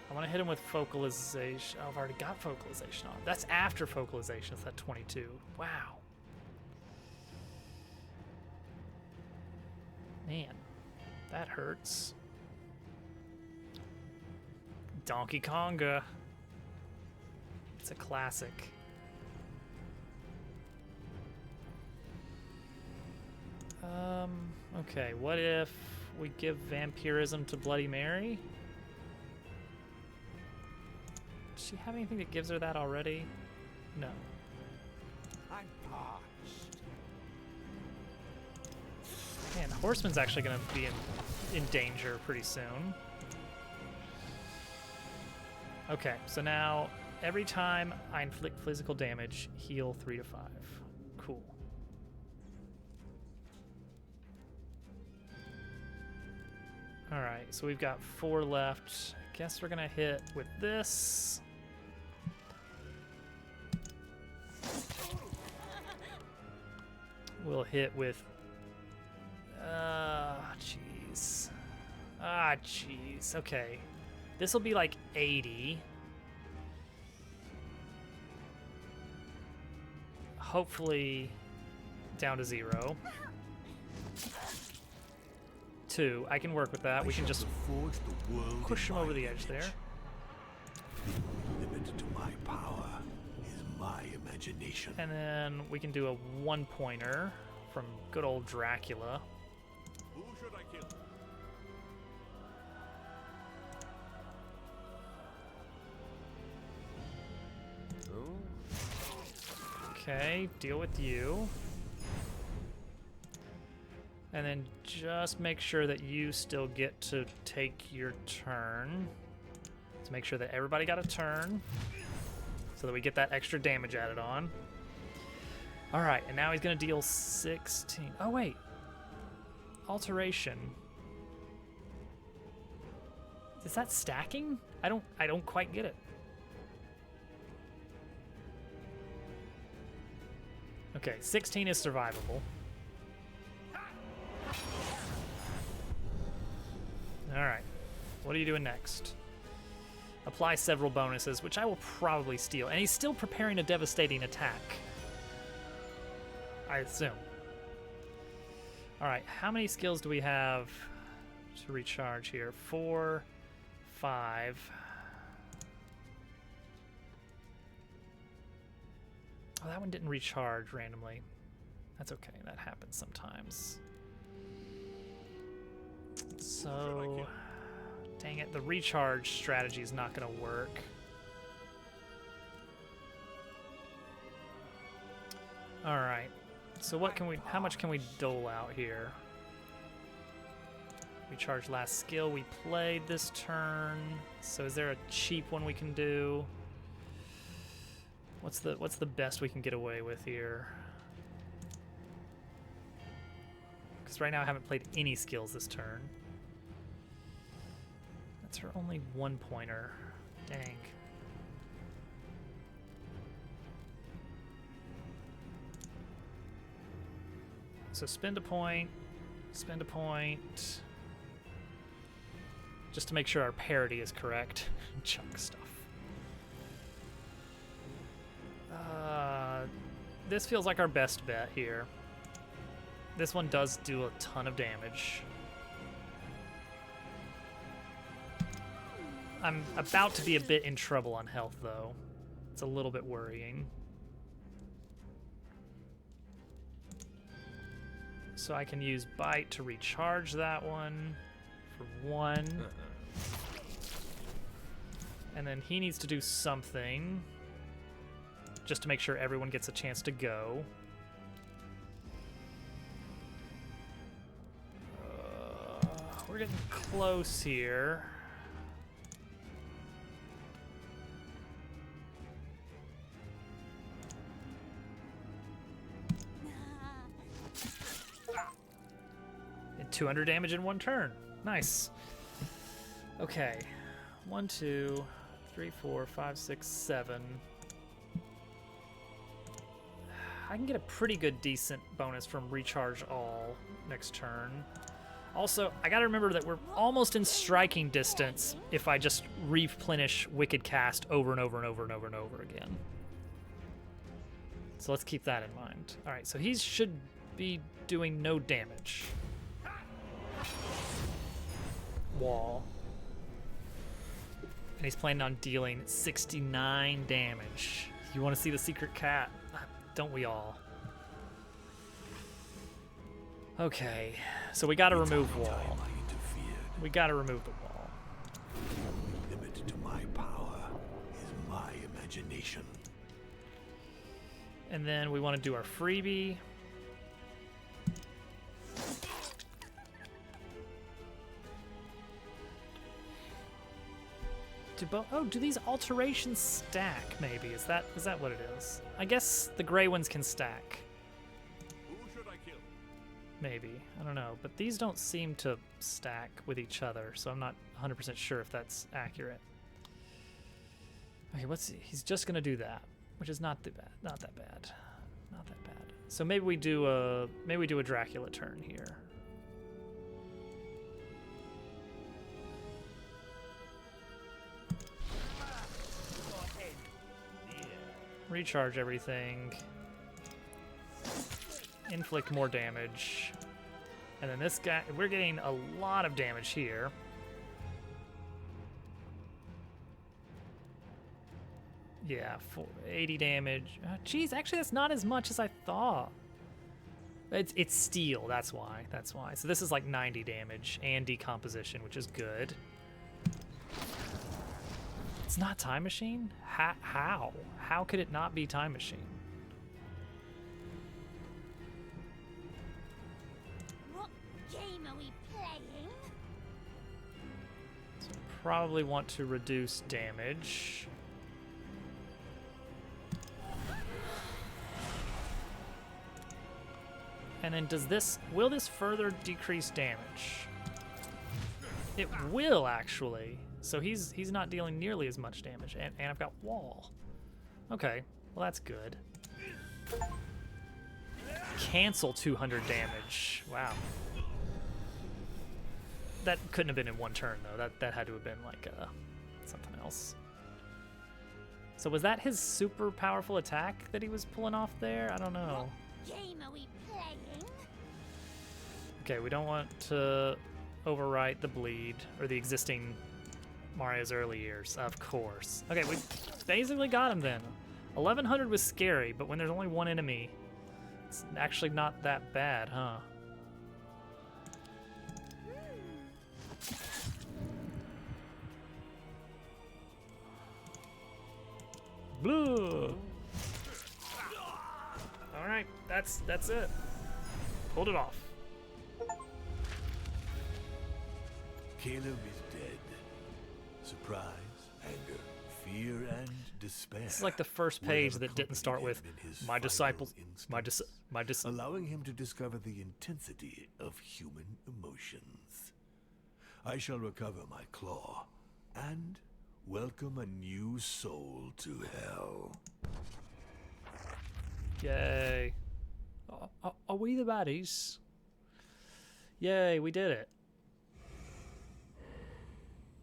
I want to hit him with focalization. Oh, I've already got focalization on. That's after focalization. It's that 22. Wow. Man, that hurts. Donkey Konga. It's a classic. Okay, what if we give vampirism to Bloody Mary? Does she have anything that gives her that already? No. I'm parched. Man, Horseman's actually going to be in danger pretty soon. Okay, so now every time I inflict physical damage, heal 3 to 5. Cool. Alright, so we've got 4 left. I guess we're going to hit with this. We'll hit with... jeez. Jeez. Okay. This will be like 80. Hopefully down to 0. 2. I can work with that. We can just push him over the edge there. The limit to my power is my imagination. And then we can do a 1-pointer from good old Dracula. Who should I kill? Okay, deal with you. And then just make sure that you still get to take your turn. To make sure that everybody got a turn. So that we get that extra damage added on. Alright, and now he's going to deal 16. Oh, wait. Alteration. Is that stacking? I don't quite get it. Okay, 16 is survivable. Alright, what are you doing next? Apply several bonuses, which I will probably steal. And he's still preparing a devastating attack, I assume. Alright, how many skills do we have to recharge here? 4, 5. Oh, that one didn't recharge randomly. That's okay, that happens sometimes. So, dang it, the recharge strategy is not going to work. All right, so how much can we dole out here? Recharge last skill we played this turn. So is there a cheap one we can do? What's the best we can get away with here? Because right now I haven't played any skills this turn. That's her only 1-pointer. Dang. So spend a point, just to make sure our parity is correct. Chunk stuff. This feels like our best bet here. This one does do a ton of damage. I'm about to be a bit in trouble on health, though. It's a little bit worrying. So I can use Bite to recharge that one for 1. And then he needs to do something just to make sure everyone gets a chance to go. We're getting close here. And 200 damage in 1 turn. Nice. Okay. 1, 2, 3, 4, 5, 6, 7. I can get a pretty good, decent bonus from Recharge All next turn. Also, I gotta remember that we're almost in striking distance if I just replenish Wicked Cast over and over and over and over and over again. So let's keep that in mind. All right, so he should be doing no damage. Wall. And he's planning on dealing 69 damage. You want to see the secret cat? Don't we all? Okay, so we gotta remove wall. We gotta remove the wall. The only limit to my power is my imagination. And then we want to do our freebie. Do these alterations stack? Maybe is that what it is? I guess the gray ones can stack. Who should I kill? Maybe, I don't know, but these don't seem to stack with each other, so I'm not 100% sure if that's accurate. Okay, let's see. He's just gonna do that, which is not too bad. Not that bad. Not that bad. So maybe we do a Dracula turn here. Recharge everything. Inflict more damage. And then this guy, we're getting a lot of damage here. Yeah, 80 damage. Geez, actually that's not as much as I thought. It's steel, that's why. So this is like 90 damage and decomposition, which is good. It's not Time Machine? How? How could it not be Time Machine? What game are we playing? So probably want to reduce damage. And then will this further decrease damage? It will actually. So he's not dealing nearly as much damage, and I've got wall. Okay, well that's good. Cancel 200 damage. Wow. That couldn't have been in 1 turn though. That had to have been like something else. So was that his super powerful attack that he was pulling off there? I don't know. What game are we playing? Okay, we don't want to overwrite the bleed or the existing Mario's early years, of course. Okay, we basically got him then. 1100 was scary, but when there's only 1 enemy, it's actually not that bad, huh? Blue. All right, that's it. Pulled it off. Caleb is dead. Surprise, anger, fear, and despair. This is like the first page that didn't start with my disciples, allowing him to discover the intensity of human emotions. I shall recover my claw and welcome a new soul to hell. Yay. Are we the baddies? Yay, we did it.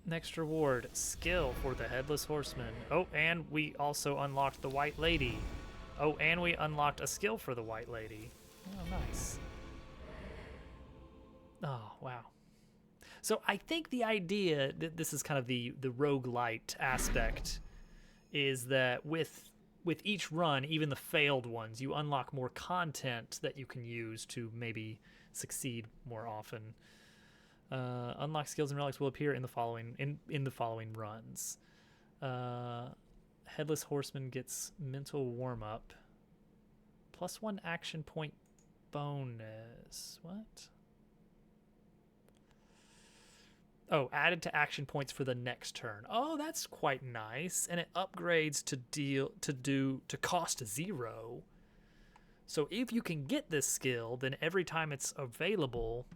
Next reward, skill for the Headless Horseman. Oh, and we also unlocked the White Lady. Oh, and we unlocked a skill for the White Lady. Oh, nice. Oh, wow. So I think the idea, this is kind of the roguelite aspect, is that with each run, even the failed ones, you unlock more content that you can use to maybe succeed more often. Unlock skills and relics will appear in the following runs. Headless Horseman gets mental warm up. +1 action point bonus. What? Oh, added to action points for the next turn. Oh, that's quite nice. And it upgrades to cost 0. So if you can get this skill, then every time it's available,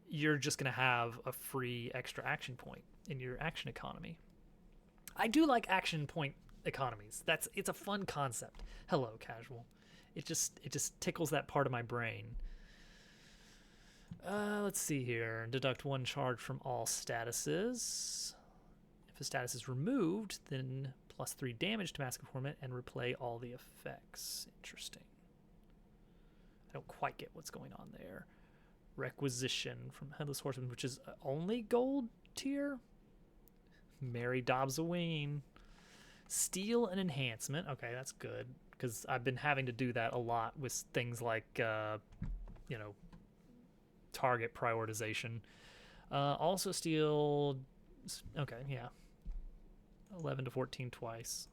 you're just going to have a free extra action point in your action economy. I do like action point economies. It's a fun concept. Hello, casual. It just tickles that part of my brain. Let's see here. Deduct 1 charge from all statuses. If a status is removed, then +3 damage to Mask of Torment and replay all the effects. Interesting. I don't quite get what's going on there. Requisition from Headless Horseman, which is only gold tier. Mary Dobbs-Aween. Steal an enhancement. Okay, that's good, because I've been having to do that a lot with things like, target prioritization. Also steal. Okay, yeah. 11 to 14 twice.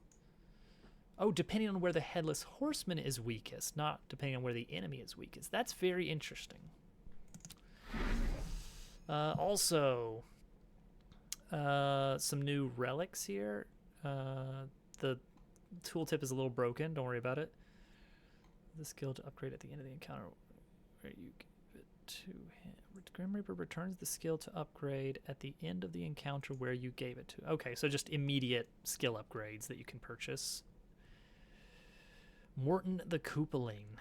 Oh, depending on where the Headless Horseman is weakest, not depending on where the enemy is weakest. That's very interesting. Also, some new relics here. The tooltip is a little broken. Don't worry about it. The skill to upgrade at the end of the encounter, where you give it to him. Grim Reaper returns the skill to upgrade at the end of the encounter where you gave it to. Okay, so just immediate skill upgrades that you can purchase. Morton the Koopaling.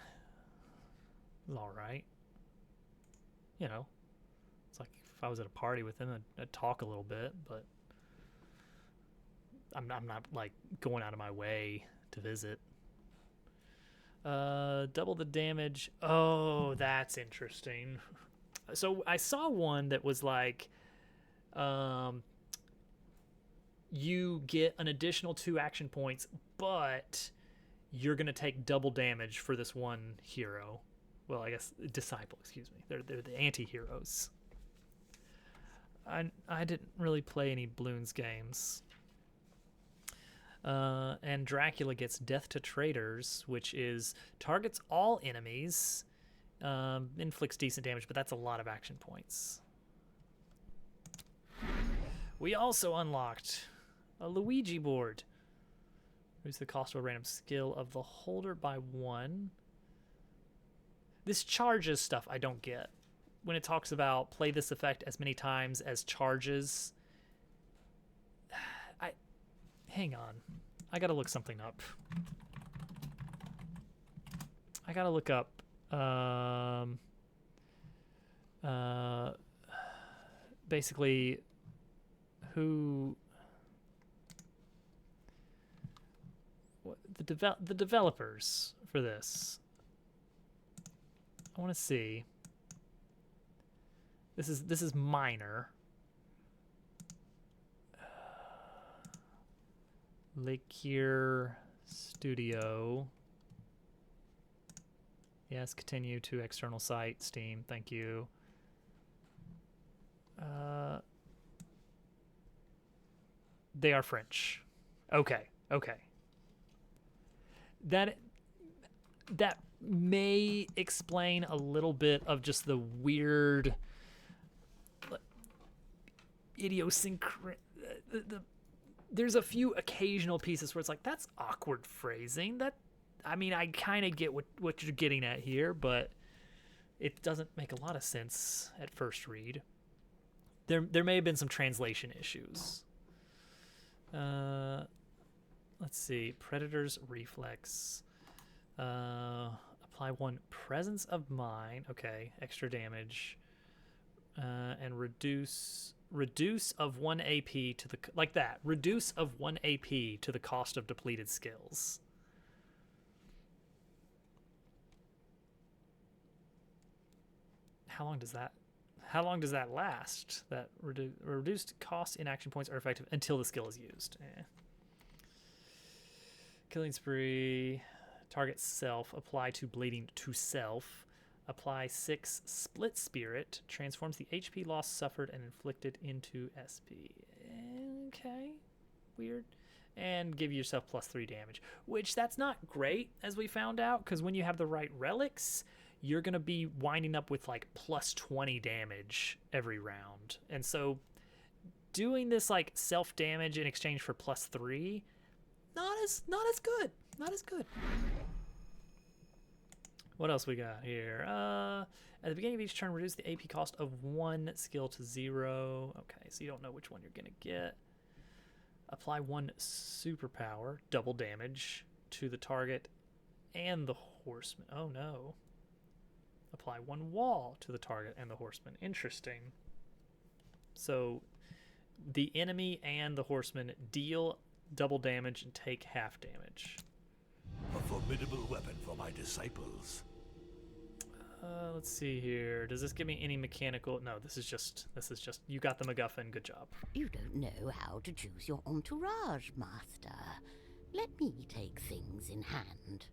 All right. You know, it's like if I was at a party with him, I'd talk a little bit, but I'm not like going out of my way to visit. Double the damage. Oh, that's interesting. So I saw one that was like, you get an additional 2 action points, but you're going to take double damage for this one hero. Well, I guess disciple, excuse me. They're the anti-heroes. I didn't really play any Bloons games. And Dracula gets Death to Traitors, which is targets all enemies, inflicts decent damage, but that's a lot of action points. We also unlocked a Luigi board. Reduce the cost of a random skill of the holder by 1. This charges stuff I don't get. When it talks about play this effect as many times as charges, hang on. I gotta look something up. I gotta look up basically the developers for this. I want to see. This is minor. Lakeir Studio. Yes, continue to external site, Steam. Thank you. They are French. Okay. That may explain a little bit of just the weird idiosyncrasy. There's a few occasional pieces where it's like, that's awkward phrasing. I kind of get what you're getting at here, but it doesn't make a lot of sense at first read. There may have been some translation issues. Let's see. Predator's reflex. A Apply 1 presence of mind. Okay, extra damage. And reduce of 1 AP to the like that. Reduce of 1 AP to the cost of depleted skills. How long does that last? That reduced cost in action points are effective until the skill is used. Killing spree. Target self. Apply to bleeding to self. Apply 6 split spirit. Transforms the HP loss suffered and inflicted into SP. Okay. Weird. And give yourself +3 damage. Which, that's not great, as we found out, because when you have the right relics, you're going to be winding up with like +20 damage every round. And so doing this like self damage in exchange for +3, not as good. Not as good. What else we got here? At the beginning of each turn, reduce the AP cost of 1 skill to 0. Okay, so you don't know which one you're going to get. Apply 1 superpower, double damage, to the target and the horseman. Oh no. Apply 1 wall to the target and the horseman. Interesting. So the enemy and the horseman deal double damage and take half damage. A formidable weapon for my disciples. Let's see here. Does this give me any mechanical? No, this is just you got the MacGuffin. Good job. You don't know how to choose your entourage, Master. Let me take things in hand.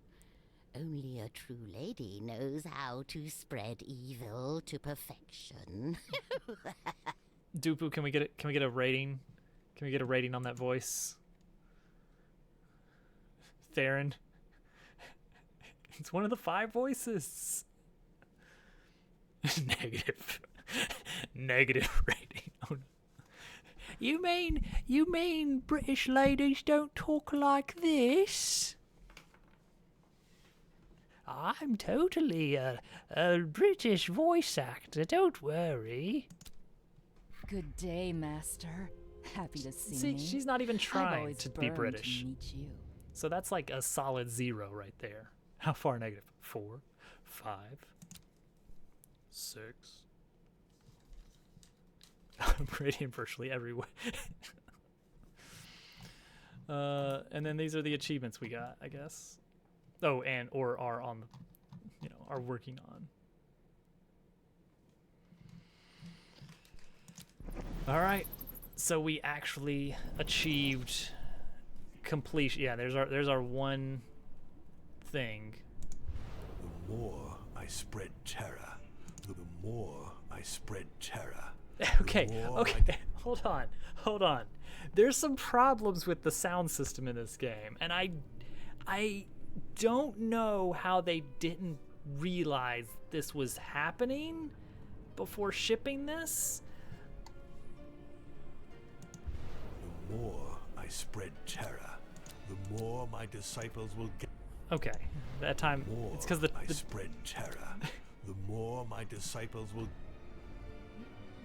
Only a true lady knows how to spread evil to perfection. Dupu, can we get a rating? Can we get a rating on that voice? Theron. It's one of the 5 voices. Negative rating. Oh, no. You mean British ladies don't talk like this? I'm totally a British voice actor, don't worry. Good day, Master. Happy to see See, me. she's not even I've trying always to be burned British. To meet you. So that's like a solid 0 right there. How far negative? 4, 5, 6. I'm rating virtually everywhere. And then these are the achievements we got, I guess. Oh, and or are on, are working on. All right, so we actually achieved completion. Yeah, there's our one thing. The more I spread terror, the more I spread terror. Okay, hold on. There's some problems with the sound system in this game, and I don't know how they didn't realize this was happening before shipping this. The more I spread terror, the more my disciples will get. Okay, that time it's because I spread terror, the more my disciples will.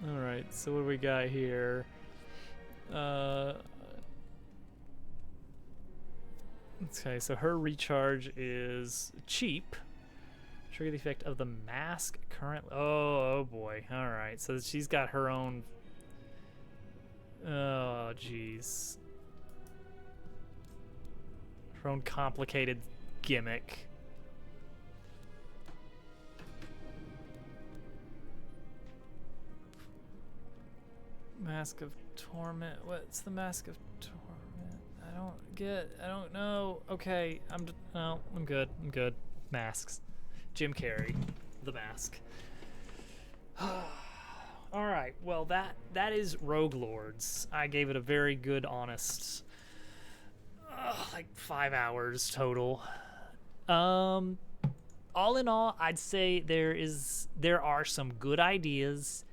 All right, so what do we got here? Okay, so her recharge is cheap. Trigger the effect of the mask currently. Oh boy. All right, so she's got her own. Oh jeez. Her own complicated gimmick. Mask of Torment. What's the Mask of Torment? I don't know. Okay, I'm good. I'm good. Masks. Jim Carrey, The Mask. All right. Well, that is Rogue Lords. I gave it a very good, honest, like 5 hours total. All in all, I'd say there are some good ideas.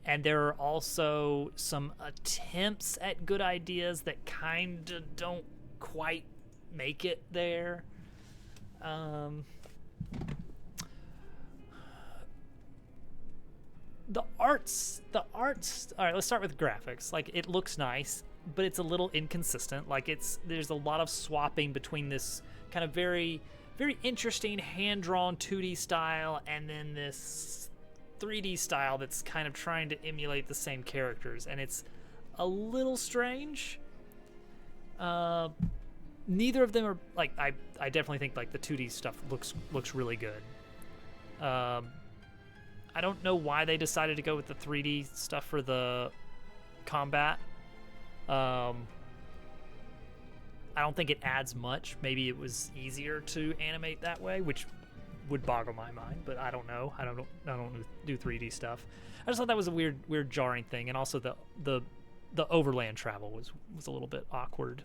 And there are also some attempts at good ideas that kind of don't quite make it there. The arts. All right, let's start with graphics. Like, it looks nice, but it's a little inconsistent. Like, there's a lot of swapping between this kind of very, very interesting hand-drawn 2D style, and then this 3D style that's kind of trying to emulate the same characters, and it's a little strange. Neither of them are like I definitely think like the 2D stuff looks really good. I don't know why they decided to go with the 3D stuff for the combat. I don't think it adds much. Maybe it was easier to animate that way, which would boggle my mind, but I don't know. I don't do 3D stuff. I just thought that was a weird jarring thing, and also the overland travel was a little bit awkward.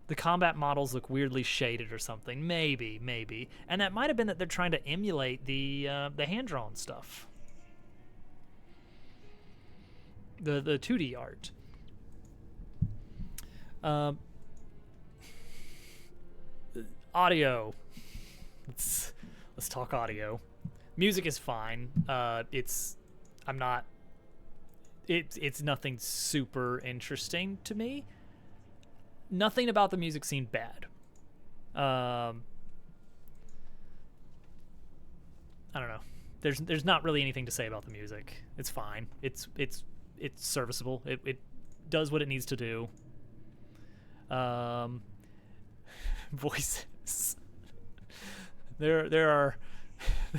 The combat models look weirdly shaded or something. Maybe. And that might have been that they're trying to emulate the hand-drawn stuff. The 2D art. Audio. Let's talk audio. Music is fine. It's nothing super interesting to me. Nothing about the music seemed bad. I don't know. There's not really anything to say about the music. It's fine. It's serviceable. It does what it needs to do. Voices. There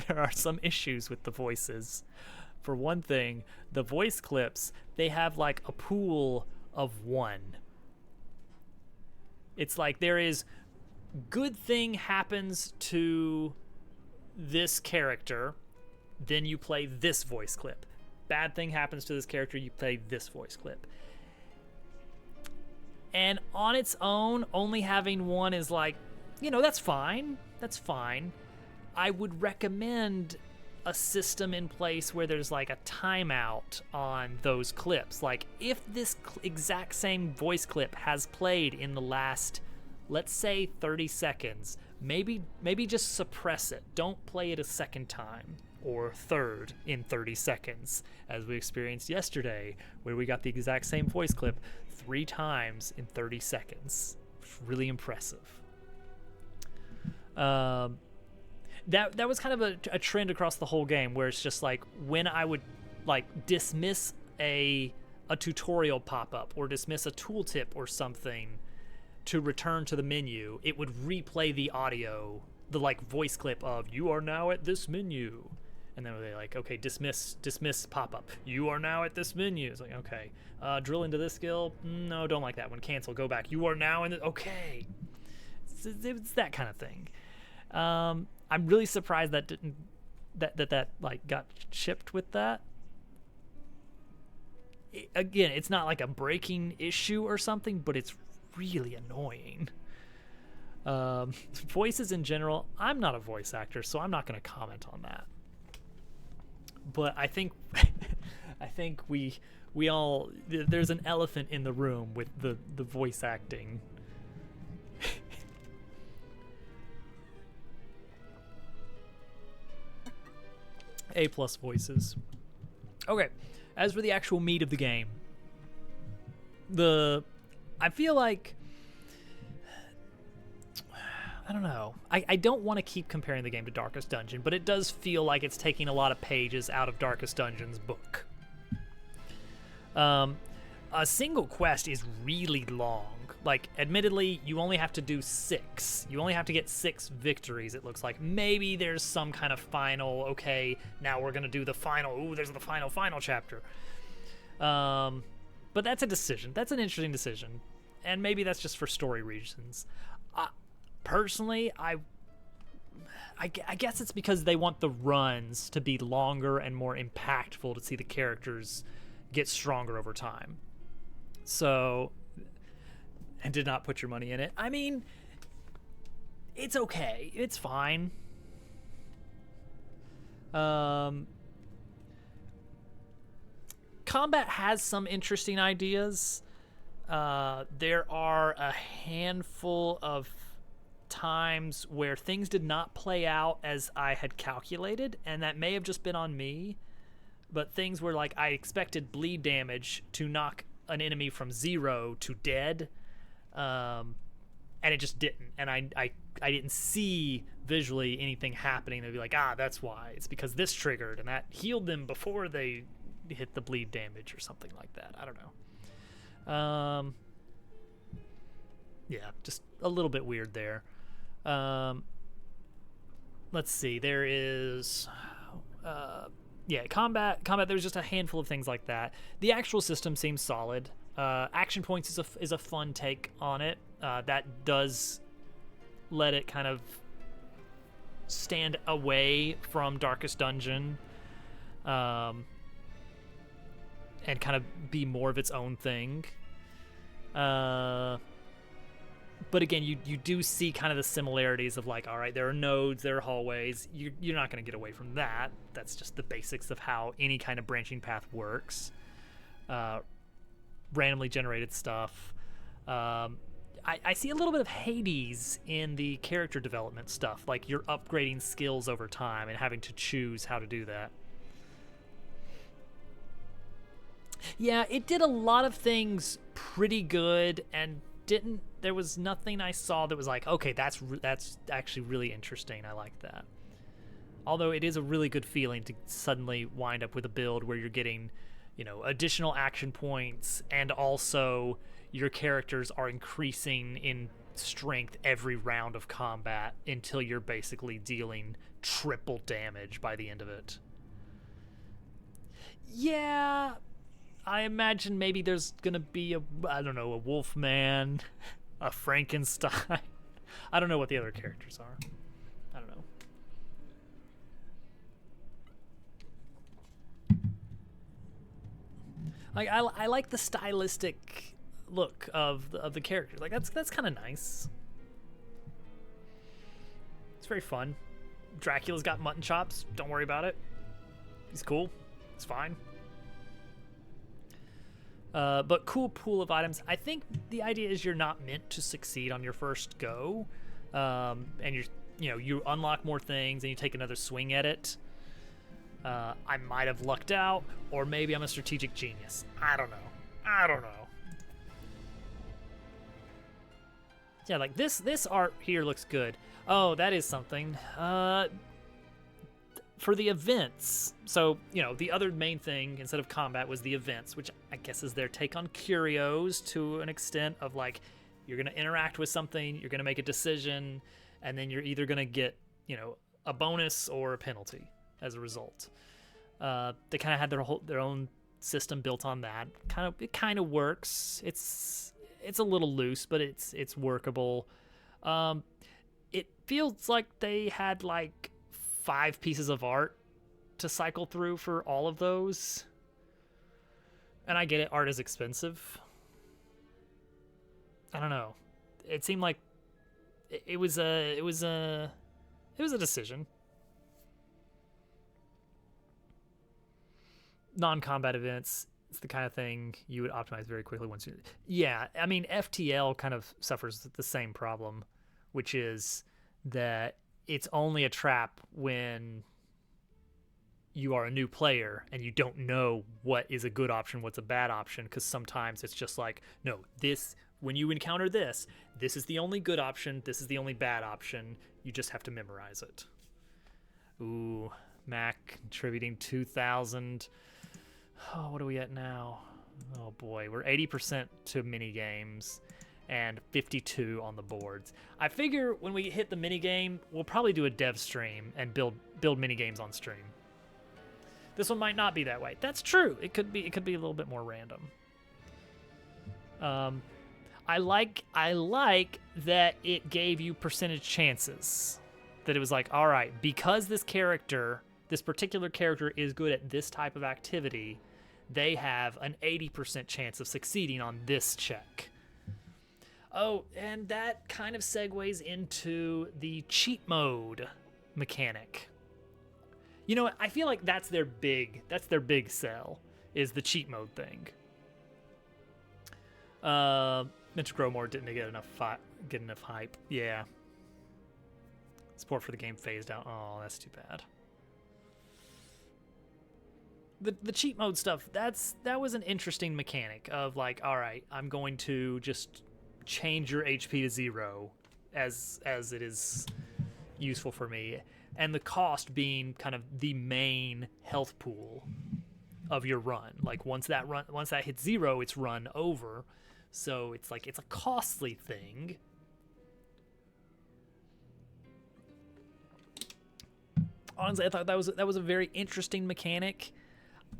are some issues with the voices. For one thing, the voice clips, they have like a pool of one. It's like there is good thing happens to this character, then you play this voice clip. Bad thing happens to this character, you play this voice clip. And on its own, only having one is like, that's fine. That's fine. I would recommend a system in place where there's like a timeout on those clips. Like if this exact same voice clip has played in the last, let's say 30 seconds, maybe just suppress it. Don't play it a second time or third in 30 seconds, as we experienced yesterday, where we got the exact same voice clip 3 times in 30 seconds. Really impressive. That was kind of a trend across the whole game, where it's just like when I would like dismiss a tutorial pop-up or dismiss a tooltip or something to return to the menu, it would replay the audio, the like voice clip of "You are now at this menu," and then they're like, "Okay, dismiss pop-up. You are now at this menu." It's like, okay, drill into this skill. No, don't like that one. Cancel. Go back. You are now in the okay. It's that kind of thing. I'm really surprised that that like got shipped with that. Again, it's not like a breaking issue or something, but it's really annoying. Voices in general, I'm not a voice actor, so I'm not going to comment on that. But I think we all, there's an elephant in the room with the voice acting. A+ voices. Okay, as for the actual meat of the game, I feel like, I don't know. I don't want to keep comparing the game to Darkest Dungeon, but it does feel like it's taking a lot of pages out of Darkest Dungeon's book. A single quest is really long. Like, admittedly, you only have to do 6. You only have to get 6 victories, it looks like. Maybe there's some kind of final, okay, now we're going to do the final, ooh, there's the final chapter. But that's a decision. That's an interesting decision. And maybe that's just for story reasons. Personally, I guess it's because they want the runs to be longer and more impactful to see the characters get stronger over time. So, and did not put your money in it. I mean, it's okay. It's fine. Combat has some interesting ideas. There are a handful of times where things did not play out as I had calculated, and that may have just been on me, but things were like I expected bleed damage to knock an enemy from 0 to dead, and and it just didn't. And I didn't see visually anything happening. They'd be like, that's why. It's because this triggered, and that healed them before they hit the bleed damage or something like that. I don't know. Yeah, just a little bit weird there. Let's see. There is, combat. There's just a handful of things like that. The actual system seems solid. Action points is a fun take on it. That does let it kind of stand away from Darkest Dungeon, and kind of be more of its own thing. But again, you do see kind of the similarities of like, all right, there are nodes, there are hallways. You're not going to get away from that. That's just the basics of how any kind of branching path works. Randomly generated stuff. I see a little bit of Hades in the character development stuff. Like you're upgrading skills over time and having to choose how to do that. Yeah, it did a lot of things pretty good and there was nothing I saw that was like, okay, that's actually really interesting. I like that. Although it is a really good feeling to suddenly wind up with a build where you're getting, additional action points, and also your characters are increasing in strength every round of combat until you're basically dealing triple damage by the end of it. Yeah, I imagine maybe there's gonna be a Wolfman, a Frankenstein. I don't know what the other characters are. I don't know. Like I like the stylistic look of the characters. Like that's kind of nice. It's very fun. Dracula's got mutton chops. Don't worry about it. He's cool. It's fine. But cool pool of items. I think the idea is you're not meant to succeed on your first go, and you unlock more things and you take another swing at it. I might have lucked out, or maybe I'm a strategic genius. I don't know. Yeah, like this art here looks good. Oh, that is something. For the events, so, the other main thing instead of combat was the events, which I guess is their take on curios to an extent of like, you're going to interact with something, you're going to make a decision, and then you're either going to get, a bonus or a penalty as a result. They kind of had their own system built on that. It kind of works. It's a little loose, but it's workable. It feels like they had like 5 pieces of art to cycle through for all of those. And I get it, art is expensive. I don't know. It seemed like it was a decision. Non-combat events, it's the kind of thing you would optimize very quickly once you... Yeah, I mean, FTL kind of suffers the same problem, which is that it's only a trap when you are a new player and you don't know what is a good option, what's a bad option, because sometimes it's just like, no, when you encounter this is the only good option, this is the only bad option, you just have to memorize it. Ooh, Mac contributing 2,000. Oh, what are we at now? Oh boy, we're 80% to minigames and 52 on the boards. I figure when we hit the minigame, we'll probably do a dev stream and build minigames on stream. This one might not be that way. That's true. It could be a little bit more random. I like that it gave you percentage chances. That it was like, all right, because this particular character is good at this type of activity, they have an 80% chance of succeeding on this check. Oh, and that kind of segues into the cheat mode mechanic. You know what? I feel like that's their big sell, is the cheat mode thing. Mitch Gromore didn't get enough hype. Yeah. Support for the game phased out. Oh, that's too bad. The cheat mode stuff, that was an interesting mechanic of like, all right, I'm going to just change your HP to 0 as it is useful for me, and the cost being kind of the main health pool of your run. Like once that hits 0, it's run over. So it's like it's a costly thing. Honestly, I thought that was a very interesting mechanic.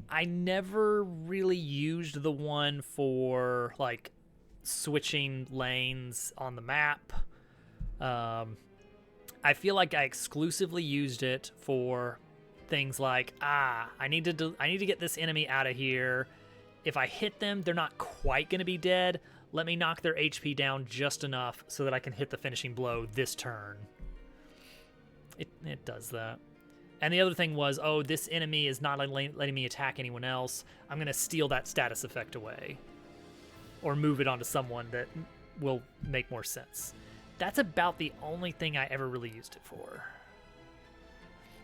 I never really used the one for like switching lanes on the map. I feel like I exclusively used it for things like, I need to get this enemy out of here. If I hit them, they're not quite going to be dead. Let me knock their HP down just enough so that I can hit the finishing blow this turn. It does that. And the other thing was, this enemy is not letting me attack anyone else. I'm going to steal that status effect away. Or move it onto someone that will make more sense. That's about the only thing I ever really used it for.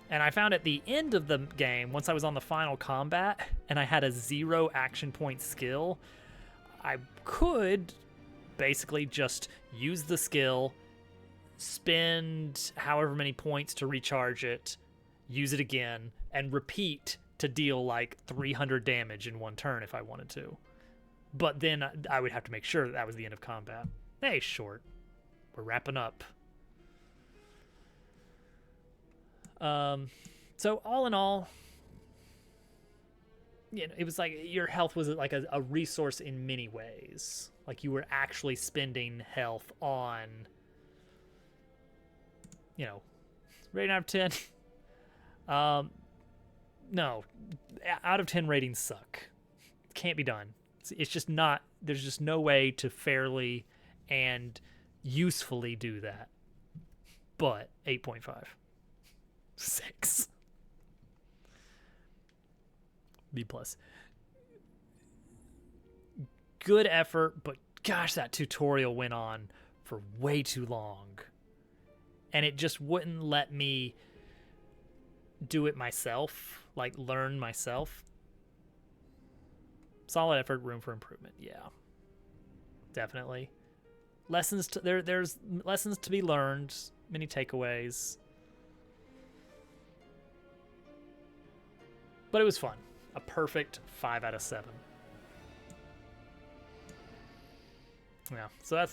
And I found at the end of the game, once I was on the final combat, and I had a 0 action point skill, I could basically just use the skill, spend however many points to recharge it, use it again, and repeat to deal like 300 damage in one turn if I wanted to. But then I would have to make sure that was the end of combat. Hey, short. We're wrapping up. So all in all, it was like your health was like a resource in many ways. Like you were actually spending health on, rating out of 10. No, out of 10 ratings suck. Can't be done. It's just not, there's just no way to fairly and usefully do that. But 8.5. 6. B+. Good effort, but gosh, that tutorial went on for way too long. And it just wouldn't let me do it myself, like learn myself. Solid effort, room for improvement. Yeah. Definitely. There's lessons to be learned, many takeaways. But it was fun. A perfect 5 out of 7. Yeah, so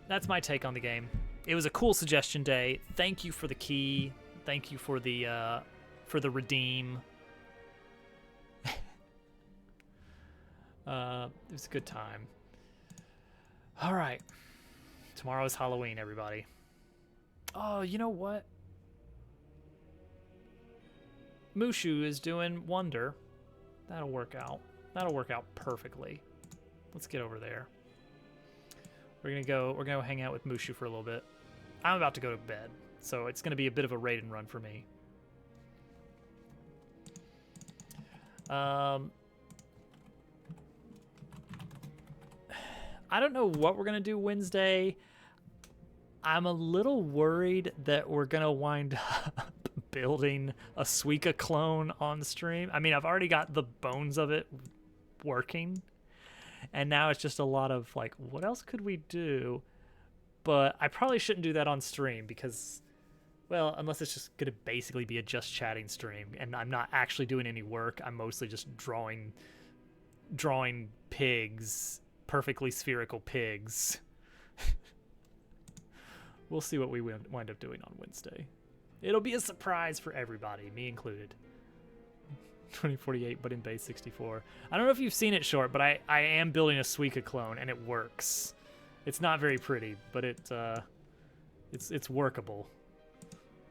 that's my take on the game. It was a cool suggestion day. Thank you for the key. Thank you for the redeem. It was a good time. All right. Tomorrow is Halloween, everybody. Oh, you know what? Mushu is doing Wonder. That'll work out. That'll work out perfectly. Let's get over there. We're gonna hang out with Mushu for a little bit. I'm about to go to bed, so it's gonna be a bit of a raid and run for me. I don't know what we're gonna do Wednesday. I'm a little worried that we're gonna wind up building a Suika clone on stream. I mean, I've already got the bones of it working, and now it's just a lot of like, what else could we do? But I probably shouldn't do that on stream because, well, unless it's just gonna basically be a just chatting stream and I'm not actually doing any work. I'm mostly just drawing pigs, perfectly spherical pigs. We'll see what we wind up doing on Wednesday. It'll be a surprise for everybody, me included. 2048, but in base 64. I don't know if you've seen it, Short, but I am building a Suika clone, and it works. It's not very pretty, but it's workable.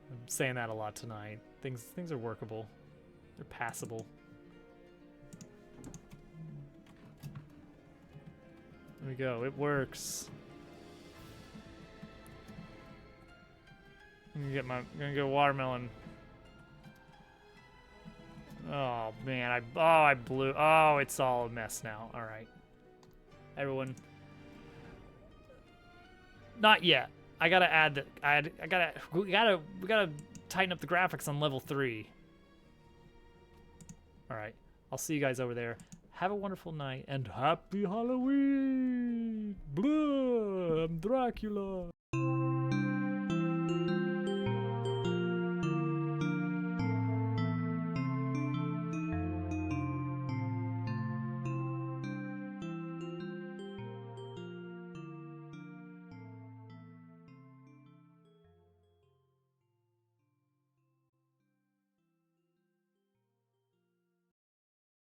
I'm saying that a lot tonight. Things are workable. They're passable. There we go. It works. I'm gonna get watermelon. Oh man, I blew. Oh, it's all a mess now. All right, everyone. Not yet. I gotta add that. We gotta tighten up the graphics on level 3. All right, I'll see you guys over there. Have a wonderful night and happy Halloween. Blah, I'm Dracula.